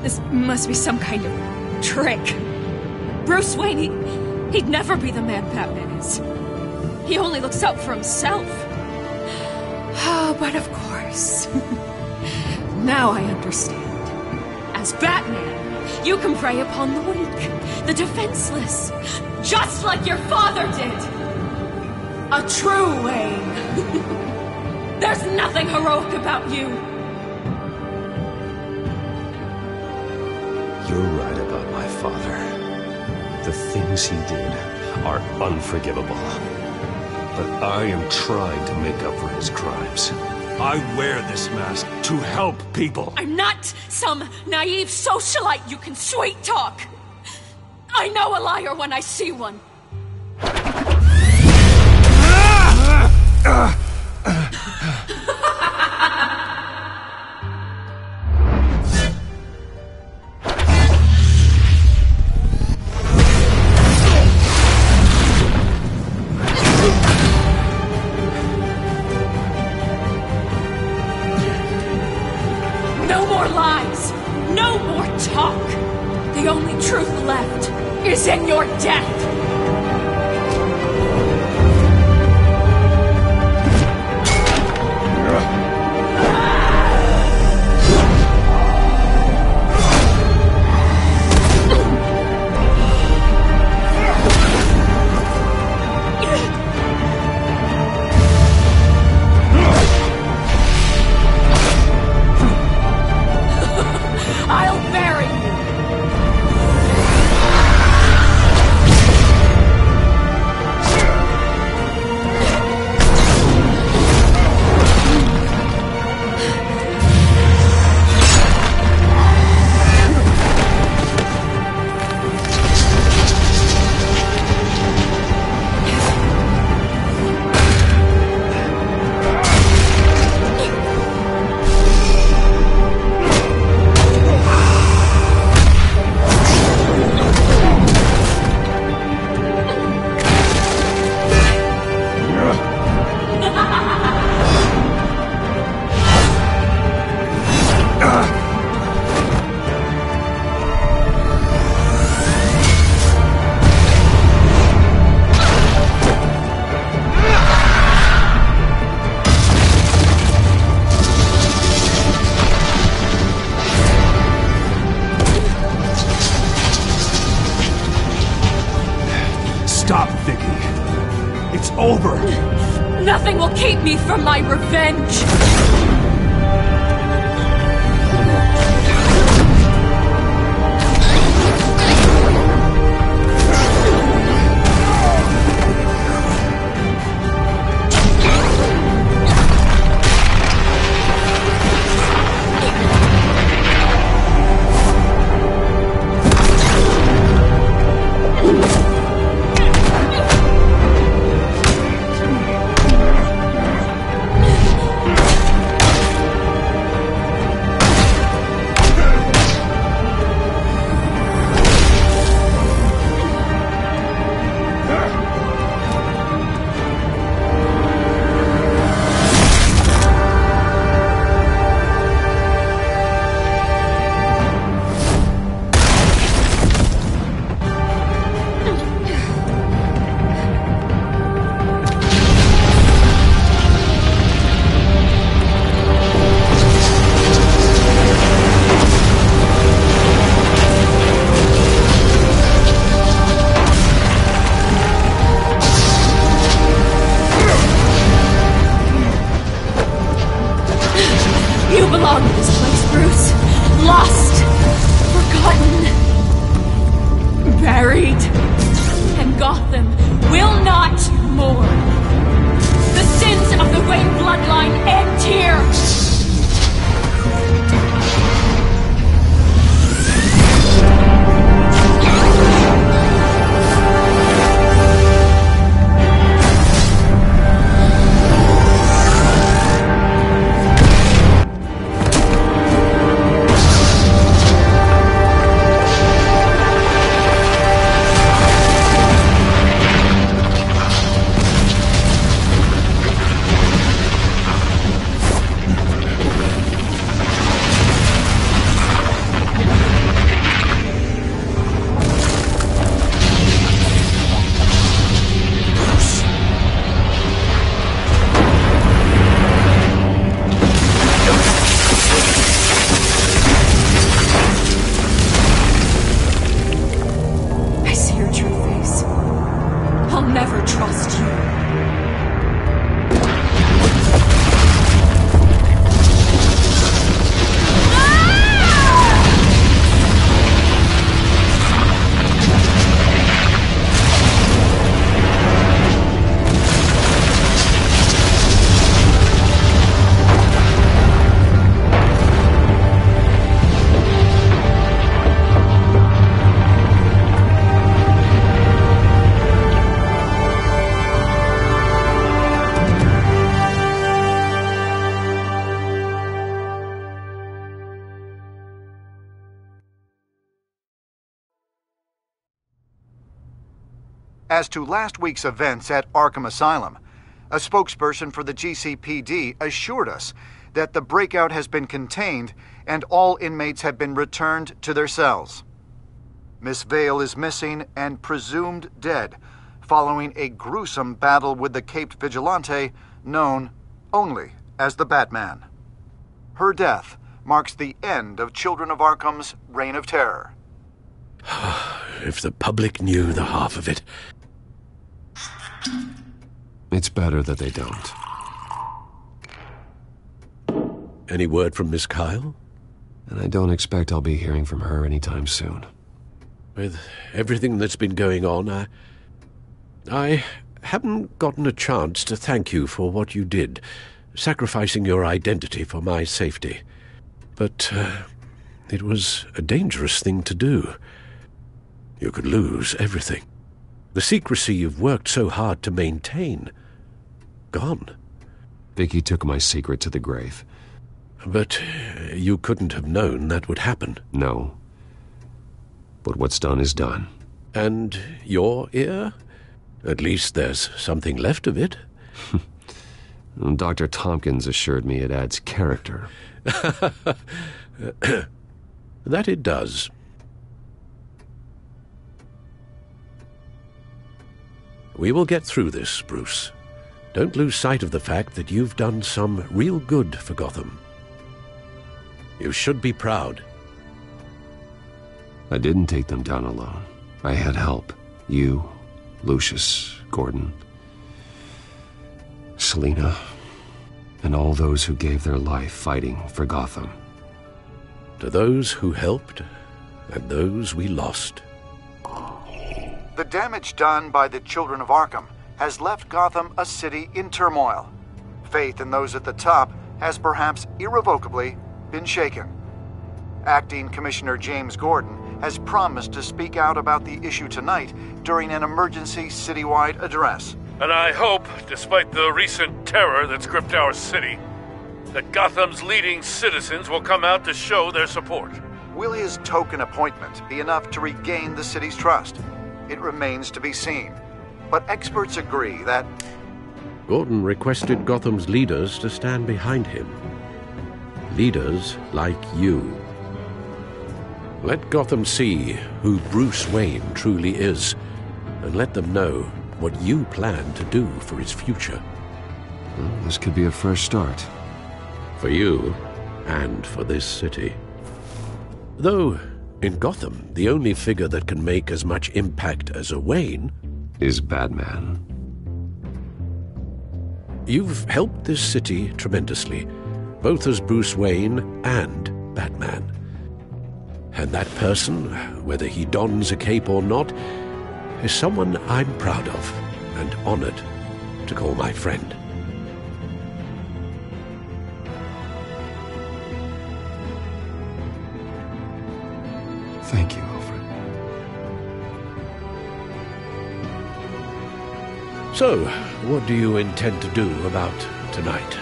This must be some kind of trick. Bruce Wayne, he'd never be the man Batman is. He only looks out for himself. Oh, but of course. Now I understand. As Batman, you can prey upon the weak, the defenseless, just like your father did. A true Wayne. There's nothing heroic about you. You're right about my father. The things he did are unforgivable. But I am trying to make up for his crimes. I wear this mask to help people. I'm not some naive socialite you can sweet talk. I know a liar when I see one. No more lies! No more talk! The only truth left is in your death! I'll bury you! Stop, Vicky. It's over. Nothing will keep me from my revenge! You belong in this place, Bruce. Lost. Forgotten. Buried. And Gotham will not mourn. The sins of the Wayne bloodline end here. As to last week's events at Arkham Asylum, a spokesperson for the GCPD assured us that the breakout has been contained and all inmates have been returned to their cells. Miss Vale is missing and presumed dead following a gruesome battle with the caped vigilante known only as the Batman. Her death marks the end of Children of Arkham's reign of terror. If the public knew the half of it. It's better that they don't. Any word from Miss Kyle? And I don't expect I'll be hearing from her anytime soon. With everything that's been going on, I haven't gotten a chance to thank you for what you did, sacrificing your identity for my safety. But it was a dangerous thing to do. You could lose everything. The secrecy you've worked so hard to maintain. Gone. Vicky took my secret to the grave. But you couldn't have known that would happen. No. But what's done is done. And your ear? At least there's something left of it. Dr. Tompkins assured me it adds character. That it does. We will get through this, Bruce. Don't lose sight of the fact that you've done some real good for Gotham. You should be proud. I didn't take them down alone. I had help. You, Lucius, Gordon, Selina, and all those who gave their life fighting for Gotham. To those who helped, and those we lost. The damage done by the Children of Arkham has left Gotham a city in turmoil. Faith in those at the top has perhaps irrevocably been shaken. Acting Commissioner James Gordon has promised to speak out about the issue tonight during an emergency citywide address. And I hope, despite the recent terror that's gripped our city, that Gotham's leading citizens will come out to show their support. Will his token appointment be enough to regain the city's trust? It remains to be seen. But experts agree that Gordon requested Gotham's leaders to stand behind him. Leaders like you. Let Gotham see who Bruce Wayne truly is, and let them know what you plan to do for his future. Well, this could be a fresh start. For you, and for this city. Though, in Gotham, the only figure that can make as much impact as a Wayne is Batman. You've helped this city tremendously, both as Bruce Wayne and Batman. And that person, whether he dons a cape or not, is someone I'm proud of and honored to call my friend. Thank you, Alfred. So, what do you intend to do about tonight?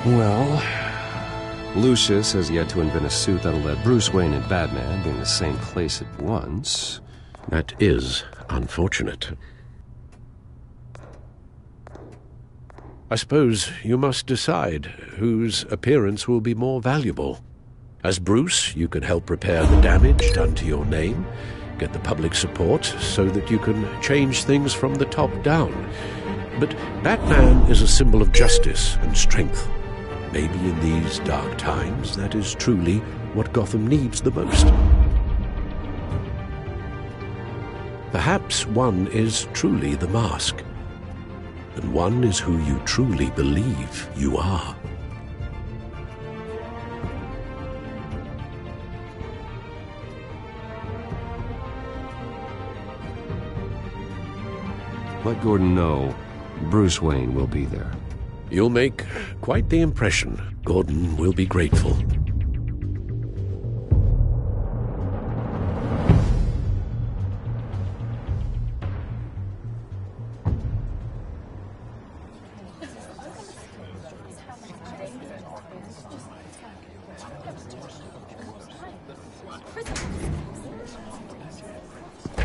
Well, Lucius has yet to invent a suit that'll let Bruce Wayne and Batman be in the same place at once. That is unfortunate. I suppose you must decide whose appearance will be more valuable. As Bruce, you can help repair the damage done to your name, get the public support so that you can change things from the top down. But Batman is a symbol of justice and strength. Maybe in these dark times, that is truly what Gotham needs the most. Perhaps one is truly the Mask, and one is who you truly believe you are. Let Gordon know Bruce Wayne will be there. You'll make quite the impression. Gordon will be grateful.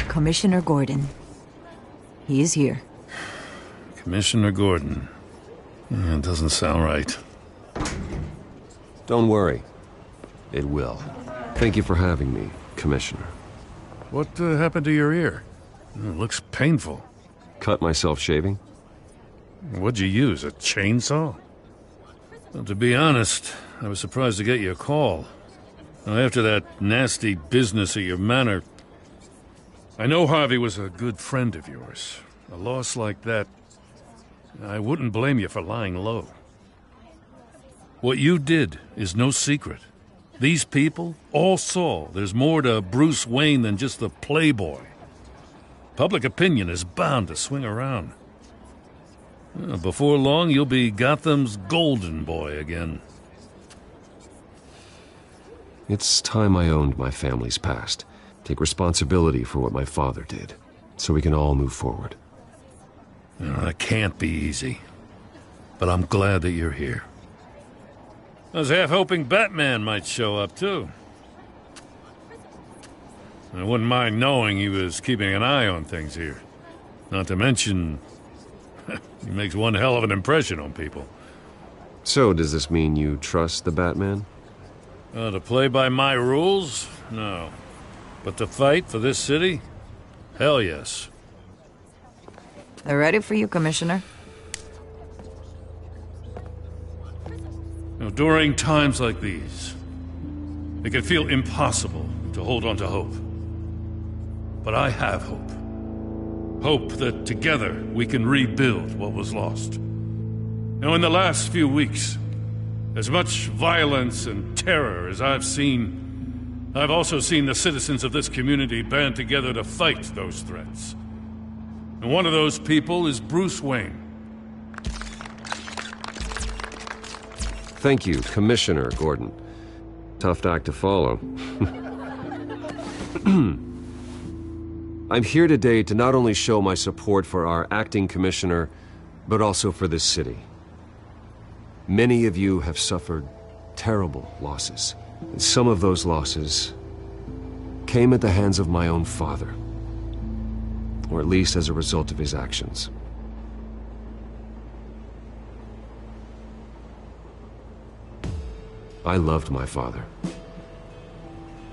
Commissioner Gordon. He is here. Commissioner Gordon. It doesn't sound right. Don't worry. It will. Thank you for having me, Commissioner. What happened to your ear? It looks painful. Cut myself shaving? What'd you use, a chainsaw? Well, to be honest, I was surprised to get your call. Now, after that nasty business at your manor, I know Harvey was a good friend of yours. A loss like that, I wouldn't blame you for lying low. What you did is no secret. These people all saw there's more to Bruce Wayne than just the playboy. Public opinion is bound to swing around. Before long, you'll be Gotham's golden boy again. It's time I owned my family's past. Take responsibility for what my father did, so we can all move forward. That can't be easy, but I'm glad that you're here. I was half hoping Batman might show up, too. I wouldn't mind knowing he was keeping an eye on things here. Not to mention, he makes one hell of an impression on people. So, does this mean you trust the Batman? To play by my rules? No. But to fight for this city? Hell yes. They're ready for you, Commissioner. During times like these, it can feel impossible to hold on to hope. But I have hope. Hope that together we can rebuild what was lost. Now, in the last few weeks, as much violence and terror as I've seen, I've also seen the citizens of this community band together to fight those threats. And one of those people is Bruce Wayne. Thank you, Commissioner Gordon. Tough act to follow. I'm here today to not only show my support for our acting commissioner, but also for this city. Many of you have suffered terrible losses. And some of those losses came at the hands of my own father, or at least as a result of his actions. I loved my father,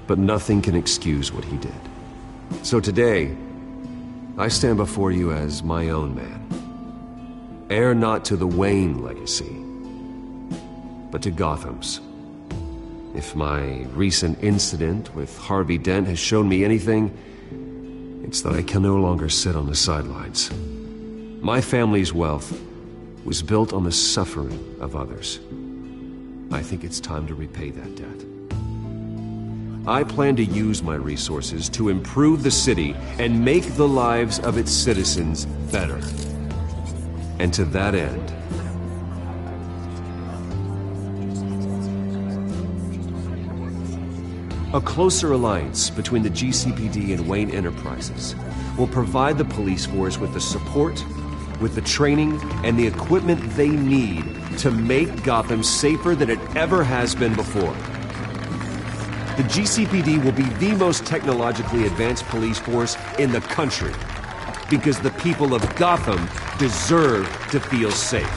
but nothing can excuse what he did. So today, I stand before you as my own man, heir not to the Wayne legacy, but to Gotham's. If my recent incident with Harvey Dent has shown me anything, it's that I can no longer sit on the sidelines. My family's wealth was built on the suffering of others. I think it's time to repay that debt. I plan to use my resources to improve the city and make the lives of its citizens better. And to that end, a closer alliance between the GCPD and Wayne Enterprises will provide the police force with the support, with the training, and the equipment they need to make Gotham safer than it ever has been before. The GCPD will be the most technologically advanced police force in the country, because the people of Gotham deserve to feel safe.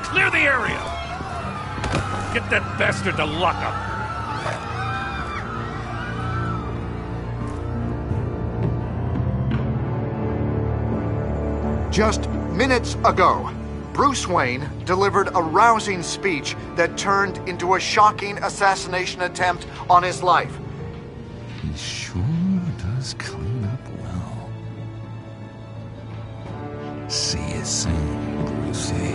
Clear the area! Get that bastard to lock up! Just minutes ago, Bruce Wayne delivered a rousing speech that turned into a shocking assassination attempt on his life. He sure does clean up well. See you soon, Brucey.